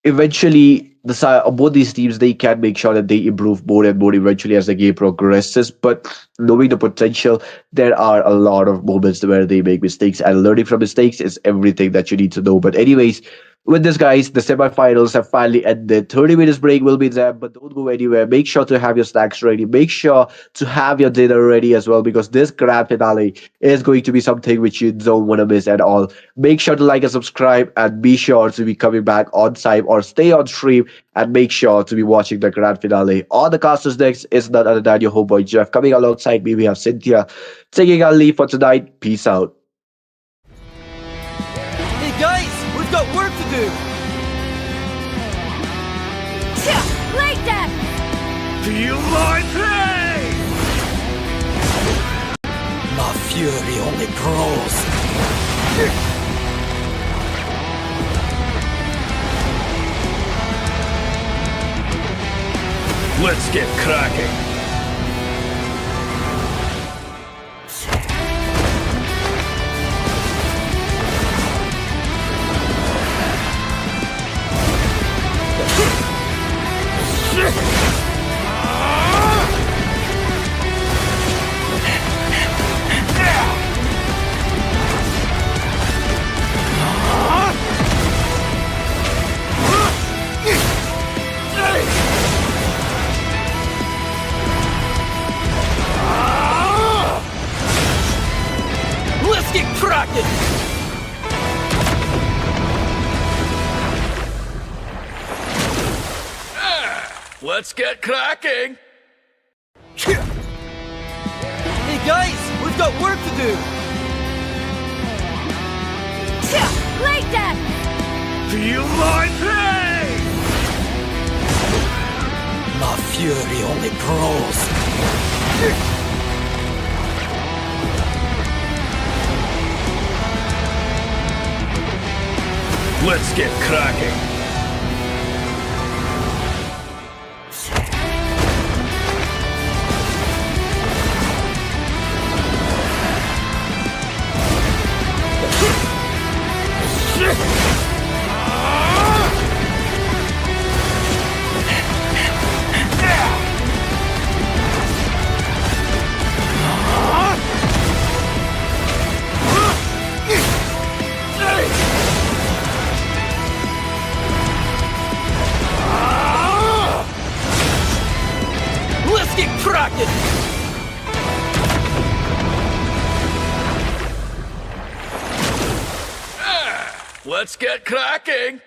eventually the side of both these teams, they can make sure that they improve more and more eventually as the game progresses, but knowing the potential, there are a lot of moments where they make mistakes, and learning from mistakes is everything that you need to know. But anyways, with this, guys, the semifinals have finally ended. 30 minutes break will be there, but don't go anywhere. Make sure to have your snacks ready. Make sure to have your dinner ready as well, because this grand finale is going to be something which you don't want to miss at all. Make sure to like and subscribe, and be sure to be coming back on time or stay on stream, and make sure to be watching the grand finale. On the casters next is none other than your homeboy Jeff. Coming alongside me, we have Cynthia. Taking our leave for tonight. Peace out. Hey guys, we've got work to do! Like that! Feel my pain! My fury only grows! Let's get cracking. Let's get cracking! Let's get cracking. Hey guys, we've got work to do! Like that! Feel my pain! My fury only grows. Let's get cracking. Let's get cracking! Let's get cracking.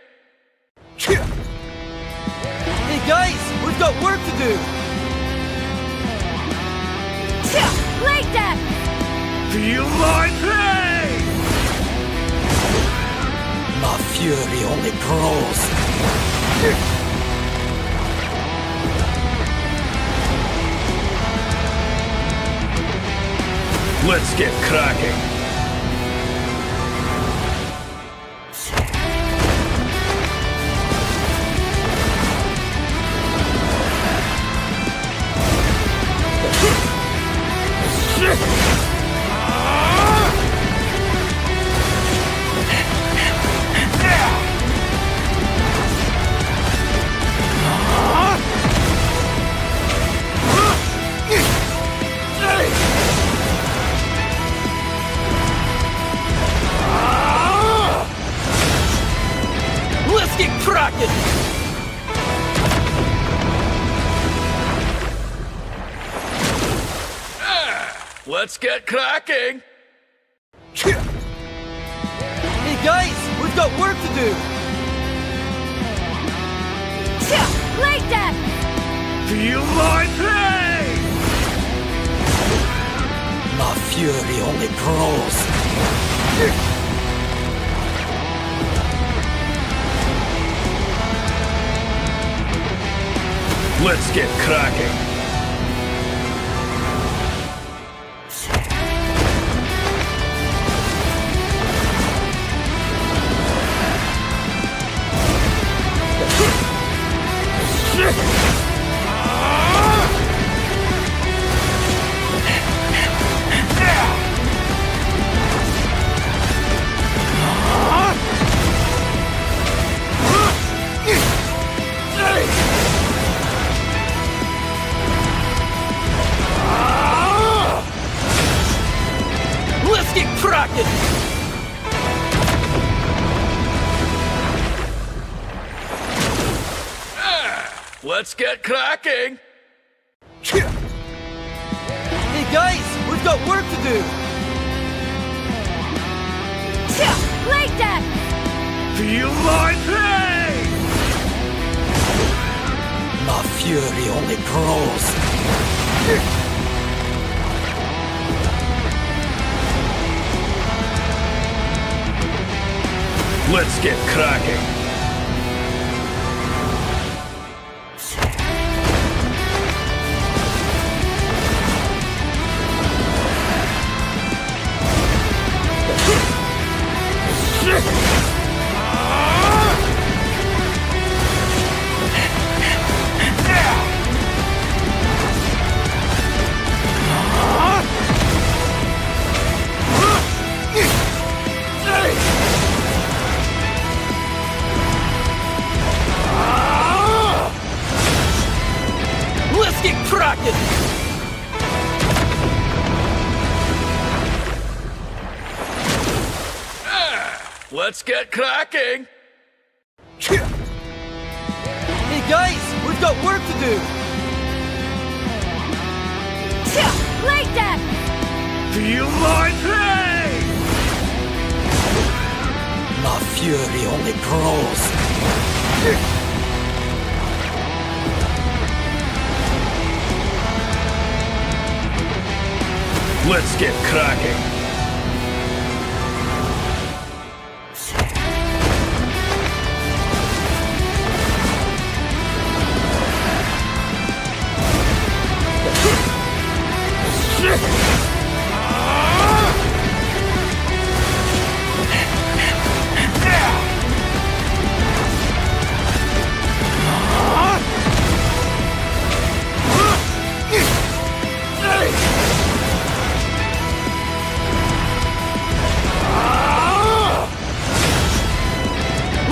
Hey guys, we've got work to do! Like that! Feel my pain! My fury only grows. Let's get cracking. Let's get cracking! Let's get cracking. Hey guys, we've got work to do! Like that! Feel my pain! My fury only grows. Let's get cracking. Let's get cracking! Let's get cracking. Hey guys, we've got work to do! Like that! Feel my pain! My fury only grows. Let's get cracking. Let's get cracking! Let's get cracking! Hey guys, we've got work to do! Like that! Feel my pain! My fury only grows. Let's get cracking!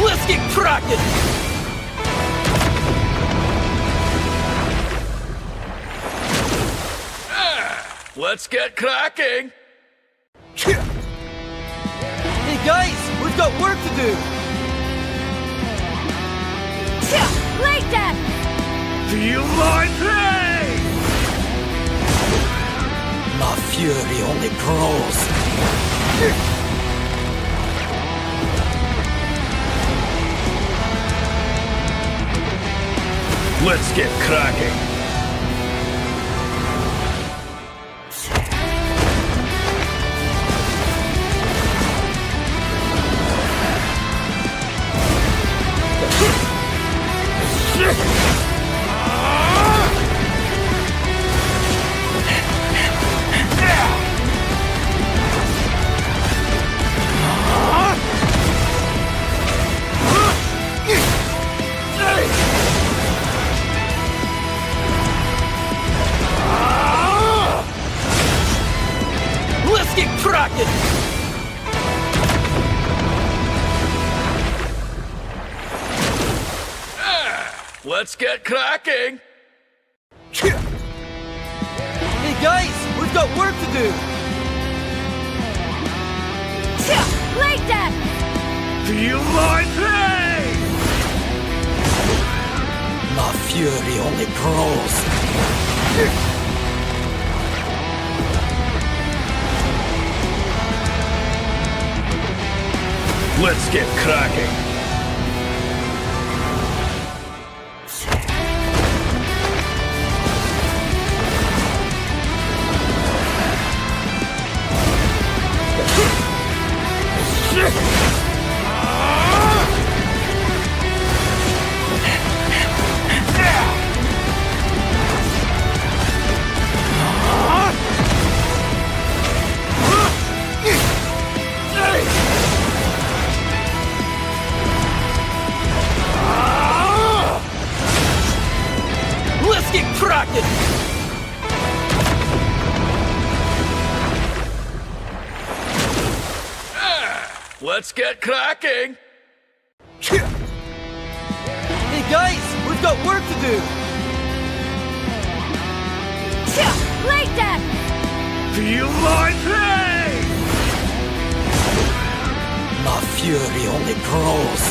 Let's get cracking! Let's get cracking! Hey guys, we've got work to do! Like that! Feel my pain! My fury only grows. Let's get cracking! Let's get cracking! Let's get cracking! Hey guys, we've got work to do! Like that! Feel my pain! My fury only grows. Let's get cracking! Let's get cracking! Let's get cracking! Hey guys, we've got work to do! Like that! Feel my pain! My fury only grows.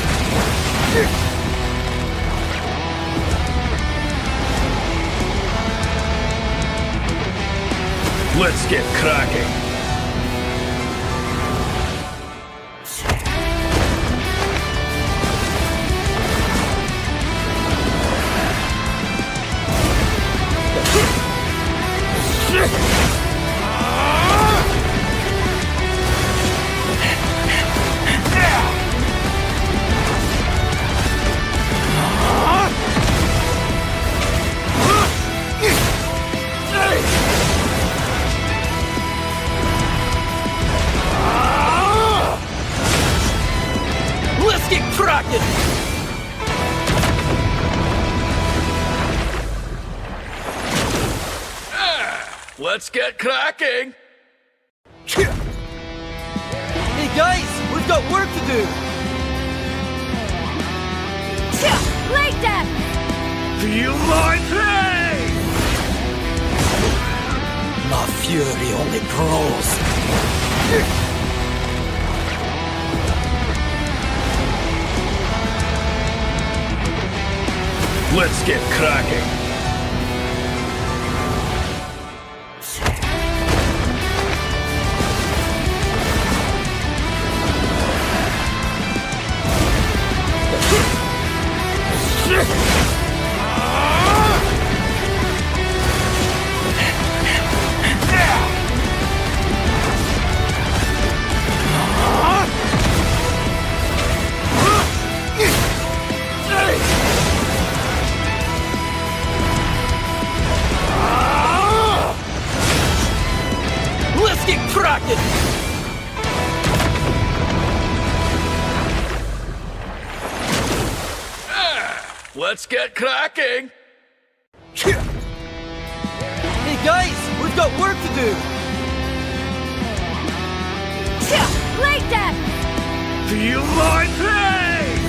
Let's get cracking! Let's get cracking! Let's get cracking! Hey guys, we've got work to do! Like that! Feel my pain! fury only grows. Let's get cracking. Let's get cracking! Let's get cracking. Hey guys, we've got work to do! Like that! Feel my pain.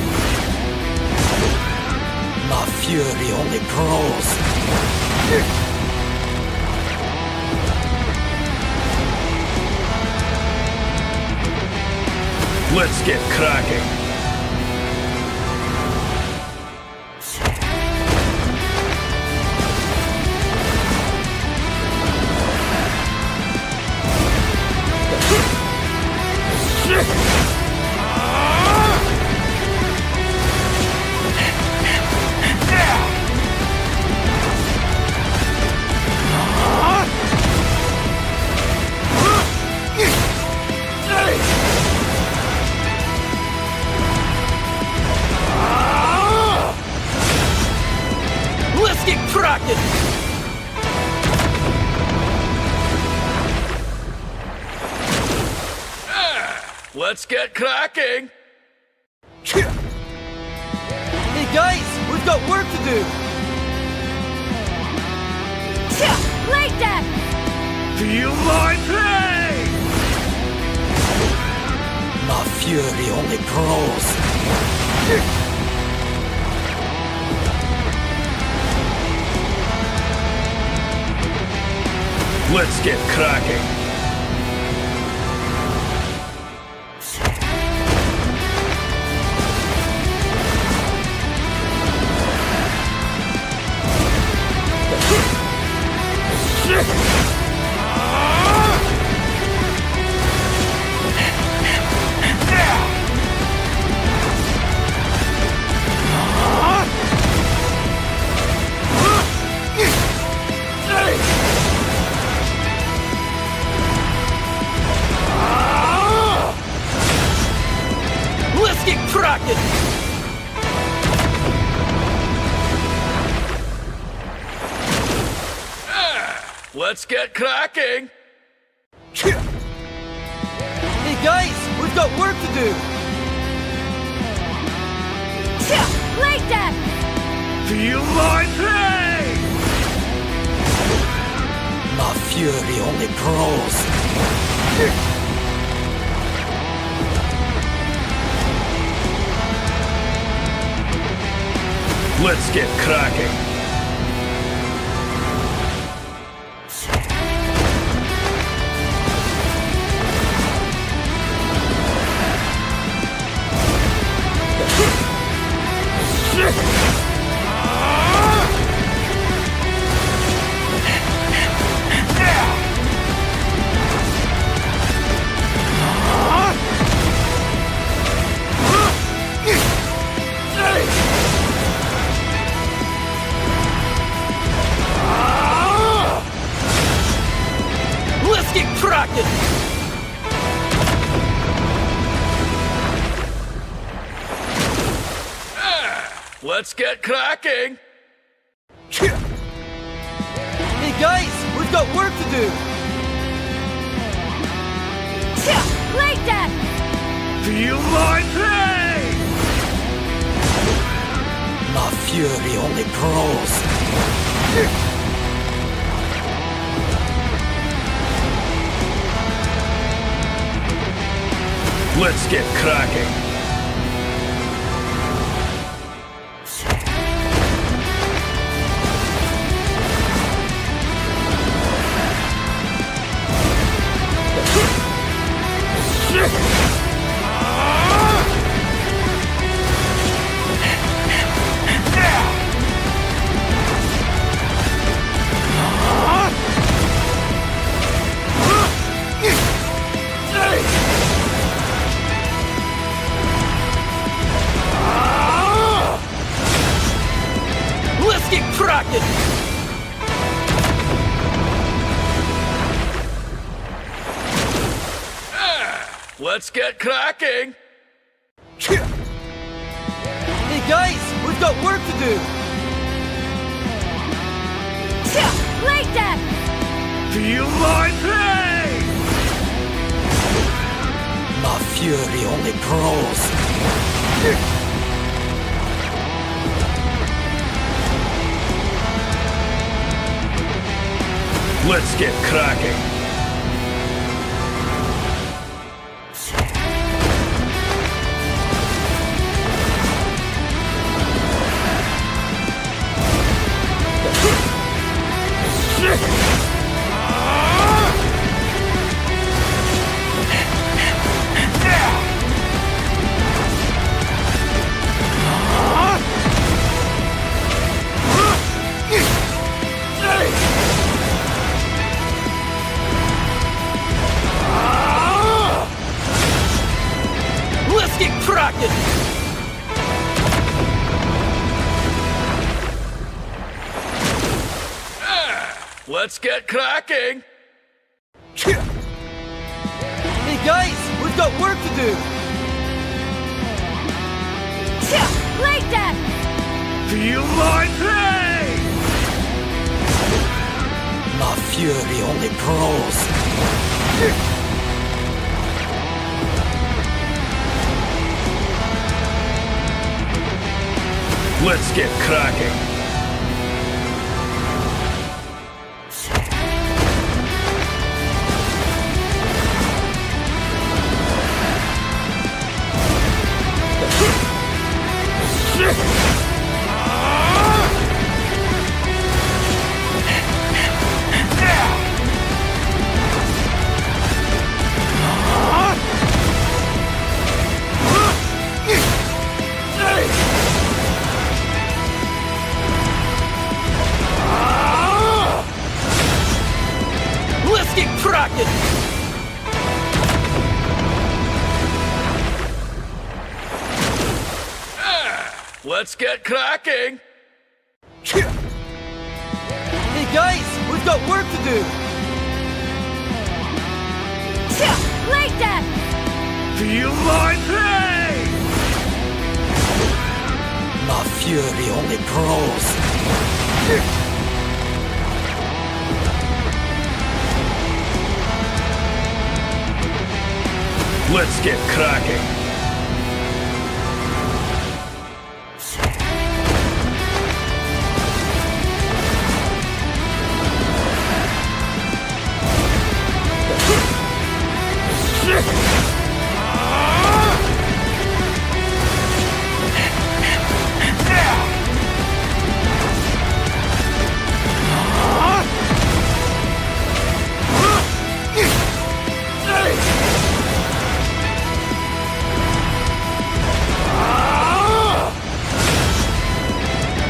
My fury only grows. Let's get cracking. Let's get cracking! Let's get cracking. Hey guys, we've got work to do! Like that! Feel my pain. My fury only grows. Let's get cracking. Let's get cracking! Let's get cracking. Hey guys, we've got work to do! Like that! Feel my pain. My fury only grows. Let's get cracking. Let's get cracking! Let's get cracking. Hey guys, we've got work to do! Like that! Feel my pain. My fury only grows. Let's get cracking. Let's get cracking! Hey guys, we've got work to do! Like that! Feel my pain! My fury only grows. Let's get cracking! Let's get cracking! Let's get cracking! Hey guys, we've got work to do! Like that! Feel my pain! My fury only grows. Let's get cracking! Let's get cracking! Let's get cracking! Hey guys, we've got work to do! Like that! Feel my pain! My fury only grows. Let's get cracking!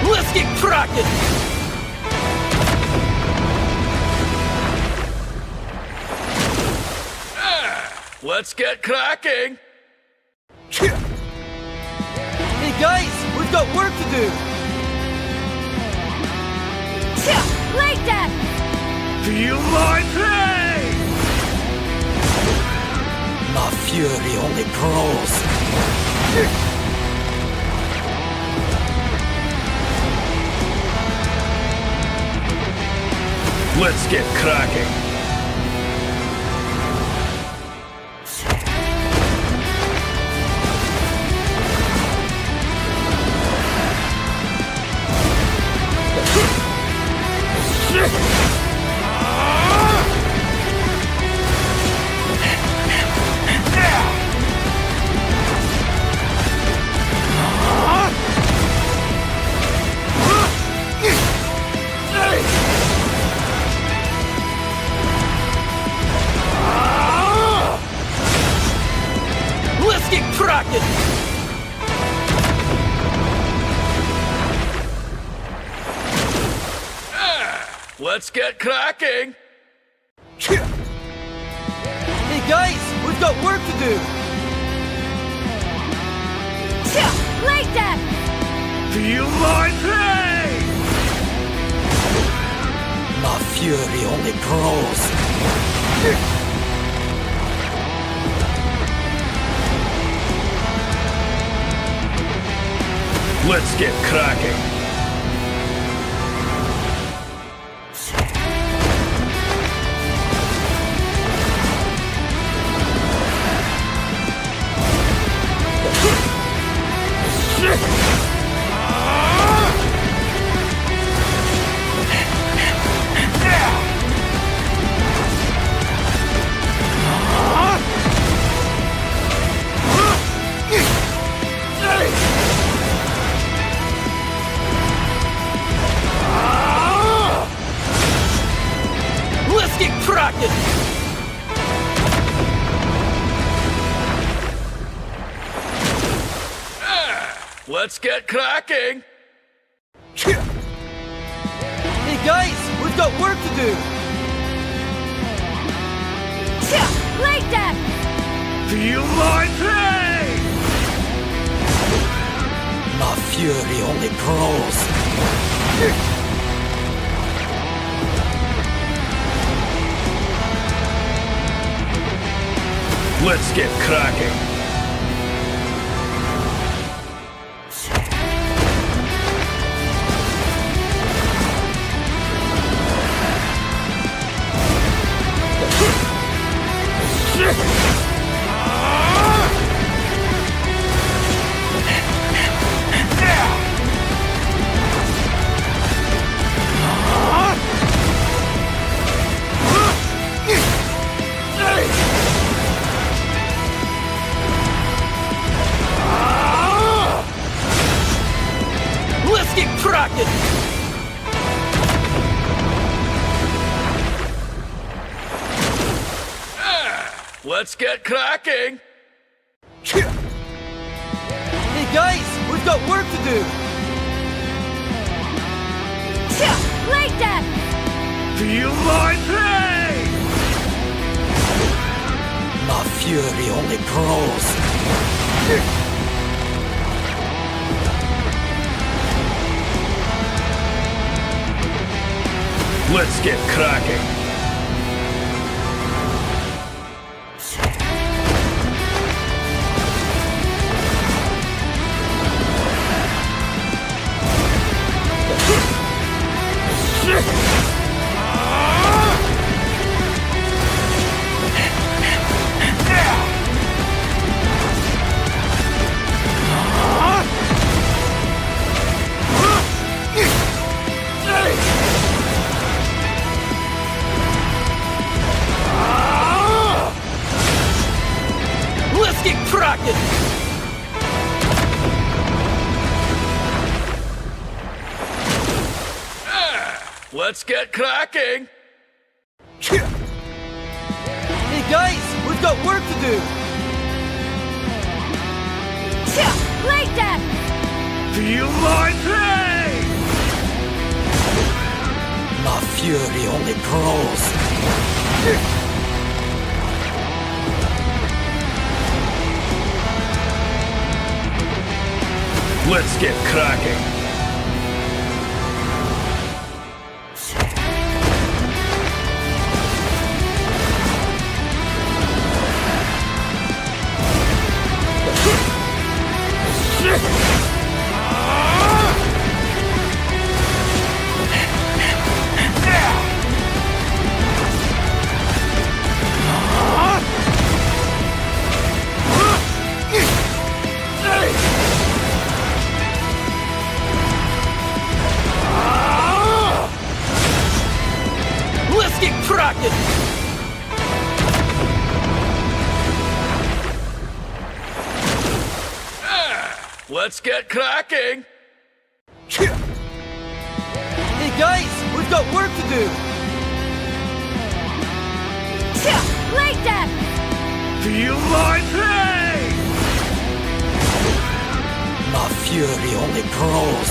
Let's get cracking! Let's get cracking! Hey guys, we've got work to do! Like that! Feel my pain! My fury only grows. Let's get cracking! Let's get cracking! Let's get cracking! Hey guys, we've got work to do! Like that! Feel my pain! My fury only grows. Let's get cracking. Let's get cracking! Let's get cracking. Hey guys, we've got work to do! Like that! Feel my pain! My fury only grows. Let's get cracking. Let's get cracking! Let's get cracking. Hey guys, we've got work to do! Like that! Feel my pain! My fury only grows. Let's get cracking. Let's get cracking! Let's get cracking. Hey guys, we've got work to do! Like that! Feel my pain! My fury only grows. Let's get cracking. Let's get cracking! Let's get cracking. Hey guys, we've got work to do! Like that! Feel my pain! My fury only grows.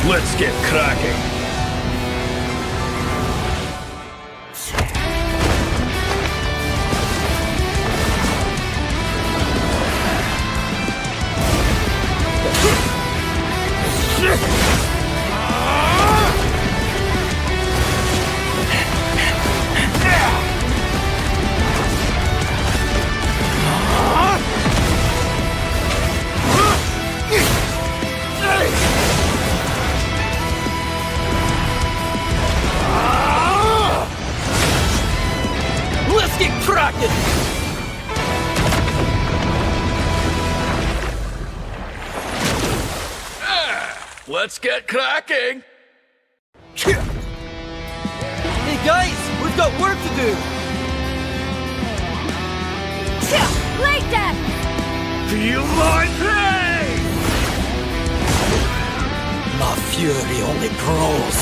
Let's get cracking. Let's get cracking! Hey guys, we've got work to do! Like that! Feel my pain! My fury only grows.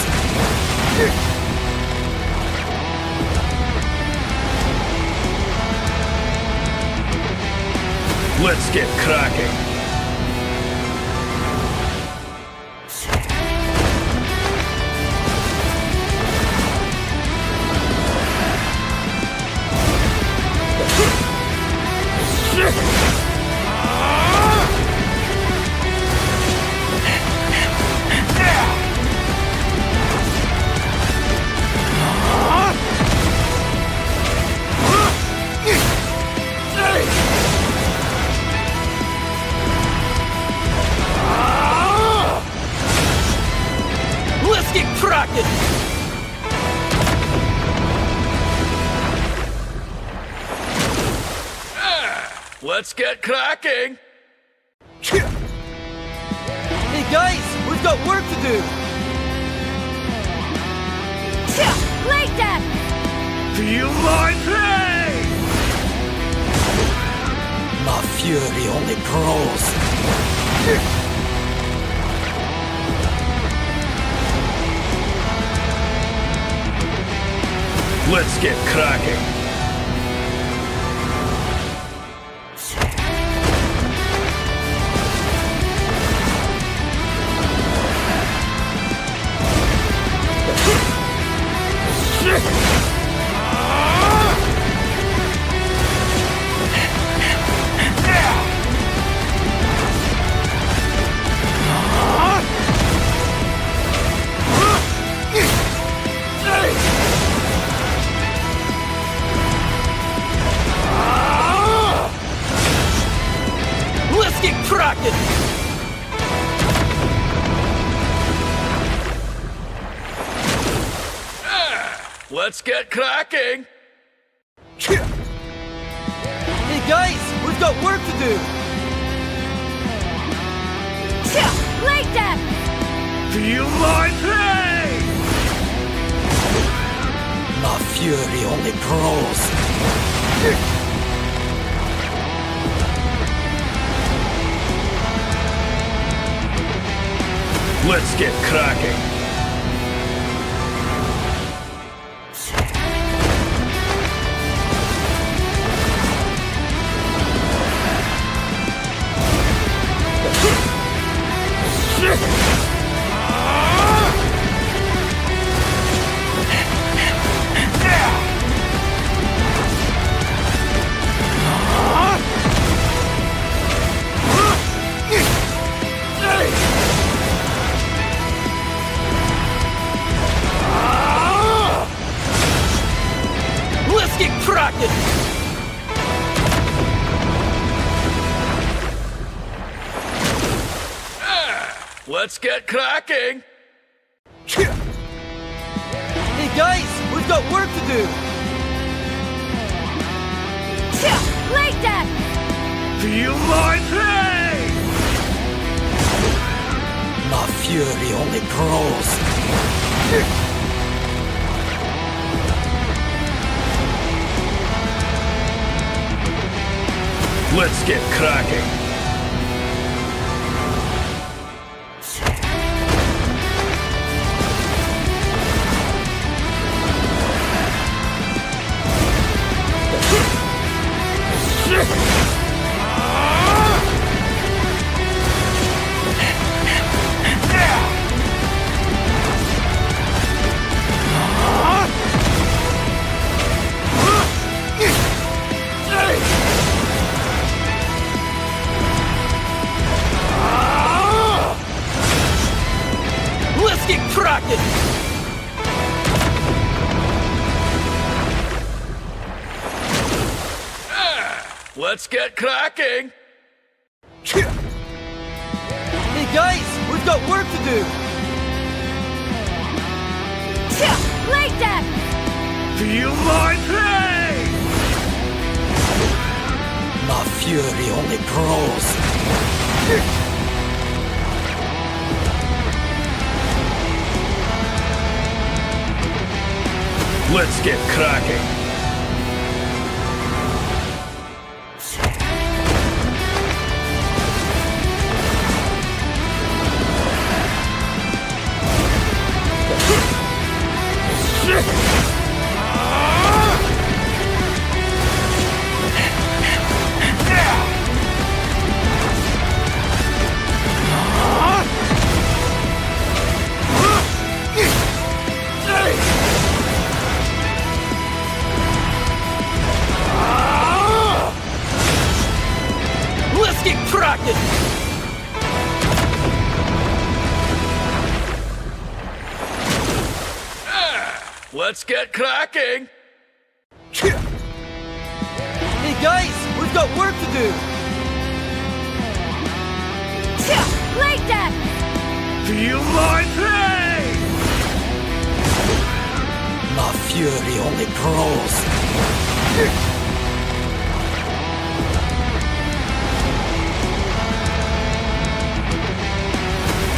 Let's get cracking! Let's get cracking! Let's get cracking! Hey guys, we've got work to do! Like that! Feel my pain! My fury only grows. Let's get cracking! Let's get cracking! Let's get cracking! Hey guys, we've got work to do! Like that! Feel my pain! My fury only grows. Let's get cracking! Let's get cracking! Let's get cracking! Hey guys, we've got work to do! Like that! Feel my pain! My fury only grows. Let's get cracking! Let's get cracking! Let's get cracking! Hey guys, we've got work to do! Like that! Feel my pain! My fury only grows. Let's get cracking. Let's get cracking! Let's get cracking. Hey guys, we've got work to do! Like that! Feel my pain! My fury only grows!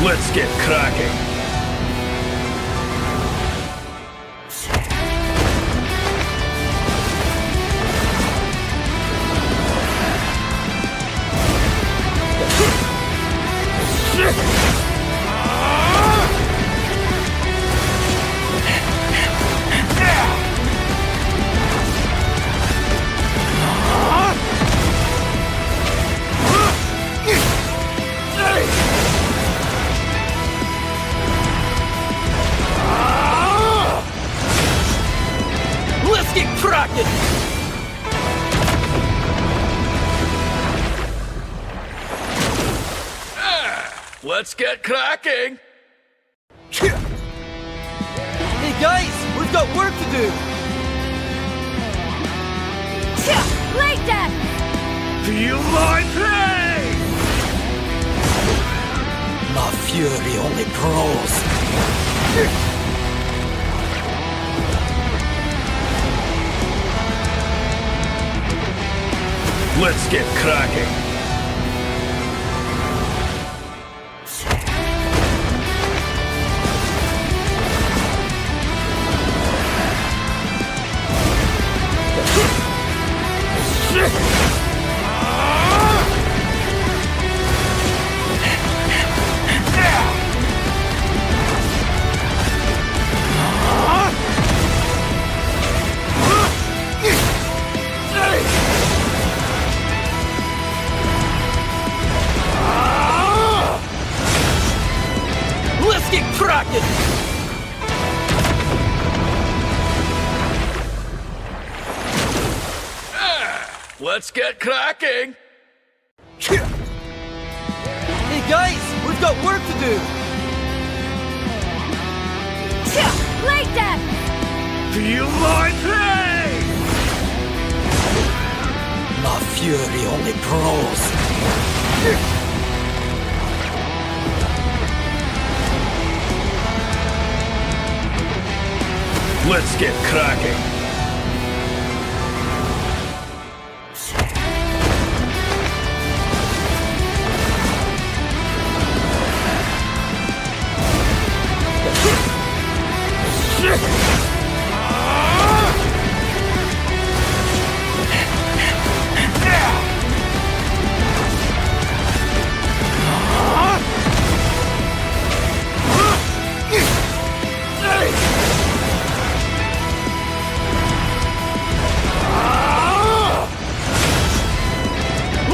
Let's get cracking. Let's get cracking! Let's get cracking. Hey guys, we've got work to do! Like that! Feel my pain! My fury only grows! Let's get cracking. Let's get cracking! Let's get cracking. Hey guys, we've got work to do! Like that! Feel my pain! My fury only grows! Let's get cracking.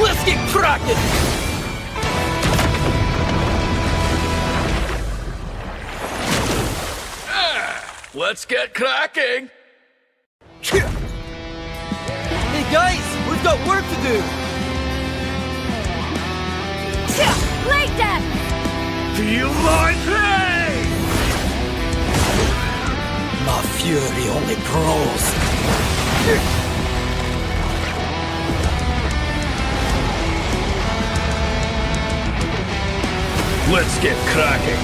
Let's get cracking! Let's get cracking. Hey guys, we've got work to do! Like that! Feel my pain! My fury only grows! Let's get cracking.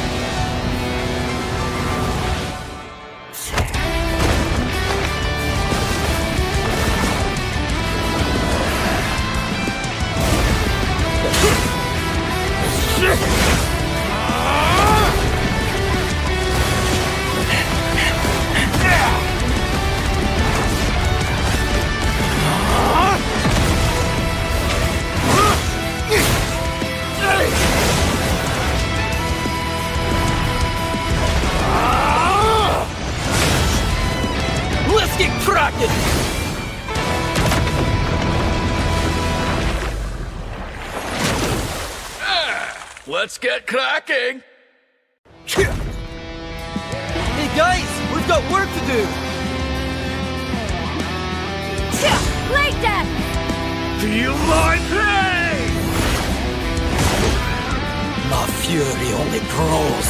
Let's get cracking! Hey guys, we've got work to do! Like that! Feel my pain! My fury only grows!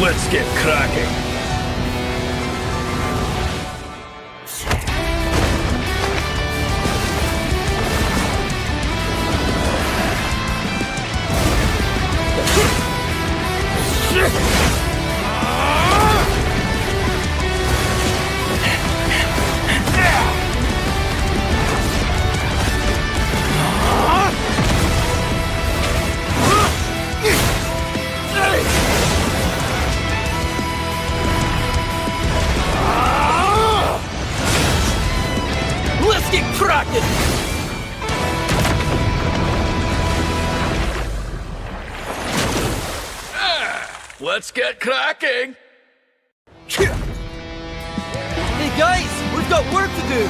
Let's get cracking! Let's get cracking! Let's get cracking! Hey guys, we've got work to do!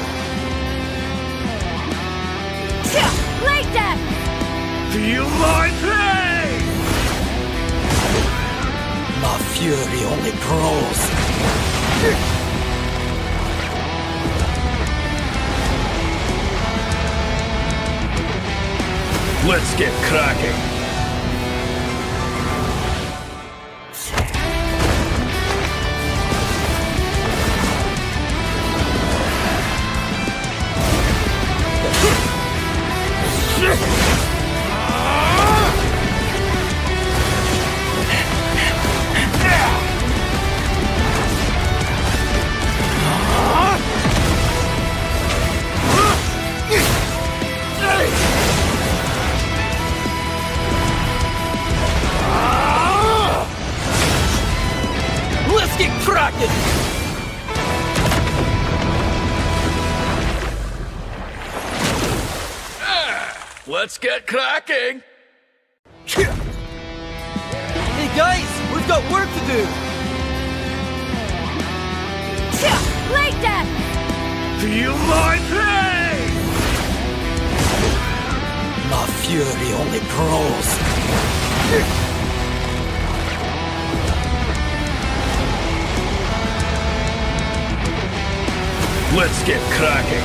Like that! Feel my pain! My fury only grows! Let's get cracking! Let's get cracking! Let's get cracking! Hey guys, we've got work to do! Like that! Feel my pain! My fury only grows! Let's get cracking!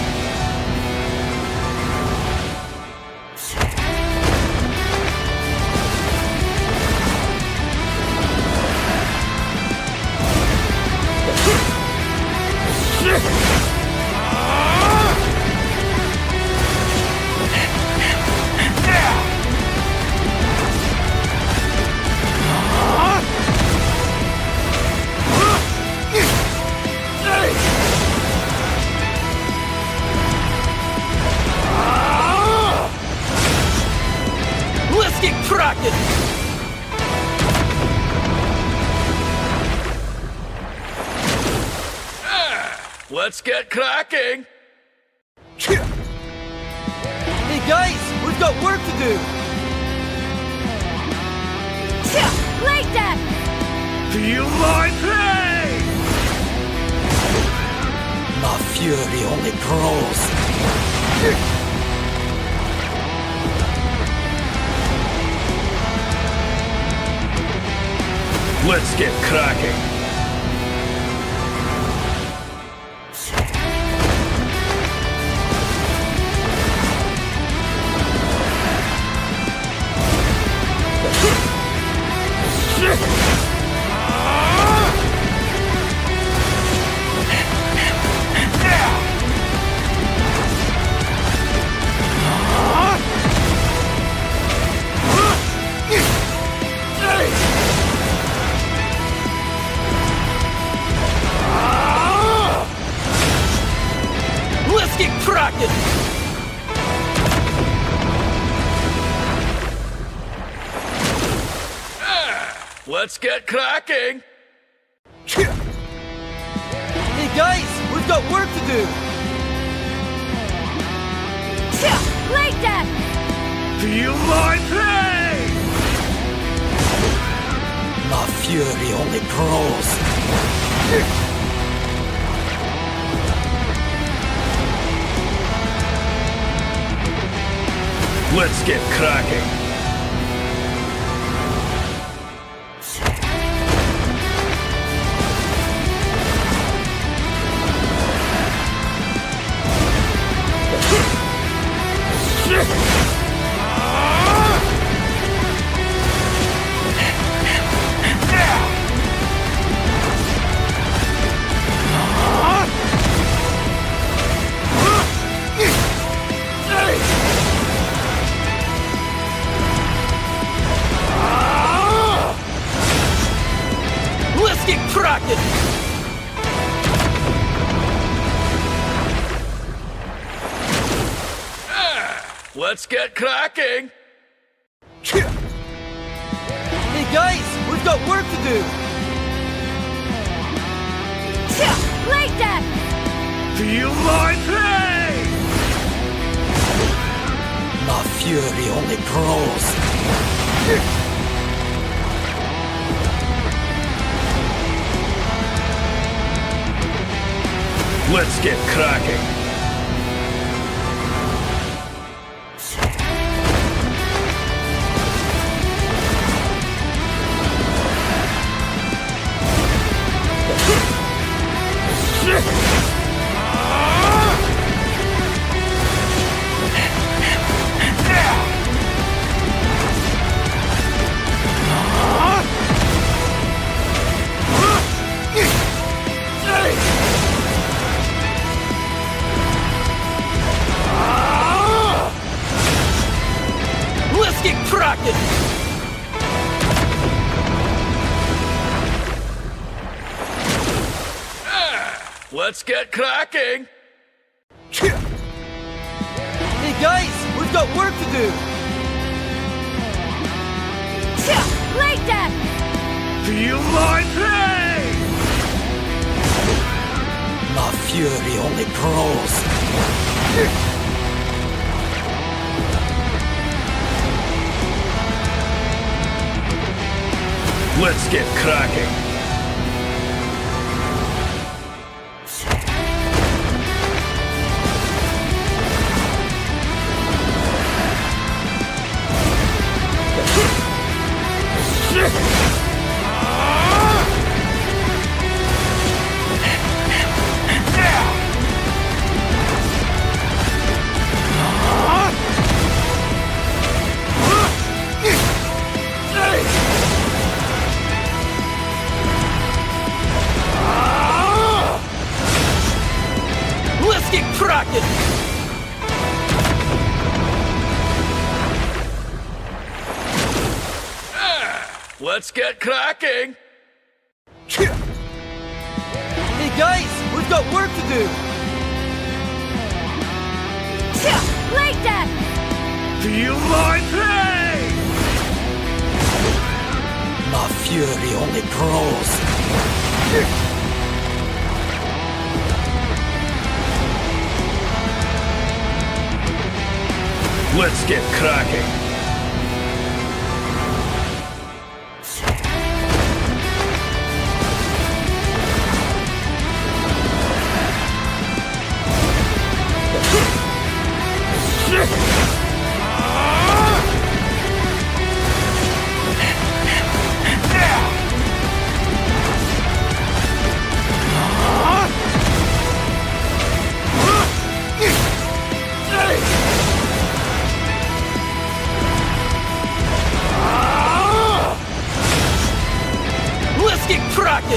Let's get cracking! Let's get cracking! Hey guys, we've got work to do! Like that! Feel my pain! My fury only grows! Let's get cracking! Let's get cracking! Let's get cracking! Hey guys, we've got work to do! Like that! Feel my pain! My fury only grows! Let's get cracking. Let's get cracking! Let's get cracking. Hey guys, we've got work to do! Like that! Feel my pain. My fury only grows. Let's get cracking. Let's get cracking! Let's get cracking. Hey guys, we've got work to do! Like that! Feel my pain. My fury only grows. Let's get cracking. Let's get cracking! Let's get cracking. Hey guys, we've got work to do! Like that! Feel my pain. My fury only grows. Let's get cracking. Let's get cracking!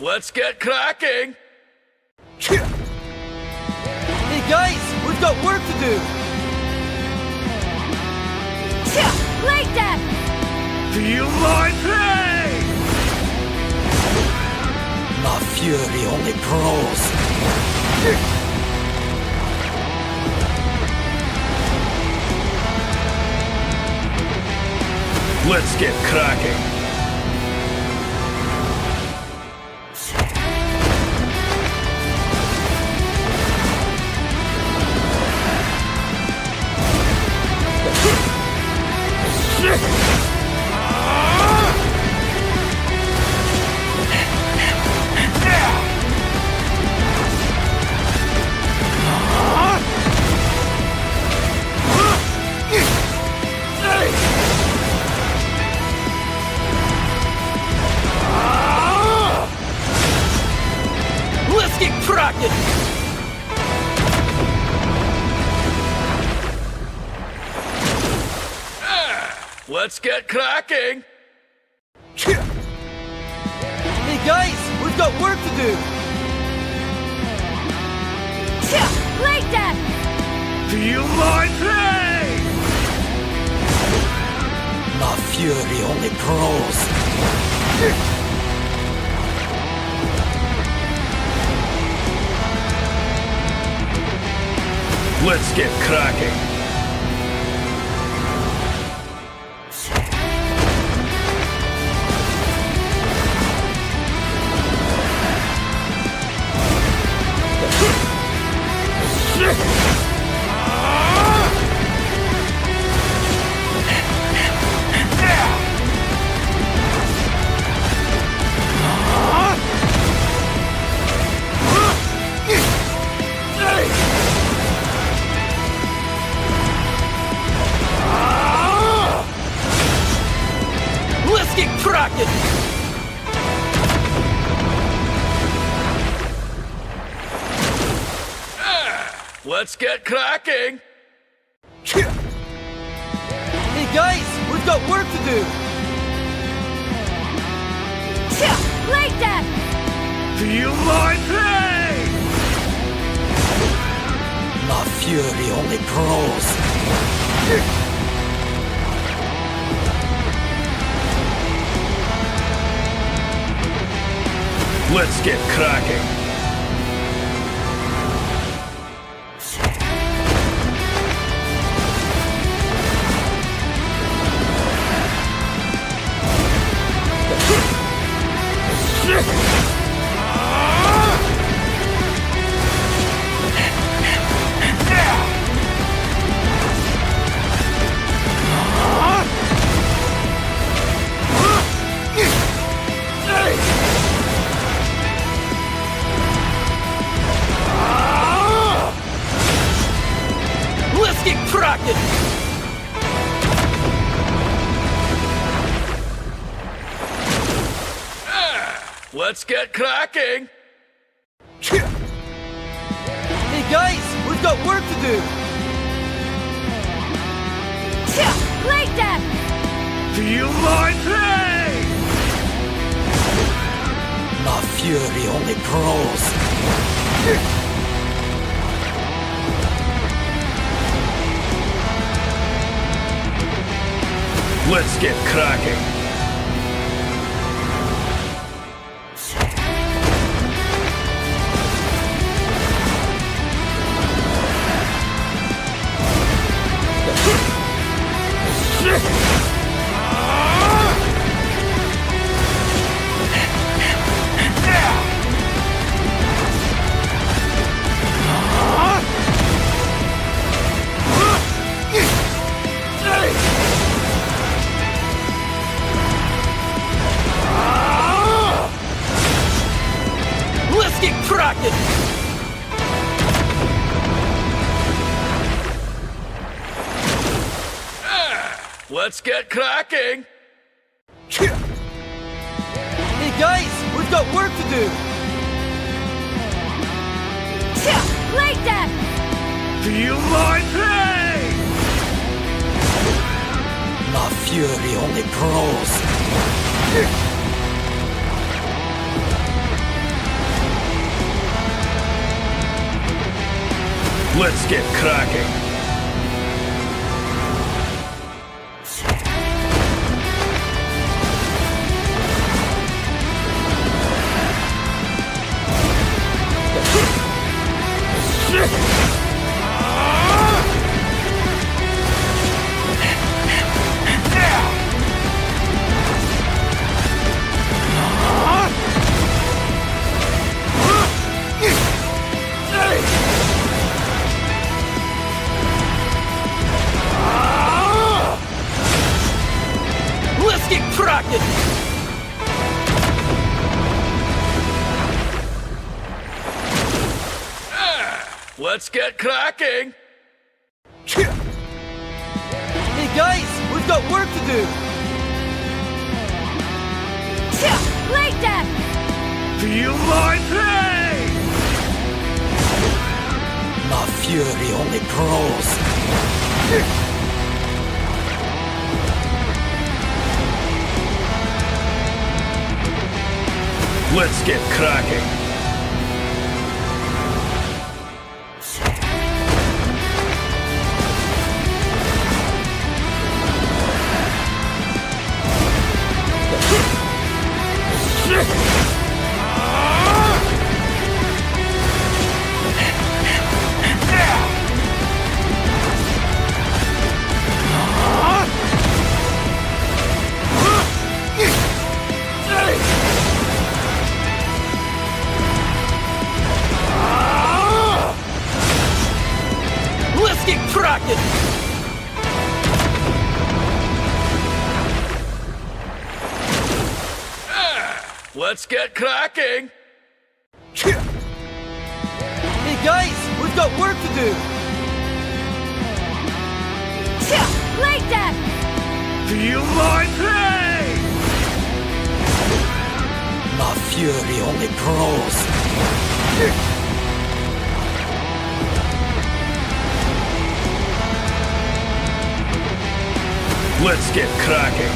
Let's get cracking. Hey guys, we've got work to do! Like that! Feel my pain. My fury only grows. Let's get cracking. Let's get cracking! Hey guys, we've got work to do! Like that! Feel my pain! My fury only grows! Let's get cracking! Let's get cracking! Let's get cracking! Hey guys, we've got work to do! Like that! Feel my pain! My fury only grows! Let's get cracking! Let's get cracking! Let's get cracking! Hey guys, we've got work to do! Like that! Feel my pain! My fury only grows! Let's get cracking! Let's get cracking! Let's get cracking! Hey guys, we've got work to do! Like that! Feel my pain! My fury only grows! Let's get cracking! Let's get cracking! Let's get cracking! Hey guys, we've got work to do! Like that! Feel my pain! My fury only grows! Let's get cracking. Let's get cracking! Let's get cracking. Hey guys, we've got work to do! Like that! Feel my pain. My fury only grows. Let's get cracking.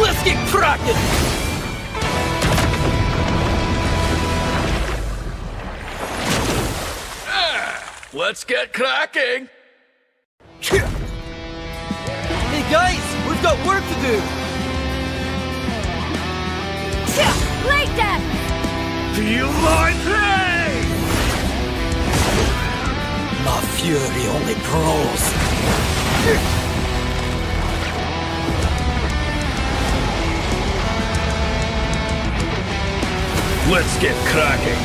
Let's get cracking! Let's get cracking. Hey guys, we've got work to do! Like that! Feel my pain. My fury only grows. Let's get cracking.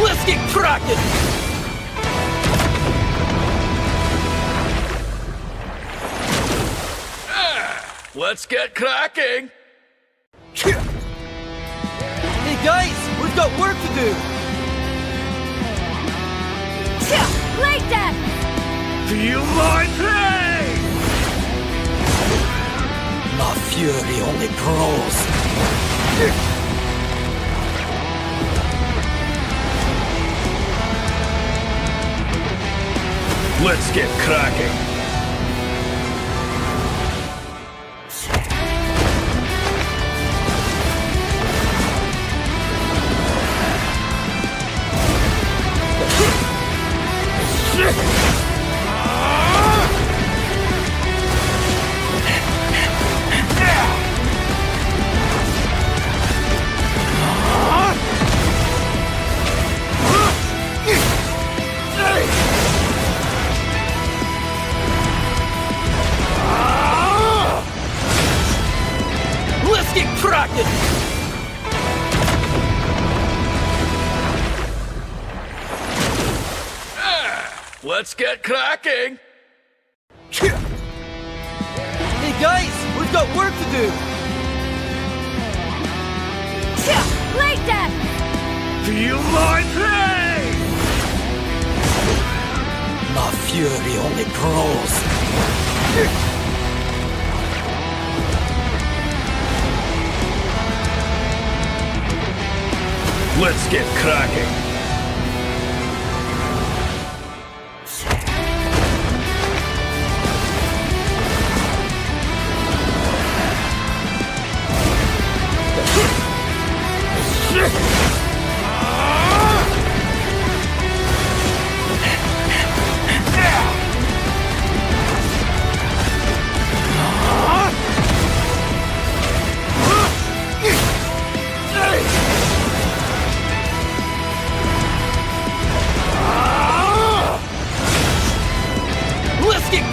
Let's get cracking! Let's get cracking. Hey guys, we've got work to do! Like that! Feel my pain. My fury only grows. Let's get cracking. Let's get cracking! Let's get cracking. Hey guys, we've got work to do! Like that! Feel my pain. My fury only grows. Let's get cracking.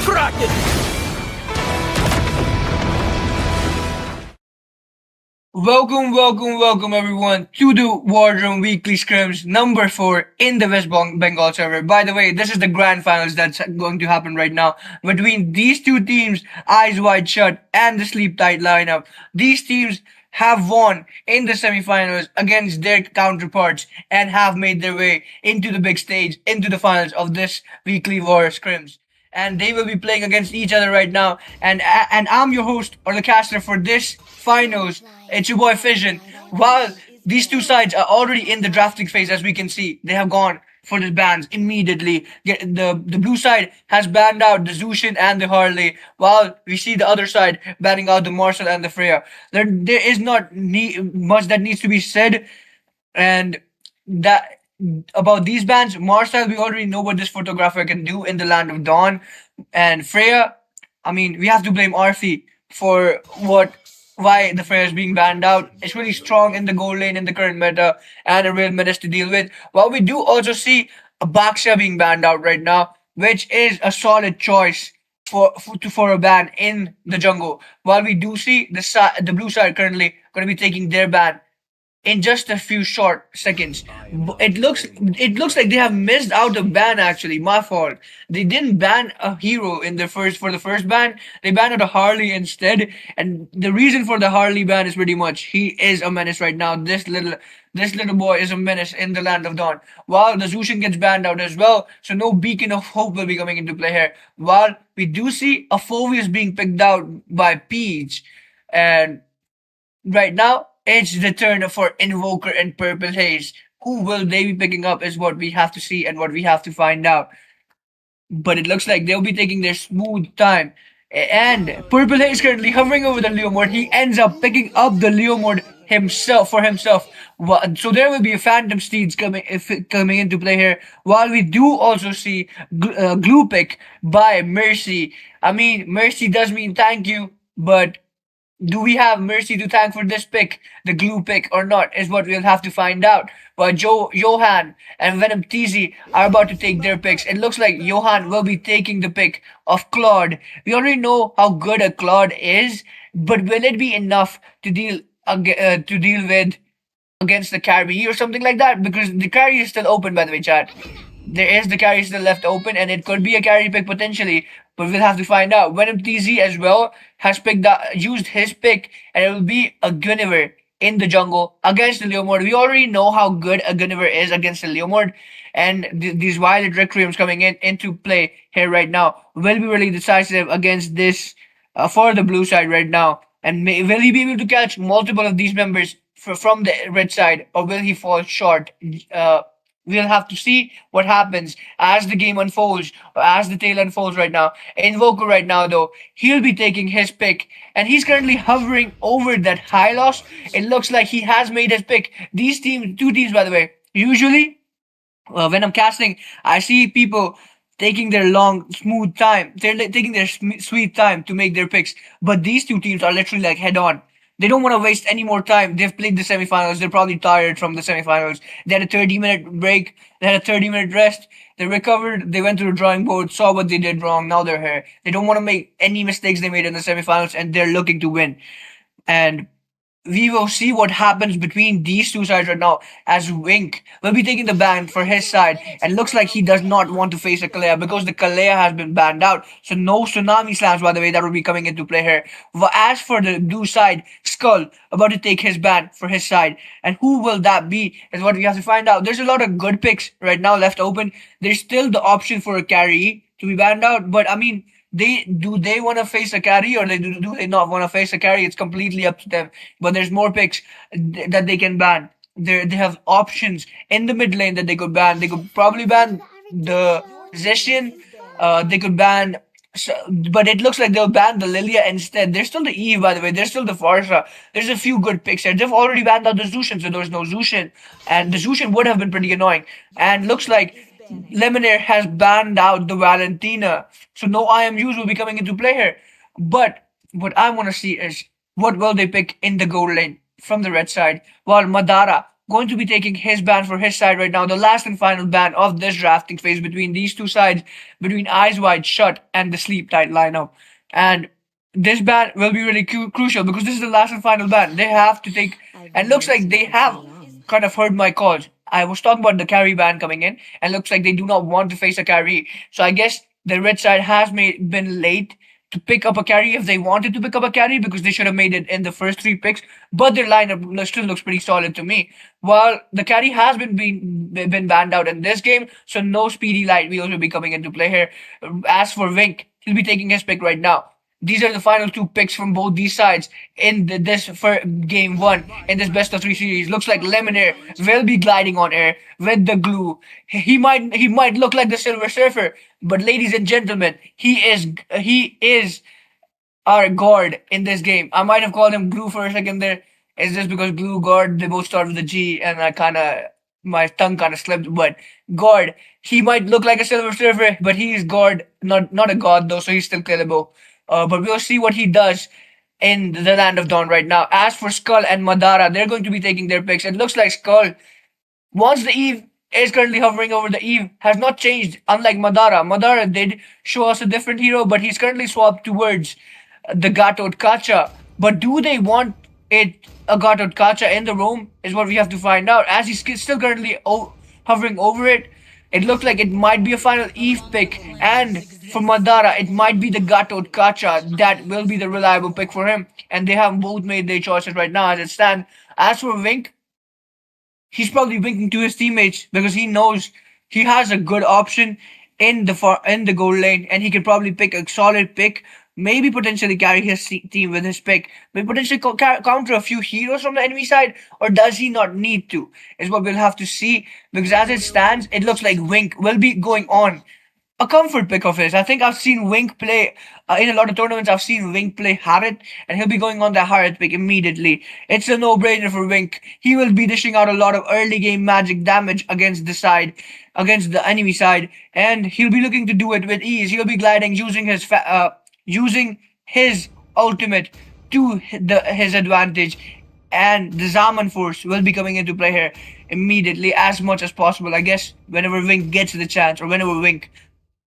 cracking! Welcome everyone to the Wardroom Weekly Scrims number 4 in the Bengal server. By the way, this is the grand finals that's going to happen right now between these two teams, Eyes Wide Shut and the Sleep Tight lineup. These teams have won in the semifinals against their counterparts and have made their way into the big stage, into the finals of this weekly War Scrims, and they will be playing against each other right now. And I'm your host or the caster for this finals. It's your boy Fission. While these two sides are already in the drafting phase, as we can see, they have gone for the bans immediately. The blue side has banned out the Zushin and the Harley, while we see the other side banning out the Marshall and the Freya. There is not much that needs to be said, and that about these bands. Marcel, we already know what this photographer can do in the Land of Dawn, and Freya. I mean, we have to blame Arfi for why the Freya is being banned out. It's really strong in the gold lane in the current meta and a real menace to deal with. While we do also see a Baksha being banned out right now, which is a solid choice for a ban in the jungle. While we do see the blue side currently going to be taking their ban in just a few short seconds. It looks like they have missed out a ban actually. My fault. They didn't ban a hero in the first ban. They banned out a Harley instead. And the reason for the Harley ban is pretty much he is a menace right now. This little boy is a menace in the Land of Dawn. While the Zushin gets banned out as well, so no beacon of hope will be coming into play here. While we do see a Phoveus being picked out by Peach, and right now, it's the turn for Invoker and Purple Haze. Who will they be picking up is what we have to see and what we have to find out. But it looks like they'll be taking their smooth time. And Purple Haze currently hovering over the Leomord. He ends up picking up the Leomord himself. So there will be a Phantom Steeds coming into play here. While we do also see Glue Pick by Mercy. I mean, Mercy does mean thank you, but do we have Mercy to thank for this pick, the glue pick, or not, is what we'll have to find out. But Johan and Venom TZ are about to take their picks. It looks like Johan will be taking the pick of Claude. We already know how good a Claude is, but will it be enough to deal with against the carry or something like that? Because the carry is still open, by the way, chat. There is the carry still left open, and it could be a carry pick potentially, but we'll have to find out. Venom TZ as well has used his pick, and it will be a Guinevere in the jungle against the Leomord. We already know how good a Guinevere is against the Leomord, and these Violet Requiems coming into play here right now will be really decisive against this for the blue side right now. And will he be able to catch multiple of these members from the red side, or will he fall short? We'll have to see what happens as the game unfolds, as the tale unfolds right now. Invoker right now, though, he'll be taking his pick, and he's currently hovering over that high loss. It looks like he has made his pick. These two teams, by the way, usually when I'm casting, I see people taking their long, smooth time. They're taking their sweet time to make their picks, but these two teams are literally like head on. They don't want to waste any more time. They've played the semifinals. They're probably tired from the semifinals. They had a 30-minute break. They had a 30-minute rest. They recovered. They went to the drawing board, saw what they did wrong. Now they're here. They don't want to make any mistakes they made in the semifinals, and they're looking to win. And we will see what happens between these two sides right now, as Wink will be taking the ban for his side, and looks like he does not want to face a Kalea because the Kalea has been banned out. So no Tsunami Slams, by the way, that will be coming into play here. As for the blue side, Skull about to take his ban for his side, and who will that be is what we have to find out. There's a lot of good picks right now left open. There's still the option for a carry to be banned out, but I mean, they want to face a carry, or do they not want to face a carry? It's completely up to them. But there's more picks that they can ban. They have options in the mid lane that they could ban. They could probably ban the Zeshian. They could ban, but it looks like they'll ban the Lilia instead. There's still the Eve, by the way. There's still the Farsha. There's a few good picks here. They've already banned out the Zushin, so there's no Zushin, and the Zushin would have been pretty annoying. And looks like Lemonade has banned out the Valentina, so no IMUs will be coming into play here. But what I want to see is what will they pick in the gold lane from the red side, while Madara going to be taking his ban for his side right now. The last and final ban of this drafting phase between these two sides, between Eyes Wide Shut and the Sleep Tight lineup. And this ban will be really crucial because this is the last and final ban. They have to take, and looks like they have kind of heard my calls. I was talking about the carry ban coming in, and looks like they do not want to face a carry. So I guess the red side has been late to pick up a carry if they wanted to pick up a carry because they should have made it in the first three picks. But their lineup still looks pretty solid to me. While the carry has been banned out in this game, so no speedy light wheels will be coming into play here. As for Vink, he'll be taking his pick right now. These are the final two picks from both these sides in this for game one in this best of three series. Looks like Lemon Air will be gliding on air with the glue. He might look like the Silver Surfer, but ladies and gentlemen, he is our guard in this game. I might have called him Glue for a second there. It's just because Glue, Guard, they both start with a G, and my tongue kind of slipped. But Guard, he might look like a Silver Surfer, but he is Guard, not a god though, so he's still killable. But we'll see what he does in the Land of Dawn right now. As for Skull and Madara, they're going to be taking their picks. It looks like Skull, once the Eve is currently hovering over the Eve, has not changed, unlike Madara. Madara did show us a different hero, but he's currently swapped towards the Gatot Kacha. But do they want it a Gatot Kacha in the room is what we have to find out. As he's still currently hovering over it, it looks like it might be a final Eve pick. And for Madara, it might be the Gatot Kacha that will be the reliable pick for him. And they have both made their choices right now as it stands. As for Vink, he's probably winking to his teammates because he knows he has a good option in the goal lane, and he can probably pick a solid pick. Maybe potentially carry his team with his pick. Maybe potentially counter a few heroes from the enemy side, or does he not need to? Is what we'll have to see. Because as it stands, it looks like Wink will be going on a comfort pick of his. I think I've seen Wink play in a lot of tournaments. I've seen Wink play Harriet, and he'll be going on the Harriet pick immediately. It's a no-brainer for Wink. He will be dishing out a lot of early game magic damage against the enemy side, and he'll be looking to do it with ease. He'll be gliding using his ultimate to his advantage, and the Zaman Force will be coming into play here immediately as much as possible. I guess whenever Wink gets the chance, or whenever Wink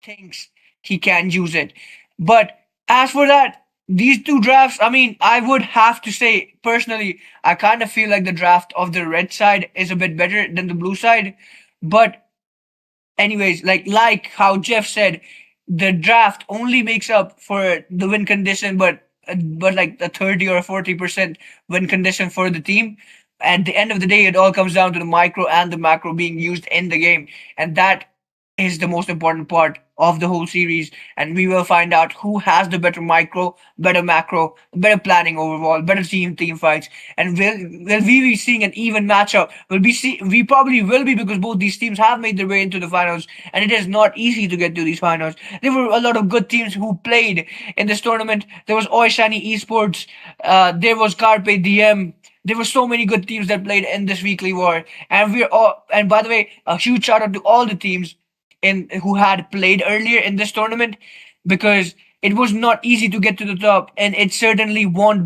thinks he can use it. But as for that, these two drafts, I mean, I would have to say personally, I kind of feel like the draft of the red side is a bit better than the blue side. But anyways, like how Jeff said, the draft only makes up for the win condition, but like a 30 or a 40% win condition for the team. At the end of the day, it all comes down to the micro and the macro being used in the game, and that is the most important part of the whole series. And we will find out who has the better micro, better macro, better planning overall, better team fights. And will we be seeing an even matchup? We probably will be, because both these teams have made their way into the finals, and it is not easy to get to these finals. There were a lot of good teams who played in this tournament. There was Oishani Esports, there was Carpe DM. There were so many good teams that played in this weekly war, and by the way, a huge shout out to all the teams who had played earlier in this tournament, because it was not easy to get to the top, and it certainly was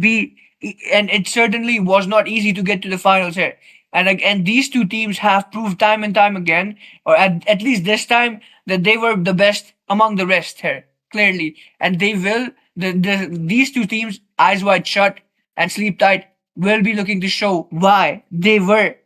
not easy to get to the finals here. And these two teams have proved time and time again, or at least this time, that they were the best among the rest here, clearly. And they will, these two teams, Eyes Wide Shut and Sleep Tight, will be looking to show why they were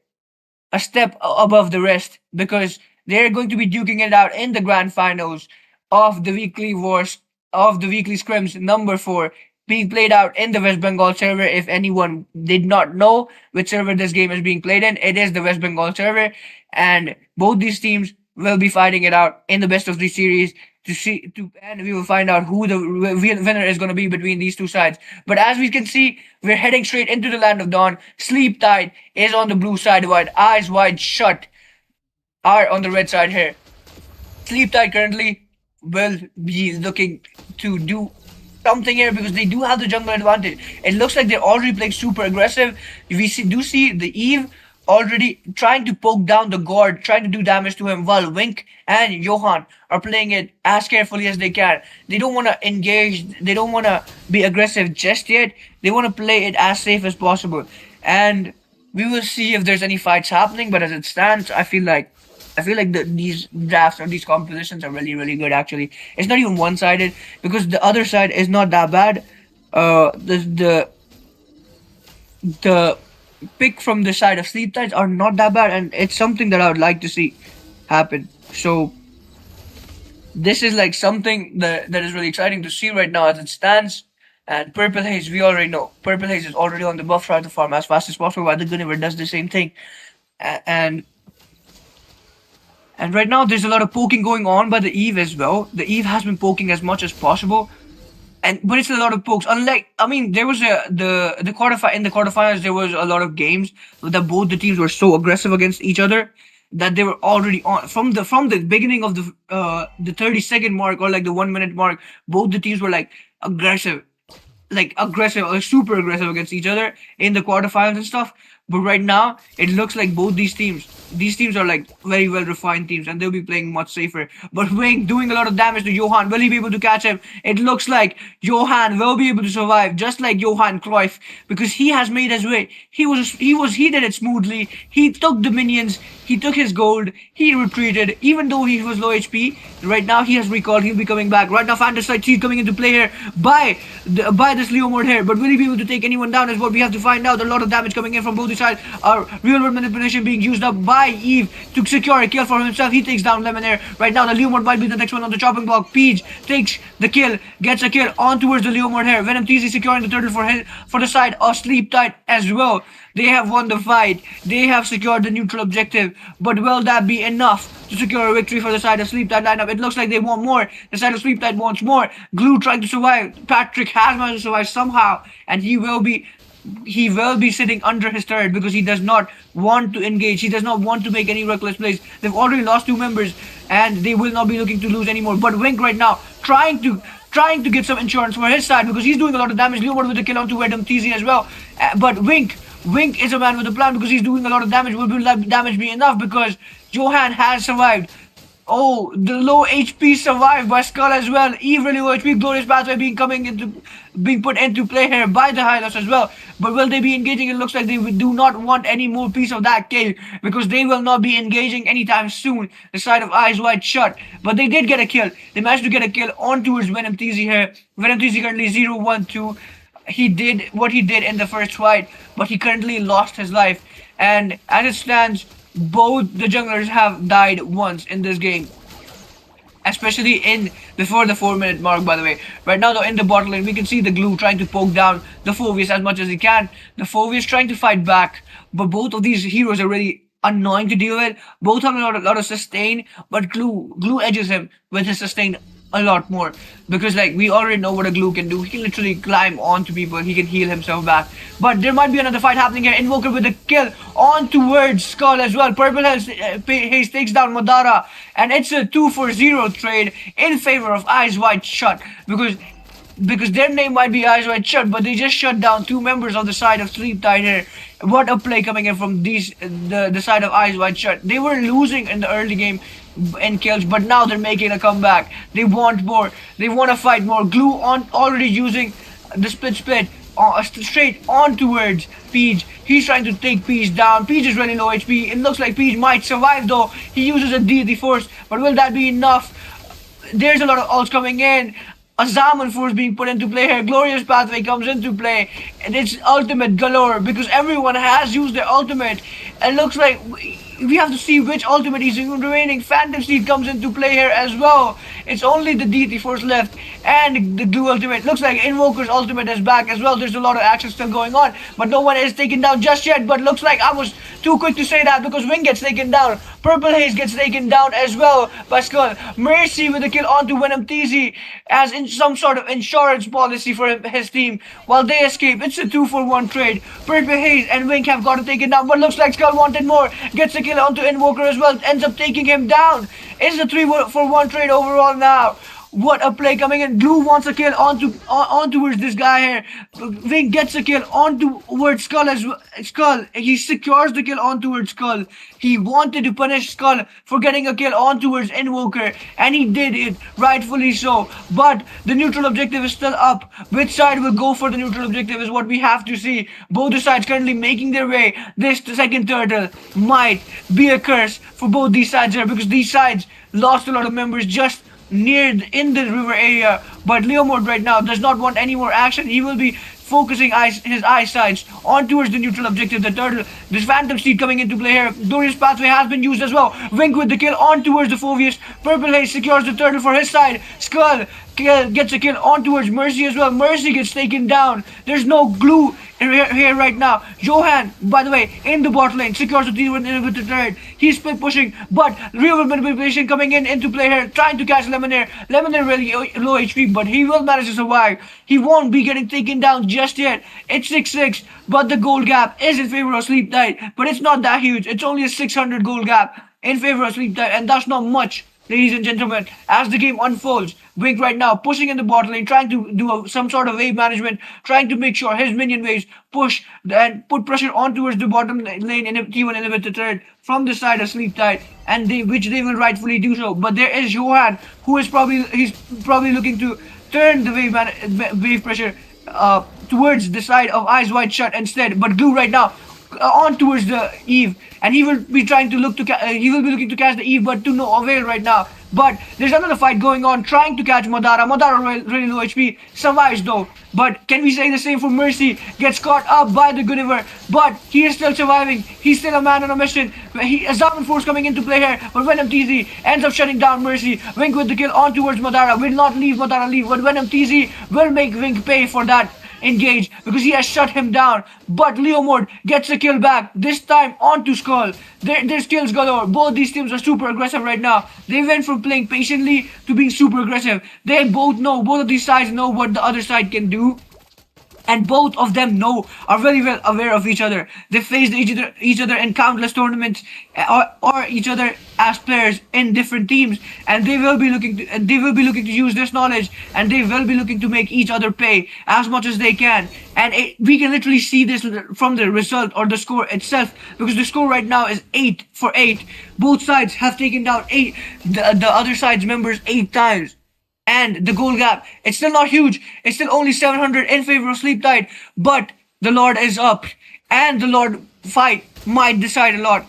a step above the rest, because they're going to be duking it out in the grand finals of the weekly wars, of the weekly scrims number 4, being played out in the West Bengal server. If anyone did not know which server this game is being played in, it is the West Bengal server, and both these teams will be fighting it out in the best of 3 series and we will find out who the winner is going to be between these two sides. But as we can see, we're heading straight into the Land of Dawn. Sleep Tight is on the blue side, while Eyes Wide Shut are on the red side here. Sleep Tight currently will be looking to do something here, because they do have the jungle advantage. It looks like they're already playing super aggressive. We see the Eve already trying to poke down the guard, trying to do damage to him, while Wink and Johan are playing it as carefully as they can. They don't want to engage, they don't want to be aggressive just yet. They want to play it as safe as possible. And We will see if there's any fights happening. But as it stands, I feel like these drafts or these compositions are really really good. Actually, it's not even one sided because the other side is not that bad. The pick from the side of sleep tides are not that bad, and it's something that I would like to see happen. So this is like something that is really exciting to see right now as it stands. And Purple Haze, we already know. Purple Haze is already on the buff, trying to farm as fast as possible, while the Gunniver does the same thing. And right now there's a lot of poking going on by the Eve as well. The Eve has been poking as much as possible. But it's a lot of pokes. Unlike, I mean, there was the quarterfinals there was a lot of games that both the teams were so aggressive against each other that they were already on from the beginning of the 30-second mark or like the 1 minute mark. Both the teams were aggressive, super aggressive against each other in the quarterfinals and stuff. But right now, it looks like both these teams are like very well refined teams, and they'll be playing much safer. But Wing doing a lot of damage to Johan. Will he be able to catch him? It looks like Johan will be able to survive, just like Johan Cruyff, because he has made his way. He did it smoothly. He took the minions. He took his gold. He retreated, even though he was low HP. Right now, he has recalled. He'll be coming back. Right now, Fantasy Seed coming into play here by this Leo mode here. But will he be able to take anyone down is what we have to find out. A lot of damage coming in from both sides. Real world manipulation being used up by Eve to secure a kill for himself. He takes down Lemonade. Right now, the Leo mode might be the next one on the chopping block. Peach takes the kill, gets a kill on towards the Leo mode here. Venom TZ securing the turtle for the side of Sleep Tide as well. They have won the fight. They have secured the neutral objective. But will that be enough to secure a victory for the side of Sleep Tide lineup? It looks like they want more. The side of Sleep Tide wants more. Glue trying to survive. Patrick has managed to survive somehow, and he will be sitting under his turret because he does not want to engage. He does not want to make any reckless plays. They've already lost 2 members, and they will not be looking to lose anymore. But Wink right now trying to get some insurance for his side because he's doing a lot of damage. Leomord with the kill onto Venom TZ as well. But Wink is a man with a plan because he's doing a lot of damage. Will the damage be enough? Because Johan has survived. Oh, the low HP survived by Skull as well. Eve really low HP. Glorious Pathway being put into play here by the Hylos as well. But will they be engaging? It looks like they do not want any more piece of that kill because they will not be engaging anytime soon. The side of Eyes Wide Shut. But they did get a kill. They managed to get a kill on towards Venom TZ here. Venom TZ currently 0-1-2. He did what he did in the first fight, but he currently lost his life. And as it stands, both the junglers have died once in this game, especially before the 4-minute mark, by the way. Right now though, in the bottom lane, we can see the Glue trying to poke down the Phoveus as much as he can. The Phoveus trying to fight back, but both of these heroes are really annoying to deal with. Both have a lot of sustain, but Glue edges him with his sustain a lot more because like we already know what a Glue can do. He can literally climb onto people. He can heal himself back. But there might be another fight happening here. Invoker with a kill on towards Skull as well. Purple Haze takes down Madara, and it's a 2-for-0 trade in favor of Eyes Wide Shut because their name might be Eyes Wide Shut, but they just shut down 2 members of the side of Sleep Tide here. What a play coming in from the side of Eyes Wide Shut. They were losing in the early game in kills, but now they're making a comeback. They want more. They want to fight more. Glue already using the split straight on towards Peach. He's trying to take Peach down. Peach is really low HP. It looks like Peach might survive though. He uses a deity force, but will that be enough? There's a lot of ults coming in. A Zaman force being put into play here. Glorious Pathway comes into play, and it's ultimate galore because everyone has used their ultimate. It looks like we have to see which ultimate is remaining. Phantom Seed comes into play here as well. It's only the deity force left and the Glue ultimate. Looks like Invoker's ultimate is back as well. There's a lot of action still going on, but no one is taken down just yet. But looks like I was too quick to say that because Wing gets taken down. Purple Haze gets taken down as well by Skull. Mercy with a kill onto Venom TZ as in some sort of insurance policy for his team while they escape. It's a 2-for-1 trade. Purple Haze and Wink have got to take it down, but looks like Skull wanted more. Gets a kill onto Invoker as well. Ends up taking him down. It's a 3-for-1 trade overall now. What a play coming in. Blue wants a kill on towards this guy here. Wing gets a kill on towards Skull as well. Skull. He secures the kill on towards Skull. He wanted to punish Skull for getting a kill on towards Invoker, and he did it, rightfully so. But the neutral objective is still up. Which side will go for the neutral objective is what we have to see. Both the sides currently making their way. This second turtle might be a curse for both these sides here, because these sides lost a lot of members just in the river area. But Leomord right now does not want any more action. He will be focusing his eyesight on towards the neutral objective, the turtle. This Phantom Steed coming into play here. Glorious Pathway has been used as well. Wink with the kill on towards the Phoveus. Purple Haze secures the turtle for his side. Skull gets a kill on towards Mercy as well. Mercy gets taken down. There's no glue here right now. Johan, by the way, in the bot lane, secures the T1 inhibitor turret. He's split pushing, but real manipulation coming into play here, trying to catch Lemonade. Lemonade really low HP, but he will manage to survive. He won't be getting taken down just yet. It's 6-6, but the gold gap is in favor of Sleep Tide, but it's not that huge. It's only a 600 gold gap in favor of Sleep Tide, and that's not much, ladies and gentlemen, as the game unfolds. Wink right now pushing in the bot lane, trying to do some sort of wave management, trying to make sure his minion waves push and put pressure on towards the bottom lane in T1 inhibitor turret from the side of Sleep Tide, and which they will rightfully do so. But there is Johan, who is probably looking to turn the wave pressure towards the side of Eyes Wide Shut instead. But Glue right now on towards the Eve, and he will be trying to looking to catch the Eve, but to no avail right now. But there's another fight going on, trying to catch Madara. Madara really low HP, survives though. But can we say the same for Mercy? Gets caught up by the Gulliver, but he is still surviving. He's still a man on a mission. A Zaman Force coming into play here, but Venom TZ ends up shutting down Mercy. Wink with the kill on towards Madara. Will not leave Madara leave, but Venom TZ will make Wink pay for that engage, because he has shut him down. But Leomord gets a kill back, this time onto Skull. There's kills galore. Both these teams are super aggressive right now. They went from playing patiently to being super aggressive. Both of these sides know what the other side can do, and both of them are very well aware of each other. They faced each other in countless tournaments, or each other as players in different teams, and they will be looking to use this knowledge, and they will be looking to make each other pay as much as they can. And we can literally see this from the result or the score itself, because the score right now is 8-8. Both sides have taken down the other side's members 8 times. And the goal gap, it's still not huge. It's still only 700 in favor of Sleep Tide. But the Lord is up, and the Lord fight might decide a lot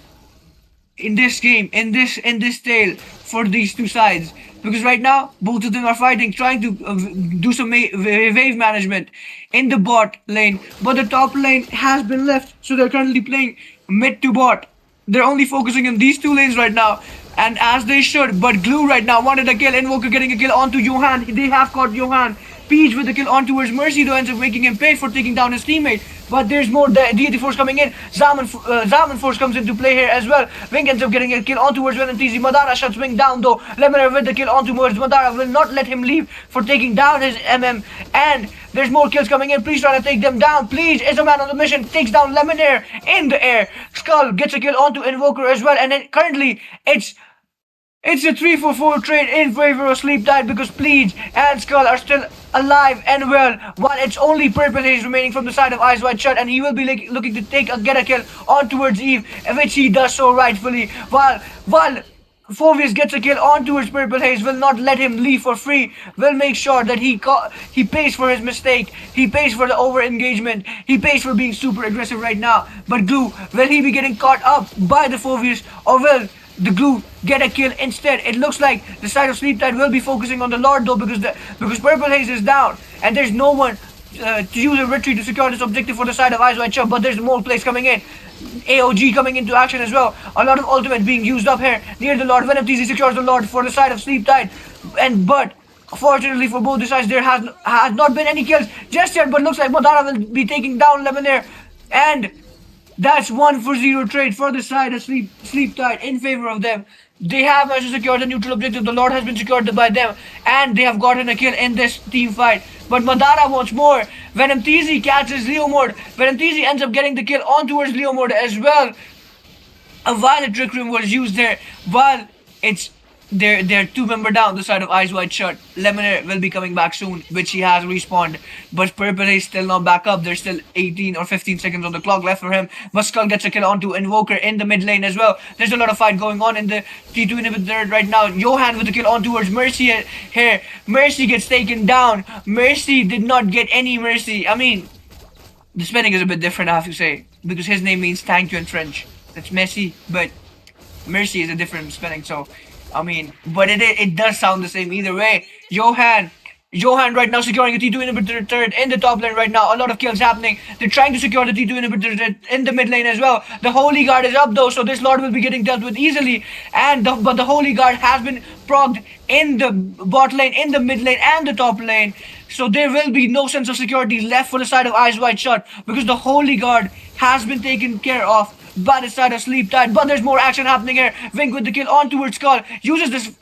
in this game, in this tale for these two sides. Because right now, both of them are fighting, trying to do some wave management in the bot lane. But the top lane has been left, so they're currently playing mid to bot. They're only focusing on these two lanes right now, and as they should. But Glue right now wanted a kill. Invoker getting a kill onto Johan. They have caught Johan. Peach with the kill on towards Mercy, though ends up making him pay for taking down his teammate. But there's more deity force coming in. Zaman force comes into play here as well. Wing ends up getting a kill on towards Venom TZ. Madara shuts Wing down though. Lemonade with the kill on towards Madara will not let him leave for taking down his MM. And there's more kills coming in. Please try to take them down. Please is a man on the mission. Takes down Lemonade in the air. Skull gets a kill onto Invoker as well. And then currently it's a 3-4 trade in favor of Sleep Tide, because Pleage and Skull are still alive and well, while it's only Purple Haze remaining from the side of Eyes Wide Shut, and he will be looking to get a kill on towards Eve, which he does so rightfully, while Phoveus gets a kill on towards Purple Haze, will not let him leave for free, will make sure that he pays for his mistake, he pays for the over-engagement, he pays for being super aggressive right now. But Glue, will he be getting caught up by the Phoveus, or will the Glue get a kill instead? It looks like the side of Sleep Tide will be focusing on the Lord though, because Purple Haze is down, and there's no one to use a retreat to secure this objective for the side of Eyes Wide Shut. But there's more plays coming in. AOG coming into action as well. A lot of ultimate being used up here near the Lord. Venom TZ secures the Lord for the side of Sleep Tide, but fortunately for both the sides, there has not been any kills just yet. But looks like Madara will be taking down Lemonade, and that's 1-for-0 trade for the side of Sleep Tide in favor of them. They have managed to secure the neutral objective. The Lord has been secured by them, and they have gotten a kill in this team fight. But Madara wants more. Venom TZ catches Leomord. Venom TZ ends up getting the kill on towards Leomord as well. A Violet Trick Room was used there, while it's they're two member down the side of Eyes Wide Shut. Lemonade will be coming back soon, which he has respawned. But Purple is still not back up. There's still 18 or 15 seconds on the clock left for him. But Skull gets a kill onto Invoker in the mid lane as well. There's a lot of fight going on in the T2 inhibitor right now. Johan with the kill on towards Mercy here. Mercy gets taken down. Mercy did not get any mercy. I mean, the spelling is a bit different, I have to say, because his name means thank you in French. That's Messi, but Mercy is a different spelling, so I mean, but it does sound the same either way. Johan right now securing a T2 inhibitor turret in the top lane right now. A lot of kills happening. They're trying to secure the T2 inhibitor turret in the mid lane as well. The Holy Guard is up though, so this Lord will be getting dealt with easily. But the Holy Guard has been progged in the bot lane, in the mid lane, and the top lane. So there will be no sense of security left for the side of Eyes Wide Shut because the Holy Guard has been taken care of by the side of Sleep Tide. But there's more action happening here. Vink with the kill on towards Skull. Uses this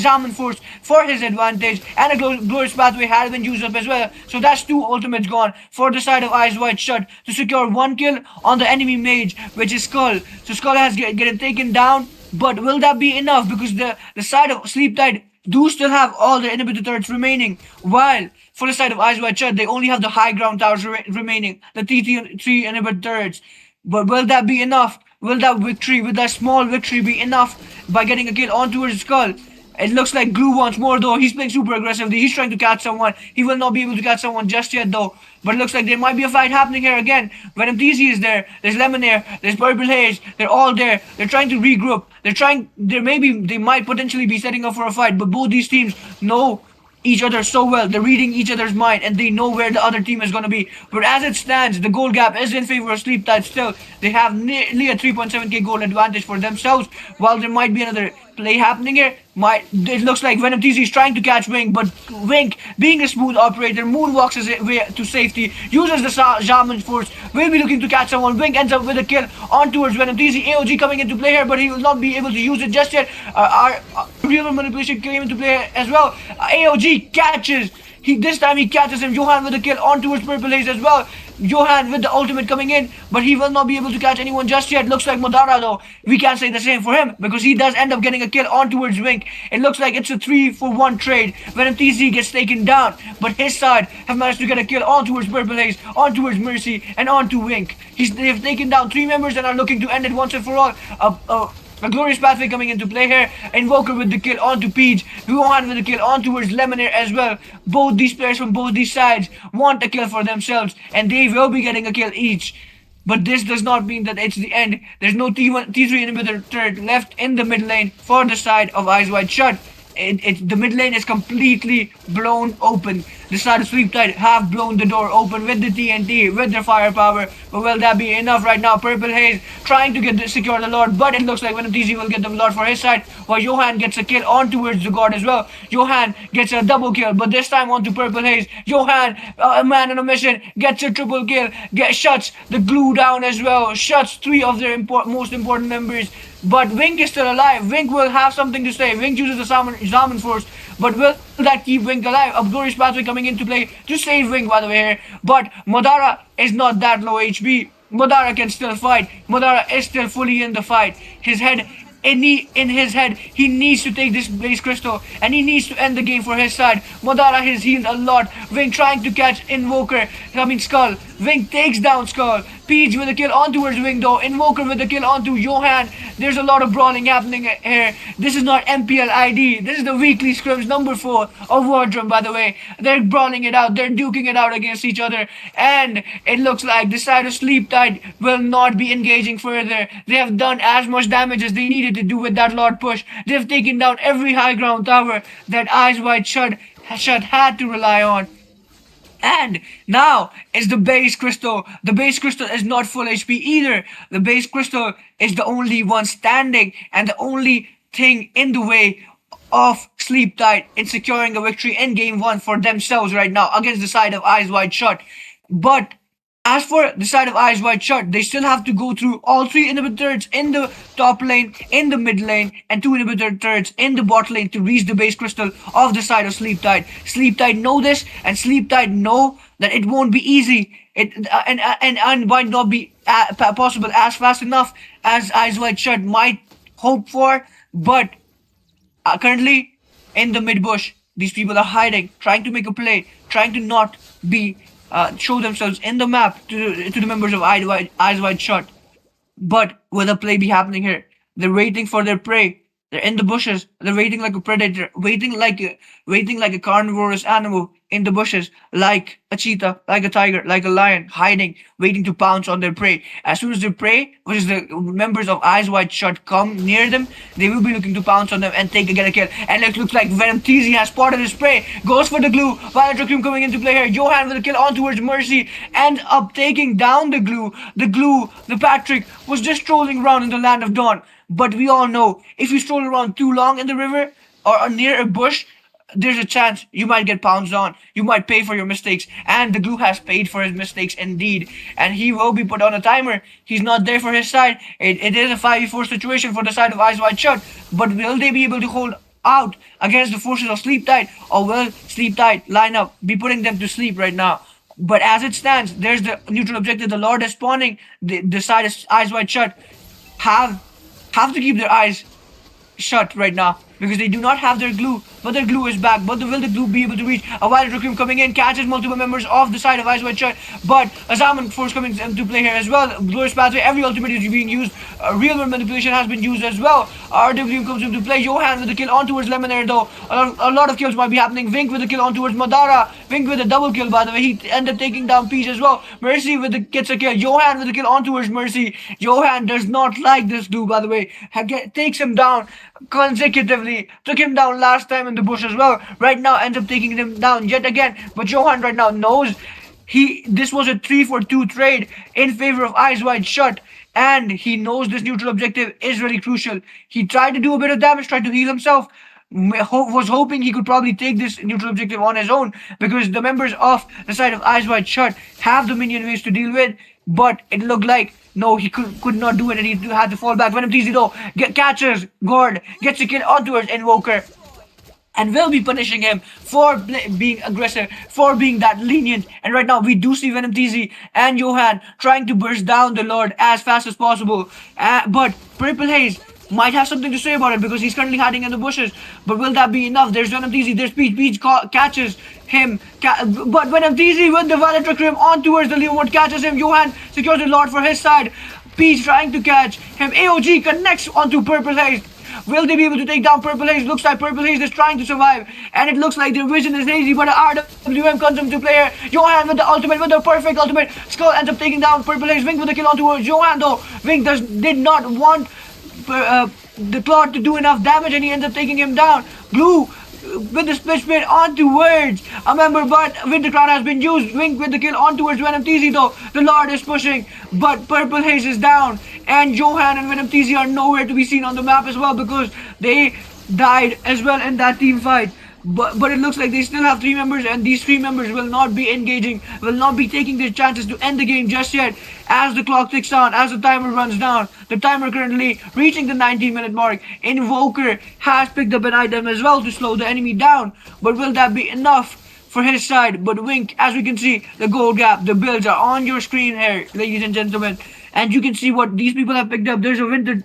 Shaman Force for his advantage. And a Glorious Pathway has been used up as well. So that's two ultimates gone for the side of Eyes Wide Shut to secure one kill on the enemy mage, which is Skull. So Skull has getting taken down. But will that be enough? Because the side of Sleep Tide do still have all the inhibitor turrets remaining. While for the side of Eyes Wide Shut, they only have the high ground towers remaining. The T3 inhibitor turrets. But will that be enough? Will that small victory be enough by getting a kill onto his Skull? It looks like Glue wants more though. He's playing super aggressively. He's trying to catch someone. He will not be able to catch someone just yet though. But it looks like there might be a fight happening here again. Venom TZ is there. There's Lemonade. There's Purple Haze. They're all there. They're trying to regroup. They might potentially be setting up for a fight. But both these teams know each other so well. They're reading each other's mind and they know where the other team is going to be. But as it stands, the goal gap is in favor of Sleep Tide still. They have nearly a 3.7k goal advantage for themselves. While there might be another play happening here, it looks like Venom TZ is trying to catch Wink, but Wink, being a smooth operator, moonwalks his way to safety, uses the Shaman Force, will be looking to catch someone. Wink ends up with a kill on towards Venom TZ. AOG coming into play here, but he will not be able to use it just yet. Our real manipulation came into play as well. AOG catches. This time he catches him. Johan with a kill on towards Purple Haze as well. Johan with the ultimate coming in, but he will not be able to catch anyone just yet. Looks like Modara though, we can't say the same for him because he does end up getting a kill on towards Wink. It looks like it's a 3-for-1 trade. Venom TZ gets taken down, but his side have managed to get a kill on towards Purple Haze, on towards Mercy, and on to Wink. They've taken down 3 members and are looking to end it once and for all. A Glorious Pathway coming into play here. Invoker with the kill onto Peach. Wuhan with the kill on towards Lemonade as well. Both these players from both these sides want a kill for themselves. And they will be getting a kill each. But this does not mean that it's the end. There's no T3 inhibitor turret left in the mid lane for the side of Eyes Wide Shut. The mid lane is completely blown open. The side of Sleep Tide have blown the door open with the TNT, with their firepower. But will that be enough right now? Purple Haze trying to secure the Lord, but it looks like Venom TZ will get the Lord for his side, while Johan gets a kill on towards the God as well. Johan gets a double kill, but this time onto Purple Haze. Johan, a man on a mission, gets a triple kill, shuts the glue down as well, shuts 3 of their most important members. But Wink is still alive. Wink will have something to say. Wink uses the Shaman Force. But will that keep Wink alive? A Glorious Pathway coming into play to save Wink, by the way, here. But Modara is not that low HP. Modara can still fight. Modara is still fully in the fight. His head, in his head, he needs to take this base crystal and he needs to end the game for his side. Modara has healed a lot. Wink trying to catch Skull. Wink takes down Skull. Peach with a kill on towards Wink though. Invoker with a kill onto Johan. There's a lot of brawling happening here. This is not MPL ID. This is the weekly scrims number 4 of Wardrum, by the way. They're brawling it out. They're duking it out against each other. And it looks like the side of Sleep Tide will not be engaging further. They have done as much damage as they needed to do with that Lord push. They've taken down every high ground tower that Eyes Wide Shut had to rely on. And now is the base crystal. The base crystal is not full HP either. The base crystal is the only one standing and the only thing in the way of Sleep Tide in securing a victory in game 1 for themselves right now against the side of Eyes Wide Shut. But as for the side of Eyes Wide Shut, they still have to go through all 3 inhibitor turrets in the top lane, in the mid lane, and 2 inhibitor turrets in the bot lane to reach the base crystal of the side of Sleep Tide. Sleep Tide know this, and Sleep Tide know that it won't be easy. And might not be possible as fast enough as Eyes Wide Shut might hope for, but Currently, in the mid bush, these people are hiding, trying to make a play, trying to not be show themselves in the map to the members of Eyes Wide Shut. But will a play be happening here? They're waiting for their prey. They're in the bushes. They're waiting like a predator, waiting like a carnivorous animal in the bushes, like a cheetah, like a tiger, like a lion, hiding, waiting to pounce on their prey. As soon as their prey, which is the members of Eyes Wide Shut, come near them, they will be looking to pounce on them and get a kill. And it looks like Venom TZ has spotted his prey, goes for the glue. Violet Requiem coming into play here. Johan with a kill on towards Mercy, ends up taking down the glue. The Patrick was just strolling around in the land of dawn. But we all know if you stroll around too long in the river or near a bush, there's a chance you might get pounced on. You might pay for your mistakes. And the glue has paid for his mistakes indeed. And he will be put on a timer. He's not there for his side. It is a 5v4 situation for the side of Eyes Wide Shut. But will they be able to hold out against the forces of Sleep Tight? Or will Sleep Tight line up, be putting them to sleep right now? But as it stands, there's the neutral objective. The Lord is spawning. The side of Eyes Wide Shut have to keep their eyes shut right now because they do not have their glue, but their glue is back. But will the glue be able to reach? A Violet Requiem coming in, catches multiple members of the side of Eyes Wide Shut, but a Zaman Force coming into play here as well. Glorious Pathway, every ultimate is being used. Real world manipulation has been used as well. RW comes into play. Johan with the kill on towards Lemonade though. A lot of kills might be happening. Vink with the kill on towards Madara. Vink with a double kill, by the way. He ended up taking down Peach as well. Mercy with the gets a kill. Johan with the kill on towards Mercy. Johan does not like this dude, by the way. Takes him down consecutively. Took him down last time in the bush as well. Right now ends up taking him down yet again. But Johan right now knows this was a 3-for-2 trade in favor of Eyes Wide Shut. And he knows this neutral objective is really crucial. He tried to do a bit of damage, tried to heal himself. Was hoping he could probably take this neutral objective on his own because the members of the side of Eyes Wide Shut have the minion waves to deal with. But it looked like no, he could not do it, and he had to fall back. Venom TZ though catches Gord, gets a kill onto his Invoker, and will be punishing him for being aggressive, for being that lenient. And right now we do see Venom TZ and Johan trying to burst down the Lord as fast as possible. But Purple Haze might have something to say about it because he's currently hiding in the bushes. But will that be enough? There's Venom TZ, there's Peach. Peach catches him. But Venom TZ with the Violet Requiem on towards the Leo mode catches him. Johan secures the Lord for his side. Peach trying to catch him. AOG connects onto Purple Haze. Will they be able to take down Purple Haze? Looks like Purple Haze is trying to survive. And it looks like their vision is hazy, but RWM comes into play here. Johan with the ultimate, with the perfect ultimate. Skull ends up taking down Purple Haze. Vink with the kill on towards Johan though. Vink did not want the Claw to do enough damage, and he ends up taking him down. Glue with the split split on towards a member, but Winter Crown has been used. Wink with the kill on towards Venom TZ though. The Lord is pushing, but Purple Haze is down, and Johan and Venom TZ are nowhere to be seen on the map as well because they died as well in that team fight. But it looks like they still have 3 members, and these 3 members will not be engaging, will not be taking their chances to end the game just yet. As the clock ticks on, as the timer runs down, the timer currently reaching the 19-minute mark. Invoker has picked up an item as well to slow the enemy down, but will that be enough for his side? But Wink, as we can see, the goal gap, the builds are on your screen here, ladies and gentlemen. And you can see what these people have picked up. There's a Winter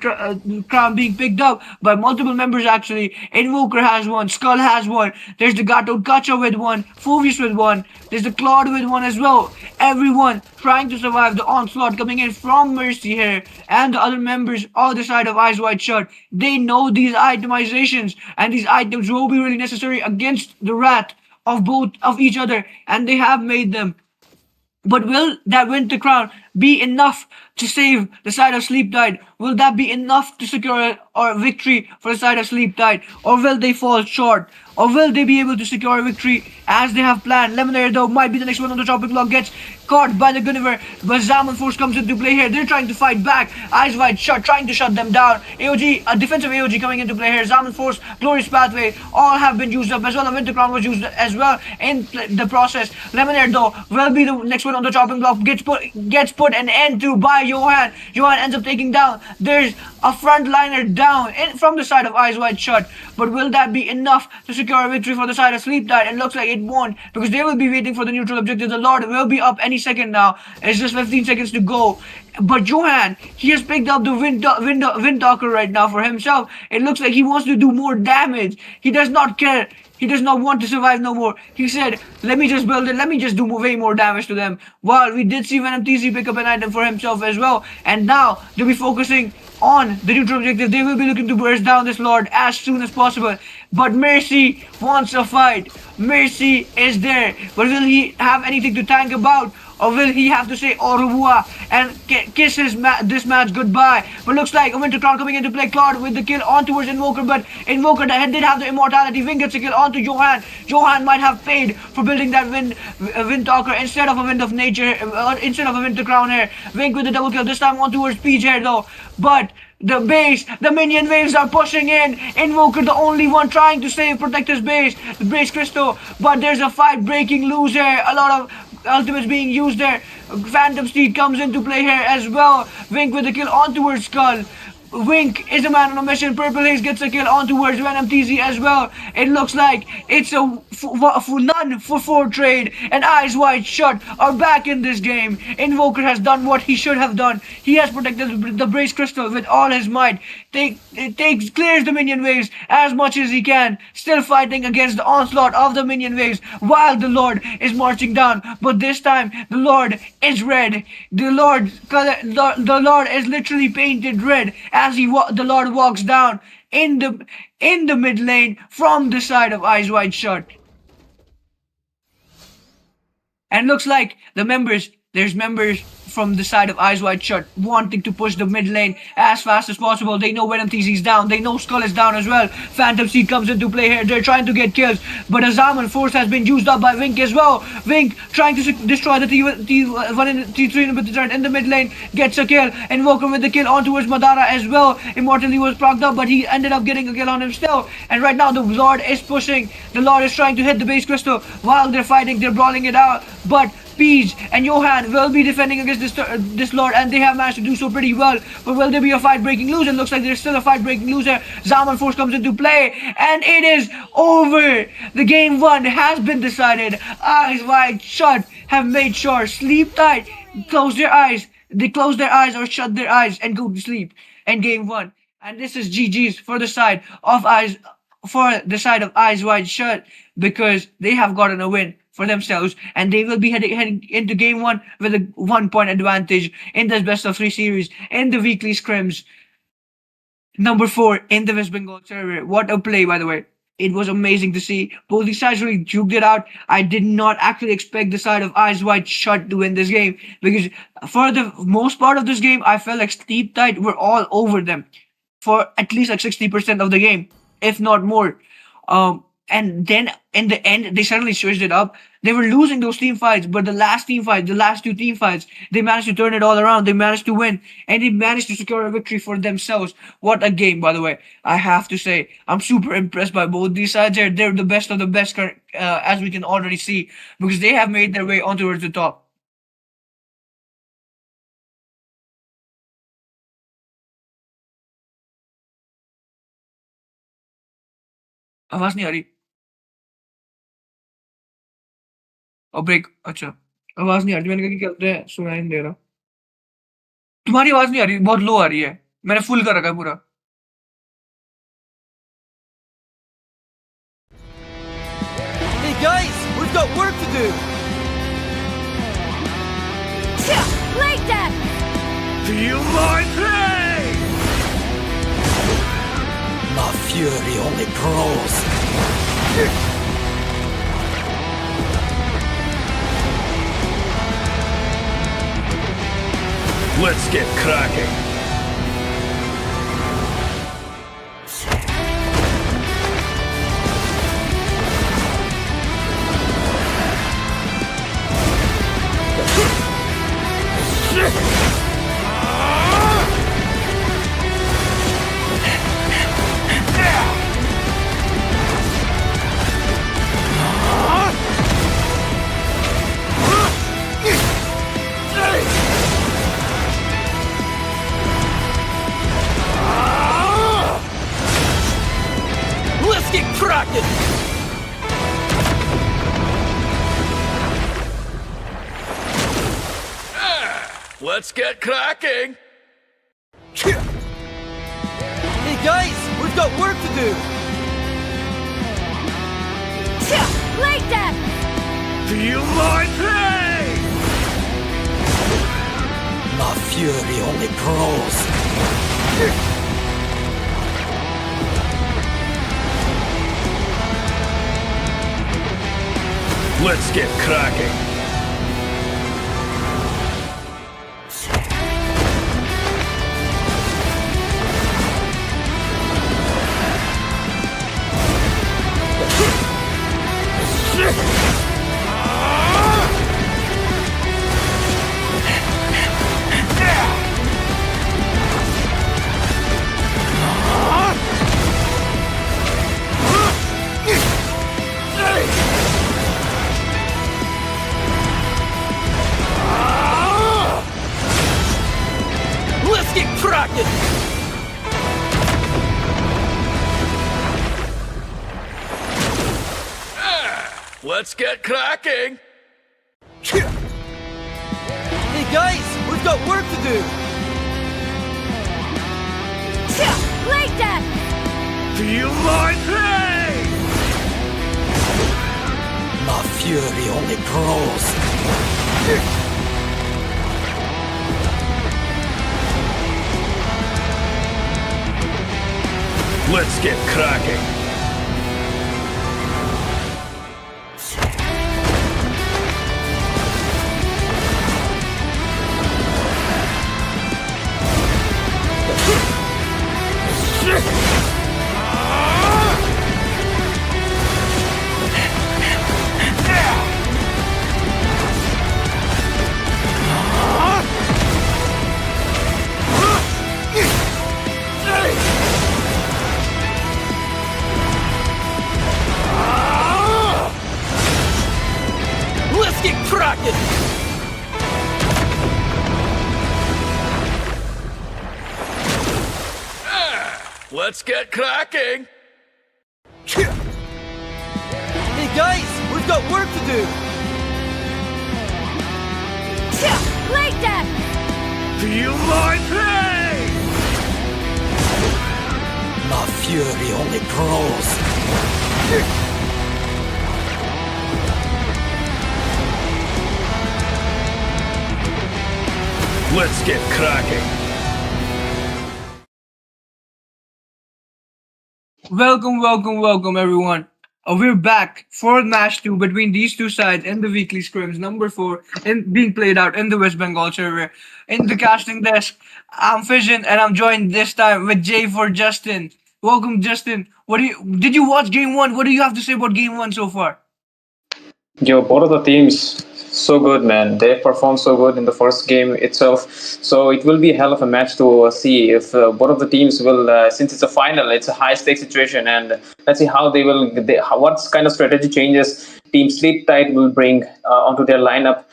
Crown being picked up by multiple members actually. Invoker has one, Skull has one. There's the Gato Gacha with one, Phoebus with one. There's the Claude with one as well. Everyone trying to survive the onslaught coming in from Mercy here. And the other members on the side of Eyes Wide Shut. They know these itemizations, and these items will be really necessary against the Rat of both of each other. And they have made them. But will that Winter Crown be enough to save the side of Sleep Tide? Will that be enough to secure a victory for the side of Sleep Tide? Or will they fall short? Or will they be able to secure a victory as they have planned? Lemonade though might be the next one on the chopping block, gets caught by the Gunniver, but Zaman Force comes into play here. They're trying to fight back. Eyes Wide Shut, trying to shut them down. AOG, a defensive AOG coming into play here. Zaman Force, Glorious Pathway, all have been used up as well. A Winter Crown was used as well in the process. Lemonade though will be the next one on the chopping block, gets put an end to by Johan. Johan ends up taking down. There's a frontliner down from the side of Eyes Wide Shut, but will that be enough to secure secure a victory for the side of Sleep Tide, and looks like it won't because they will be waiting for the neutral objective. The Lord will be up any second now. It's just 15 seconds to go. But Johan, he has picked up the Wind Talker right now for himself. It looks like he wants to do more damage. He does not care. He does not want to survive no more. He said, let me just build it. Let me just do way more damage to them. Well, we did see Venom TC pick up an item for himself as well. And now they'll be focusing on the neutral objective. They will be looking to burst down this Lord as soon as possible. But Mercy wants a fight. Mercy is there. But will he have anything to tank about? Or will he have to say au revoir and kiss this match goodbye? But looks like a Winter Crown coming into play. Claude with the kill on towards Invoker, but Invoker did have the immortality. Wing gets a kill onto Johan. Johan might have paid for building that Wind Talker instead of a Wind of Nature, instead of a Winter Crown here. Wing with the double kill, this time on towards Peach here though. But the base, the minion waves are pushing in. Invoker, the only one trying to protect his base, the base crystal. But there's a fight breaking loose here. A lot of ultimates being used there. Phantom Steed comes into play here as well. Wink with the kill on towards Skull. Wink is a man on a mission. Purple Haze gets a kill on towards Venom TZ as well. It looks like it's a none for 4 trade, and Eyes Wide Shut are back in this game. Invoker has done what he should have done. He has protected the Brace Crystal with all his might. Clears the minion waves as much as he can, still fighting against the onslaught of the minion waves while the Lord is marching down. But this time the Lord is red. The Lord is literally painted red as the Lord walks down in the mid lane from the side of Eyes Wide Shut. And looks like there's members from the side of Eyes Wide Shut wanting to push the mid lane as fast as possible. They know Venom TC is down. They know Skull is down as well. Phantom Seed comes into play here. They're trying to get kills, but a Zaman force has been used up by Wink as well. Wink trying to destroy the T1 and T3 inhibitor in the mid lane, gets a kill. Invoker with the kill on towards Madara as well. Immortality was procced up, but he ended up getting a kill on him still. And right now the Lord is pushing. The Lord is trying to hit the base crystal while they're fighting. They're brawling it out, but Peach and Johan will be defending against this Lord, and they have managed to do so pretty well. But will there be a fight breaking loose? It looks like there's still a fight breaking loose here. Zaman Force comes into play, and it is over. The game 1 has been decided. Eyes Wide Shut have made sure Sleep Tight close their eyes. They close their eyes or shut their eyes and go to sleep. And game 1. And this is GG's for the side of Eyes Wide Shut, because they have gotten a win for themselves, and they will be heading into game 1 with a 1-point advantage in this best of 3 series in the weekly scrims. Number 4 in the West Bengal server. What a play, by the way. It was amazing to see. Both these sides really juked it out. I did not actually expect the side of Eyes Wide Shut to win this game, because for the most part of this game, I felt like Sleep Tight were all over them for at least like 60% of the game, if not more. And then in the end, they suddenly switched it up. They were losing those team fights, but the last 2 team fights, they managed to turn it all around. They managed to win, and they managed to secure a victory for themselves. What a game, by the way. I have to say, I'm super impressed by both these sides here. They're the best of the best, as we can already see, because they have made their way on towards the top. आवाज नहीं आ रही और break अच्छा आवाज नहीं आ रही मैंने कहा कि कहते हैं सुनाई नहीं दे रहा तुम्हारी आवाज नहीं आ रही बहुत लो आ रही है मैंने फुल कर रखा है पूरा Hey guys, we've got work to do. Like that! Feel my pain! My fury only grows. Let's get cracking. Let's get cracking! Hey guys, we've got work to do! Late death! Feel my pain! My fury only grows. Let's get cracking! Let's get cracking! Let's get cracking! Hey guys, we've got work to do! Late death! Feel my pain! My fury only grows. Let's get cracking! Let's get cracking! Let's get cracking! Hey guys, we've got work to do! Late death! Feel my pain! My fury only grows. Let's get cracking! Welcome, everyone. We're back for match 2 between these two sides in the weekly scrims, number 4, and being played out in the West Bengal server. In the casting desk, I'm Fission, and I'm joined this time with Jay for Justin. Welcome, Justin. Did you watch game 1? What do you have to say about game 1 so far? Yo, both of the teams so good, man. They performed so good in the first game itself. So it will be a hell of a match to see if both of the teams will. Since it's a final, it's a high stakes situation, and let's see how they will. What kind of strategy changes Team Sleep Tight will bring onto their lineup,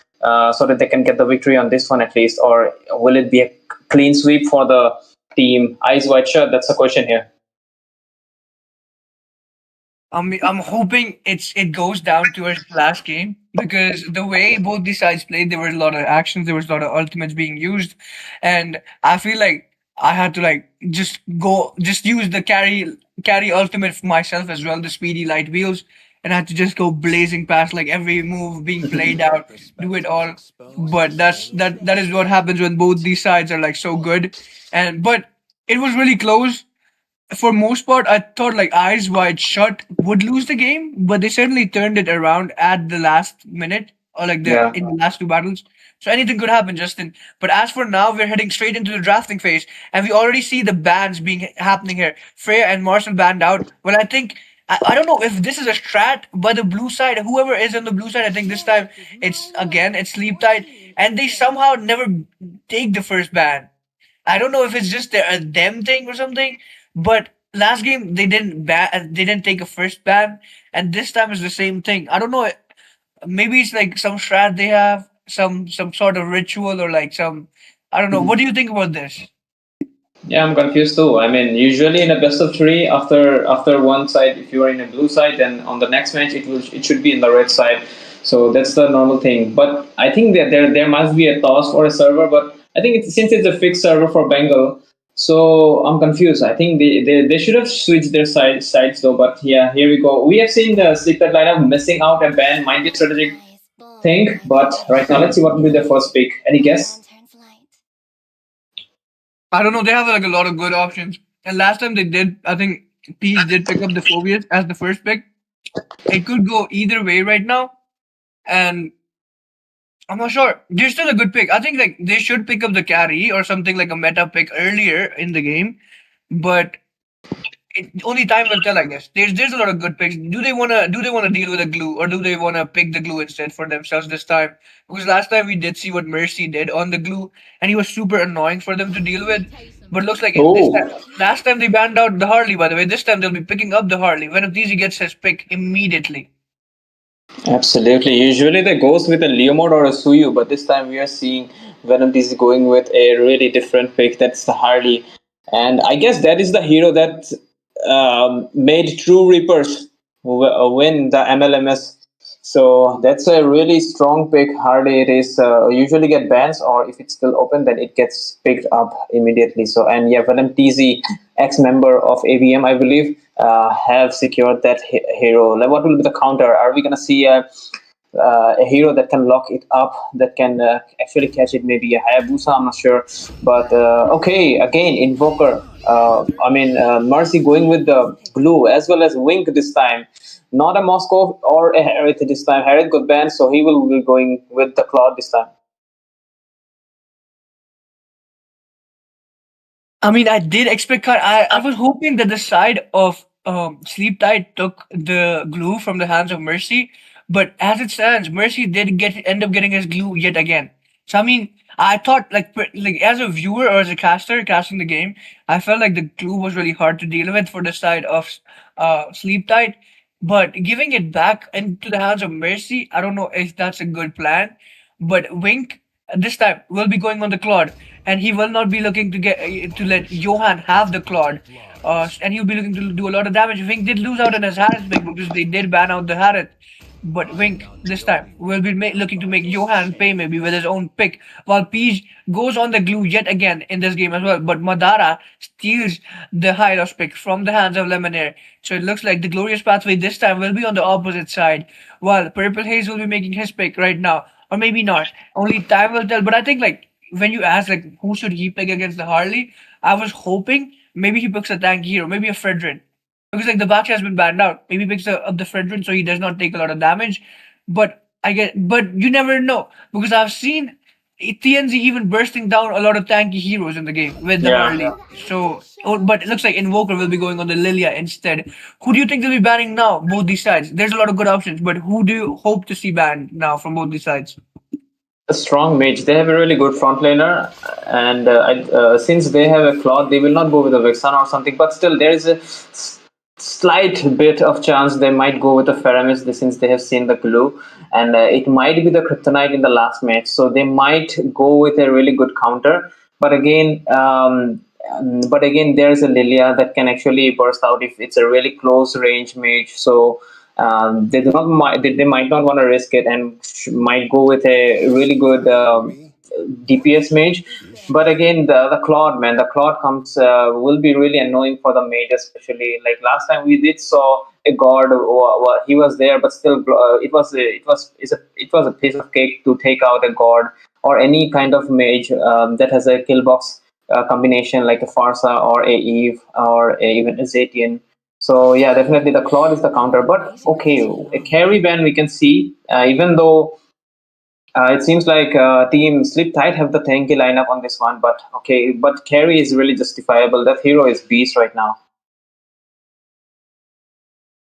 so that they can get the victory on this one at least, or will it be a clean sweep for the team Eyes Wide Shut? That's the question here. I'm hoping it goes down to a last game because the way both these sides played, there were a lot of actions, there was a lot of ultimates being used, and I feel like I had to like just use the carry ultimate for myself as well, the speedy light wheels, and I had to just go blazing past like every move being played out, do it all. But that is what happens when both these sides are like so good, but it was really close for most part. I thought like Eyes Wide Shut would lose the game, but they certainly turned it around at the last minute or like the Yeah. in the last two battles. So anything could happen, Justin. But as for now, we're heading straight into the drafting phase, and we already see the bans being happening here. Freya and Marcel banned out. Well, I think I don't know if this is a strat by the blue side. Whoever is on the blue side, I think this time it's Sleep Tight, and they somehow never take the first ban. I don't know if it's just a them thing or something, but last game they didn't take a first ban, and this time is the same thing. I don't know. Maybe it's like some strat they have, some sort of ritual or like some. I don't know. What do you think about this? Yeah, I'm confused too. I mean, usually in a best of three, after one side, if you are in a blue side, then on the next match it should be in the red side. So that's the normal thing. But I think that there must be a toss for a server. But I think since it's a fixed server for Bengal, so I'm confused. I think they should have switched their sides though. But yeah, here we go. We have seen the Sleeper lineup missing out a ban. Might be a strategic thing, but right now let's see what will be their first pick. Any guess? I don't know. They have like a lot of good options. And last time they did, I think Peach did pick up the Phobias as the first pick. It could go either way right now, and I'm not sure. They're still a good pick. I think like they should pick up the carry or something like a meta pick earlier in the game, but only time will tell, I guess. There's a lot of good picks. Do they wanna deal with a glue or do they wanna pick the glue instead for themselves this time? Because last time we did see what Mercy did on the glue, and he was super annoying for them to deal with. But looks like this time, Oh, last time they banned out the Harley. By the way, this time they'll be picking up the Harley. Venom Teasy gets his pick immediately. absolutely. Usually they goes with a Leomord or a Suyu, but this time we are seeing Venom is going with a really different pick. That's the Harley, and I guess that is the hero that made True Reapers win the MLMS. So that's a really strong pick. Harley it is usually get bans, or if it's still open, then it gets picked up immediately. So and yeah, Venom TZ, ex-member of ABM, I believe, have secured that hero. Like, what will be the counter? Are we gonna see a hero that can lock it up, that can actually catch it, maybe a Hayabusa, I'm not sure. But okay, again, Invoker. Mercy going with the glue as well as Wink this time. Not a Moscow or a Harith this time. Harith got banned, so he will be going with the Claude this time. I mean, I did expect cut. I was hoping that the side of Sleep Tight took the glue from the hands of Mercy, but as it stands, Mercy did end up getting his glue yet again. So I mean, I thought like as a viewer or as a caster casting the game, I felt like the glue was really hard to deal with for the side of Sleep Tight, but giving it back into the hands of Mercy, I don't know if that's a good plan. But Wink this time will be going on the Claude, and he will not be looking to get to let Johan have the Claude. And he'll be looking to do a lot of damage. Wink did lose out on his Harris pick because they did ban out the Harris. But Wink this time will be looking to make Johan pay maybe with his own pick, while Peach goes on the glue yet again in this game as well. But Madara steals the Hylos pick from the hands of Lemonade. So it looks like the Glorious Pathway this time will be on the opposite side, while Purple Haze will be making his pick right now. Or maybe not. Only time will tell. But I think like when you ask like who should he pick against the Harley, I was hoping maybe he picks a tank hero, maybe a Fredrin. Because like the Baki has been banned out. Maybe he picks up the Fredrin so he does not take a lot of damage. But you never know. Because I've seen TNZ even bursting down a lot of tanky heroes in the game with the Yeah. Harley. So but it looks like Invoker will be going on the Lilia instead. Who do you think they'll be banning now? Both these sides. There's a lot of good options, but who do you hope to see banned now from both these sides? A strong mage. They have a really good front laner, and since they have a Claude, they will not go with a Vexan or something. But still, there is a slight bit of chance they might go with the Feramis since they have seen the glue, and it might be the Kryptonite in the last match. So they might go with a really good counter. But again, there is a Lilia that can actually burst out if it's a really close range mage. So they do not they might not want to risk it and might go with a really good DPS mage. But again, the Claude, man, the Claude comes will be really annoying for the mage, especially like last time we did saw a god. He was there, but still, it was a piece of cake to take out a god or any kind of mage that has a kill box combination like a Farsa or a Eve or even a Zatian. So yeah, definitely the Claude is the counter. But okay, a carry ban we can see, even though it seems like Team Sleep Tight have the tanky lineup on this one. But okay, but carry is really justifiable. That hero is beast right now.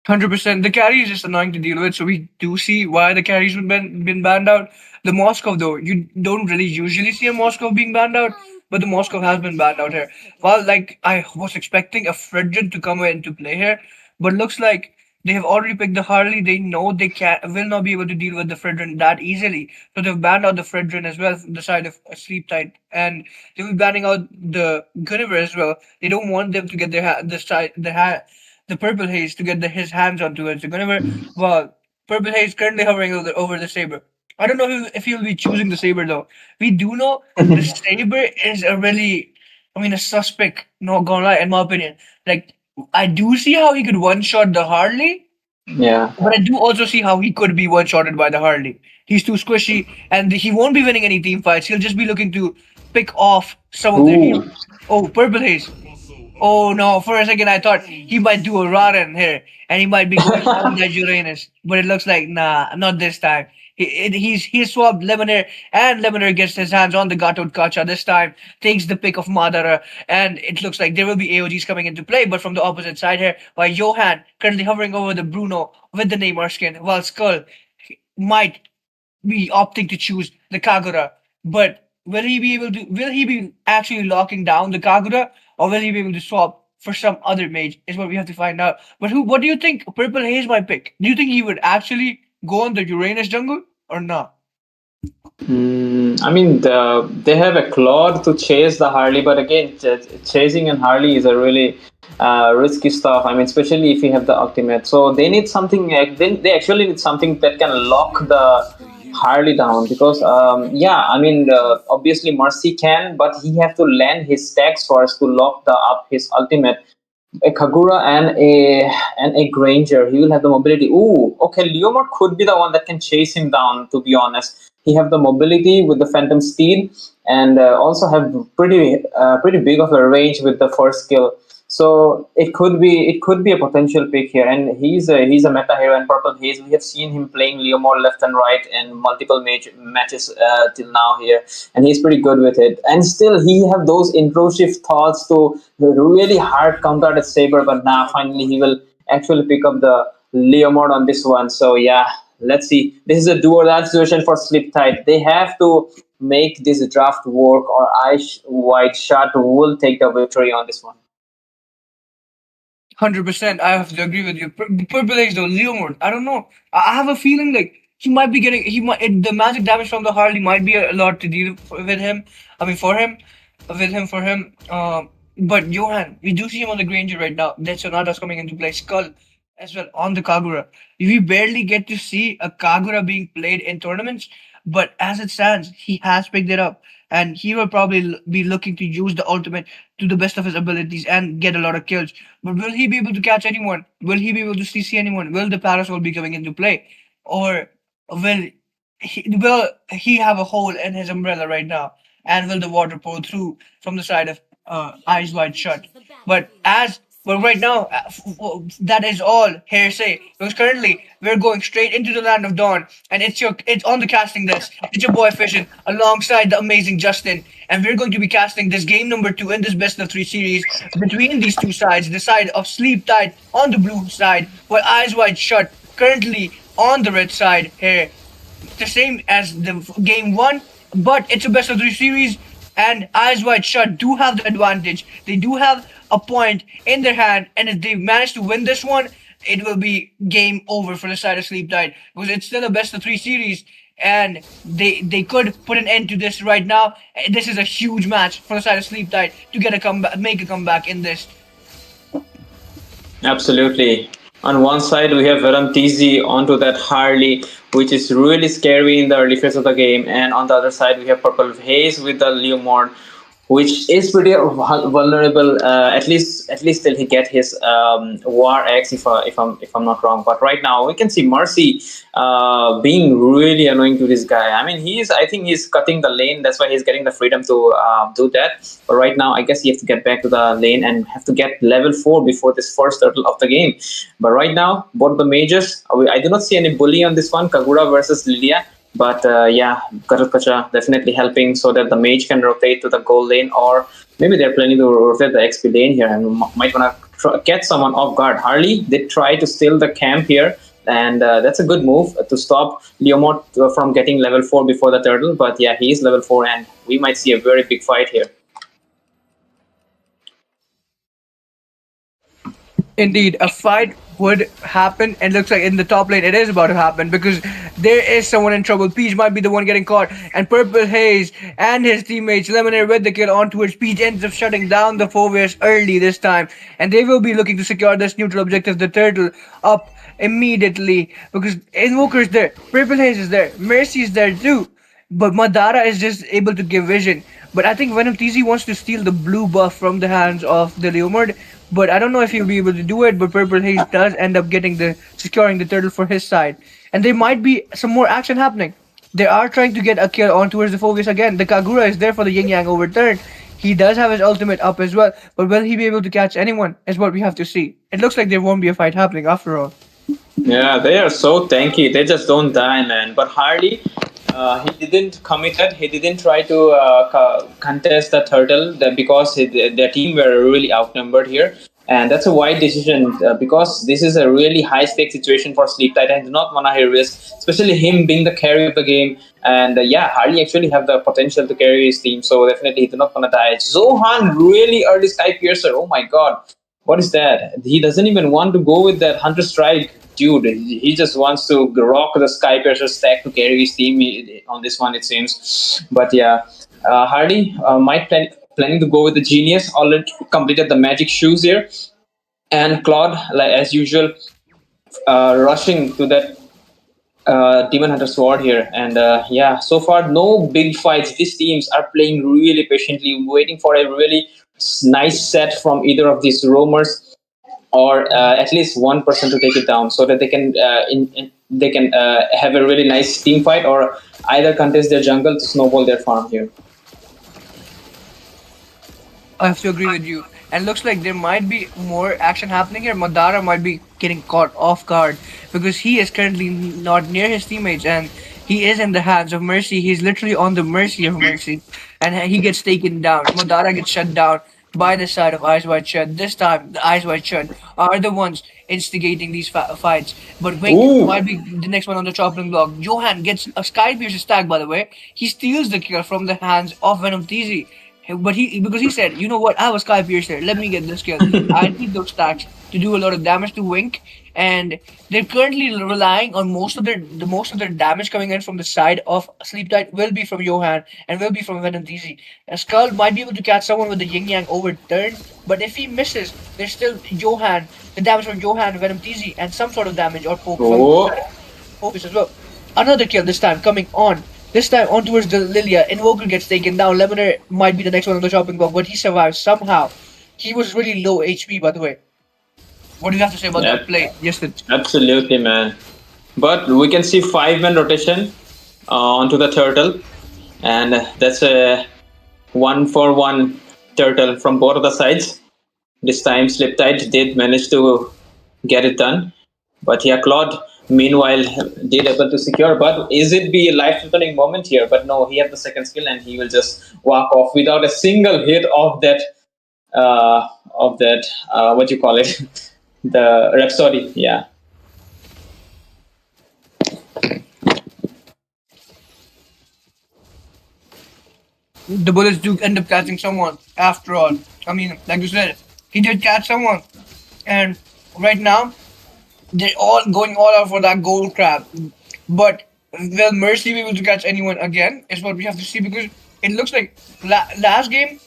100%. The carry is just annoying to deal with, so we do see why the carries have been banned out. The Moscow, though, you don't really usually see a Moscow being banned out, but the Moscow has been banned out here. Well, like, I was expecting a Fredrin to come into play here, but looks like they have already picked the Harley. They know they will not be able to deal with the Fredrin that easily. So they've banned out the Fredrin as well from the side of Sleep Tight. And they will be banning out the Gunniver as well. They don't want them to get the Purple Haze to get his hands onto it. So whenever, well, Purple Haze currently hovering over the Saber. I don't know if he'll be choosing the Saber though. We do know the Saber is a really, I mean, a suspect. Not gonna lie, in my opinion. Like I do see how he could one shot the Harley, Yeah. but I do also see how he could be one shotted by the Harley. He's too squishy, and he won't be winning any team fights. He'll just be looking to pick off some of their Ooh. heroes. Oh, Purple Haze. Oh no, for a second I thought he might do a Raran here and he might be going on that Uranus. But it looks like nah, not this time. He's swapped Lemonair and Lemonair gets his hands on the Gatot Kacha this time, takes the pick of Madara, and it looks like there will be AOGs coming into play, but from the opposite side here, by Johan currently hovering over the Bruno with the Neymar skin, while Skull might be opting to choose the Kagura. But will he be actually locking down the Kagura or will he be able to swap for some other mage is what we have to find out. But what do you think Purple Haze might pick? Do you think he would actually go on the Uranus jungle or not? I mean, they have a Claude to chase the Harley, but again, chasing an Harley is a really risky stuff. I mean, especially if you have the ultimate. So they need something. They actually need something that can lock the Harley down because, yeah, I mean, obviously Mercy can, but he have to land his stacks first to lock the up his ultimate. A Kagura and a Granger. He will have the mobility. Ooh, okay. Leomord could be the one that can chase him down. To be honest, he have the mobility with the Phantom Steed, and also have pretty big of a range with the first skill. So it could be a potential pick here, and he's a meta hero and Purple Haze. We have seen him playing Leomord left and right in multiple matches till now here, and he's pretty good with it. And still, he have those intrusive thoughts to really hard counter the Saber, but now finally he will actually pick up the Leomord on this one. So yeah, let's see. This is a do or die situation for Sliptide. They have to make this draft work, or Ice White Shot will take the victory on this one. 100%. I have to agree with you. Purple Haze though, Leomord. I don't know. I have a feeling like he might be getting the magic damage from the Harley might be a lot to deal with him. I mean for him, for him. But Johan, we do see him on the Granger right now. Then Sonata's coming into play. Skull as well on the Kagura. We barely get to see a Kagura being played in tournaments, but as it stands, he has picked it up, and he will probably be looking to use the ultimate to the best of his abilities and get a lot of kills. But will he be able to catch anyone? Will he be able to CC anyone? Will the Parasol be coming into play, or will he have a hole in his umbrella right now? And will the water pour through from the side of Eyes Wide Shut? But right now, that is all hearsay. Because currently, we're going straight into the land of dawn, and it's on the casting desk. It's your boy Fission alongside the amazing Justin, and we're going to be casting this game number 2 in this best of 3 series between these two sides. The side of Sleep Tight on the blue side, while Eyes Wide Shut currently on the red side here, the same as the game one, but it's a best of 3 series, and Eyes Wide Shut do have the advantage. They do have a point in their hand, and if they manage to win this one, it will be game over for the side of Sleep Tide because it's still a best of 3 series. And they could put an end to this right now. This is a huge match for the side of Sleep Tide to get a comeback, make a comeback in this. Absolutely. On one side, we have Verantizi onto that Harley, which is really scary in the early phase of the game. And on the other side, we have Purple Haze with the Leomord, which is pretty vulnerable. At least till he get his War X, if I'm not wrong. But right now, we can see Mercy being really annoying to this guy. I mean, I think he's cutting the lane. That's why he's getting the freedom to do that. But right now, I guess he has to get back to the lane and have to get level 4 before this first turtle of the game. But right now, both the mages, I do not see any bully on this one. Kagura versus Lilia. But yeah, Karukacha definitely helping so that the mage can rotate to the gold lane, or maybe they're planning to rotate the XP lane here and might want to catch someone off guard. Harley did try to steal the camp here, and that's a good move to stop Leomord from getting level 4 before the turtle. But yeah, he is level 4, and we might see a very big fight here. Indeed, a fight would happen, and looks like in the top lane it is about to happen because there is someone in trouble. Peach might be the one getting caught, and Purple Haze and his teammates Lemonade with the kill onto it. Peach ends up shutting down the 4 early this time, and they will be looking to secure this neutral objective, the turtle, up immediately because Invoker is there, Purple Haze is there, Mercy is there too. But Madara is just able to give vision. But I think Venom TZ wants to steal the blue buff from the hands of the Leomord. But I don't know if he'll be able to do it. But Purple Haze does end up getting the securing the turtle for his side. And there might be some more action happening. They are trying to get a kill on towards the Phobius again. The Kagura is there for the Yin Yang overturn. He does have his ultimate up as well. But will he be able to catch anyone is what we have to see. It looks like there won't be a fight happening after all. Yeah, they are so tanky. They just don't die, man. But Hardy, he didn't commit it. He didn't try to contest the turtle because their team were really outnumbered here. And that's a wide decision because this is a really high stake situation for Sleep Titan. I do not want to risk, especially him being the carry of the game. And yeah, Hardy actually have the potential to carry his team. So definitely he do not want to die. Zohan really early Sky Piercer. Oh my god. What is that? He doesn't even want to go with that Hunter Strike. Dude, he just wants to rock the Sky Piercer stack to carry his team on this one, it seems. But yeah, Hardy planning to go with the Genius. Already completed the magic shoes here. And Claude, like as usual, rushing to that Demon Hunter Sword here. And yeah, so far, no big fights. These teams are playing really patiently, waiting for a really nice set from either of these roamers or at least one person to take it down, so that they can have a really nice team fight, or either contest their jungle to snowball their farm here. I have to agree with you. And looks like there might be more action happening here. Madara might be getting caught off guard because he is currently not near his teammates and he is in the hands of Mercy. He's literally on the mercy of Mercy and he gets taken down. Madara gets shut down by the side of Eyes Wide Shut. This time, the Eyes Wide Shut are the ones instigating these fights. But Wink might be the next one on the chopping block. Johan gets a Sky Piercer stack, by the way. He steals the kill from the hands of Venom TZ. But because he said, you know what, I have a Sky Piercer, let me get this kill. I need those stacks to do a lot of damage to Wink, and they're currently relying on most of their damage coming in from the side of Sleep Tight will be from Johan and will be from Venom TZ. Skull might be able to catch someone with the Yin Yang overturn, but if he misses, there's still Johan, the damage from Johan, Venom TZ, and some sort of damage or poke from Focus as well. Another kill this time coming on. This time on towards the Lilia. Invoker gets taken down. Lemoner might be the next one on the chopping block, but he survives somehow. He was really low HP, by the way. What do you have to say about that play? Yes, absolutely, man. But we can see 5-man rotation onto the turtle, and that's a 1-for-1 turtle from both of the sides. This time, Sliptide did manage to get it done, but yeah, Claude meanwhile did able to secure. But is it be a life-threatening moment here? But no, he has the second skill and he will just walk off without a single hit of that what do you call it, the Rhapsody. Yeah, the bullets do end up catching someone after all. I mean, like you said, he did catch someone, and right now they're all going all out for that gold crab. But will Mercy be able to catch anyone again? Is what we have to see, because it looks like last game,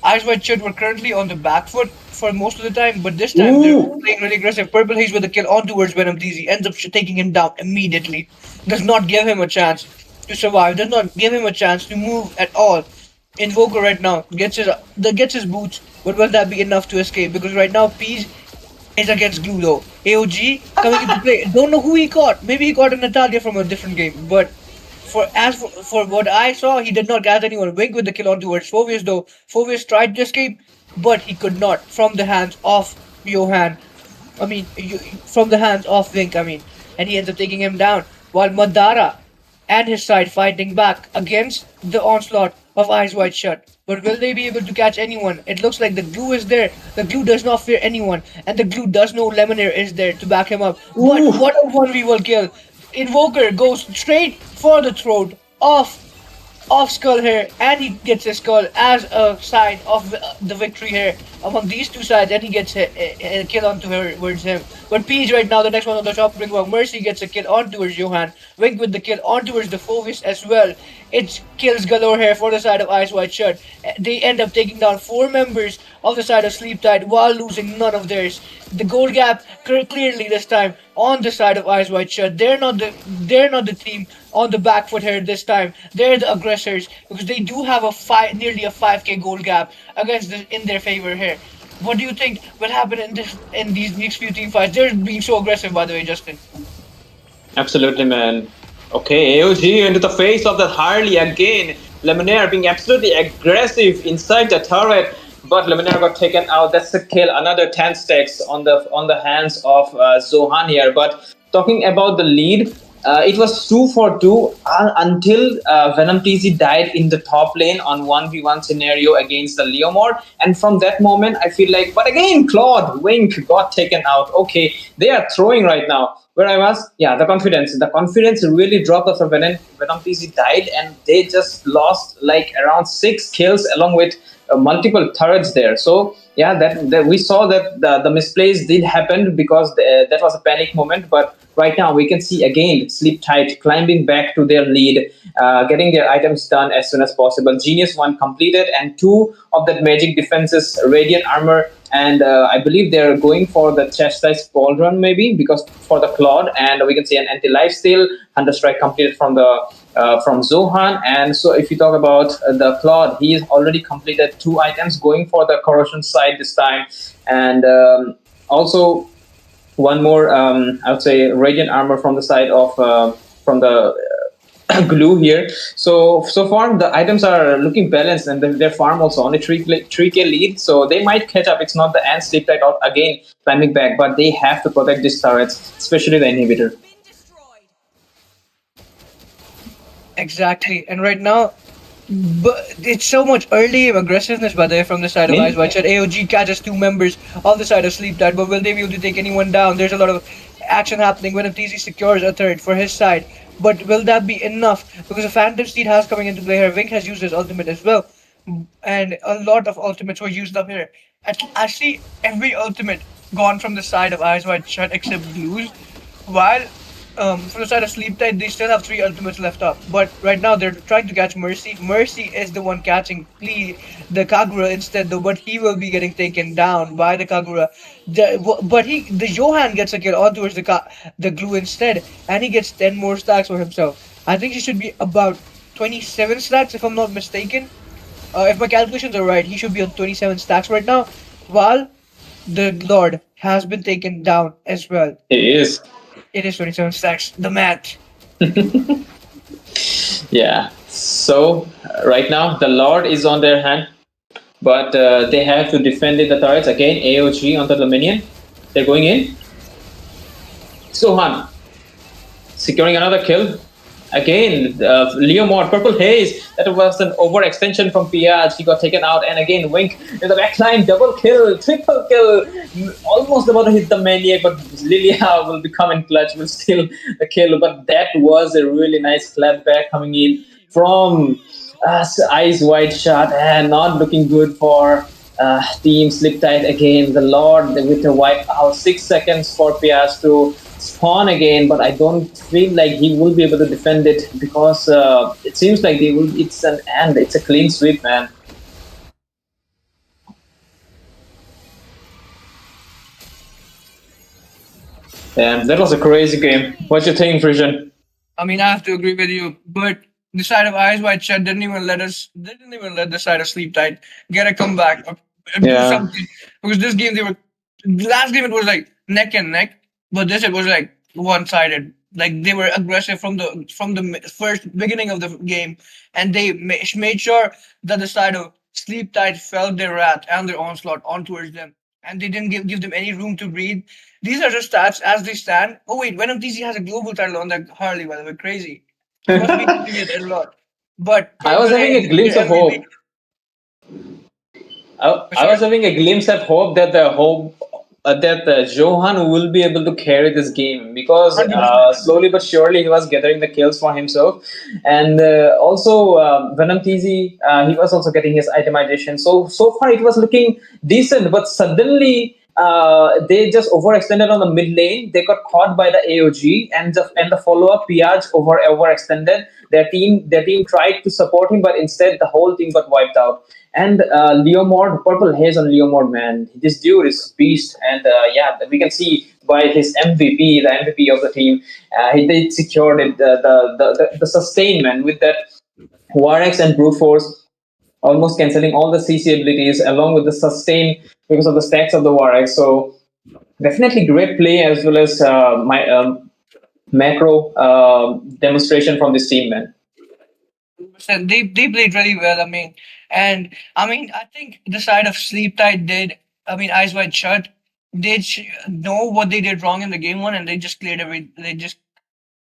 Eyes Wide Shut were currently on the back foot for most of the time, but this time they're playing really aggressive. Purple Haze with the kill on towards Venom DZ ends up taking him down immediately. Does not give him a chance to survive. Does not give him a chance to move at all. Invoker right now gets his boots, but will that be enough to escape? Because right now Peas is against Glue though. AOG coming into play. Don't know who he caught. Maybe he caught a Natalia from a different game. But for what I saw, he did not catch anyone. Wink with the kill on towards Phobius though. Phobius tried to escape, but he could not from the hands of Johan. I mean, from the hands of Wink. I mean, and he ends up taking him down. While Madara and his side fighting back against the onslaught of Eyes Wide Shut. But will they be able to catch anyone? It looks like the Glue is there. The Glue does not fear anyone. And the Glue does know Lemonair is there to back him up. What a 1v1 kill. Invoker goes straight for the throat of Skull here. And he gets his skull as a sign of the victory here among these two sides, and he gets a kill on towards him. But Peach right now, the next one on the top ring, well, Mercy gets a kill on towards Johan. Wink with the kill on towards the Fovis as well. It kills galore here for the side of Eyes Wide Shut. They end up taking down four members of the side of Sleep Tight while losing none of theirs. The goal gap clearly this time on the side of Eyes Wide Shut. They're not the team on the back foot here this time. They're the aggressors because they do have nearly a 5k goal gap against in their favor here. What do you think will happen in these next few team fights? They're being so aggressive, by the way, Justin. Absolutely, man. Okay, AOG into the face of that Harley again. Lemonade being absolutely aggressive inside the turret, but Lemonade got taken out. That's a kill. Another 10 stacks on the hands of Zohan here. But talking about the lead, it was 2-for-2 until Venom TZ died in the top lane on 1v1 scenario against the Leomord. And from that moment, I feel like, but again, Claude, Wink got taken out. Okay, they are throwing right now. Where I was, yeah, the confidence. The confidence really dropped after Venom TZ died, and they just lost like around 6 kills along with multiple turrets there. So yeah, that we saw that the misplays did happen because that was a panic moment. But right now we can see again Sleep Tight climbing back to their lead, getting their items done as soon as possible. Genius 1 completed, and 2 of that magic defenses, Radiant Armor, and I believe they're going for the chastised pauldron maybe because for the Claude, and we can see an anti-life steal, Hunter Strike completed from the from Zohan. And so if you talk about the Claude, he has already completed 2 items, going for the corrosion side this time, and also one more, I would say, radiant armor from the side of from the glue here. So far the items are looking balanced, and their farm also on a 3k lead, so they might catch up. It's not the end Sleep Tight out again climbing back, but they have to protect these turrets, especially the inhibitor. Exactly, and right now, but it's so much early aggressiveness by the way from the side of Ice White Shot. AOG catches 2 members on the side of Sleep Tight, but will they be able to take anyone down? There's a lot of action happening when TZ secures a third for his side, but will that be enough? Because a Phantom Steed has coming into play here. Vink has used his ultimate as well, and a lot of ultimates were used up here. I see every ultimate gone from the side of Eyes Wide Shut except Blues, while from the side of Sleep Tight, they still have 3 ultimates left up. But right now, they're trying to catch Mercy. Mercy is the one catching the Kagura instead, though. But he will be getting taken down by the Kagura. The Johan gets a kill on towards the glue instead, and he gets 10 more stacks for himself. I think he should be about 27 stacks, if I'm not mistaken. If my calculations are right, he should be on 27 stacks right now, while the Lord has been taken down as well. It is. It is 27 stacks. The match. Yeah. So right now the Lord is on their hand, but they have to defend the turrets again. AOG onto the minion. They're going in. Sohan securing another kill. Again, Leomord, Purple Haze. That was an overextension from Piaz. He got taken out. And again, Wink in the backline. Double kill, triple kill. Almost about to hit the maniac, but Lilia will become in clutch, will steal the kill. But that was a really nice clapback coming in from Eyes Wide Shut. And not looking good for Team Sleep Tight again. The Lord with the wipe out. 6 seconds for Piaz to spawn again, but I don't feel like he will be able to defend it because it seems like they will. It's a clean sweep, man. Yeah, that was a crazy game. What you think, Frisian? I mean, I have to agree with you, but the side of Eyes Wide Shut didn't even let the side of Sleep Tight get a comeback or do something. Because this game last game it was like neck and neck, but this it was like one-sided. Like they were aggressive from the first beginning of the game, and they made sure that the side of Sleep Tight felt their wrath and their onslaught on towards them, and they didn't give them any room to breathe. These are just stats as they stand. Oh wait, Venom TC has a global title on that Harley, by the way, crazy. He must be doing it a lot. But I was having a glimpse of hope. I was having a glimpse of hope that the hope that Johan will be able to carry this game because 100%. slowly but surely he was gathering the kills for himself, and also Venom TZ he was also getting his itemization. So far it was looking decent, but suddenly. They just overextended on the mid lane. They got caught by the AOG, and the follow up Piaj overextended. Their team tried to support him, but instead the whole team got wiped out. And Leomord, purple haze on Leomord, man. This dude is beast. And yeah, we can see by his MVP, the MVP of the team, he did secured it, the sustainment with that Warx and Brute Force almost cancelling all the CC abilities along with the sustain because of the stacks of the Warx. So definitely great play as well as my macro demonstration from this team, man. So they played really well. I think the side of Sleep Tight did. Eyes Wide Shut did know what they did wrong in the game one, and they just cleared every. They just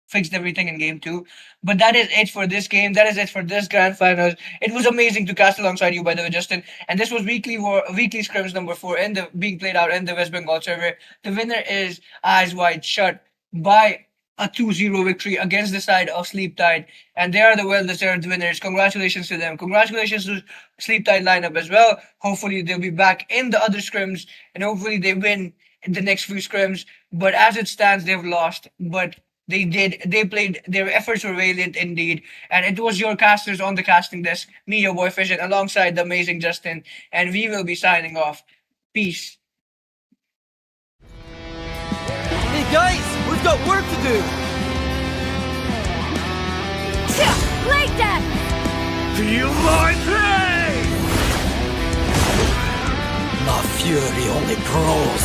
fixed everything in game two. But that is it for this game. That is it for this grand finals. It was amazing to cast alongside you, by the way, Justin. And this was weekly scrims number 4 in the being played out in the West Bengal server. The winner is Eyes Wide Shut by a 2-0 victory against the side of Sleep Tide. And they are the well-deserved winners. Congratulations to them. Congratulations to Sleep Tide lineup as well. Hopefully they'll be back in the other scrims and hopefully they win in the next few scrims. But as it stands, they've lost. But they played, their efforts were valiant indeed. And it was your casters on the casting desk, me, your boy Fishin, alongside the amazing Justin. And we will be signing off. Peace. Hey guys, we've got work to do! Like that! Feel my pain! My fury only grows.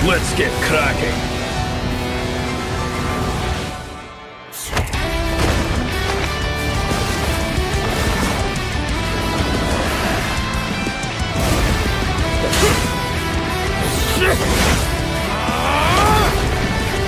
Let's get cracking! Shit!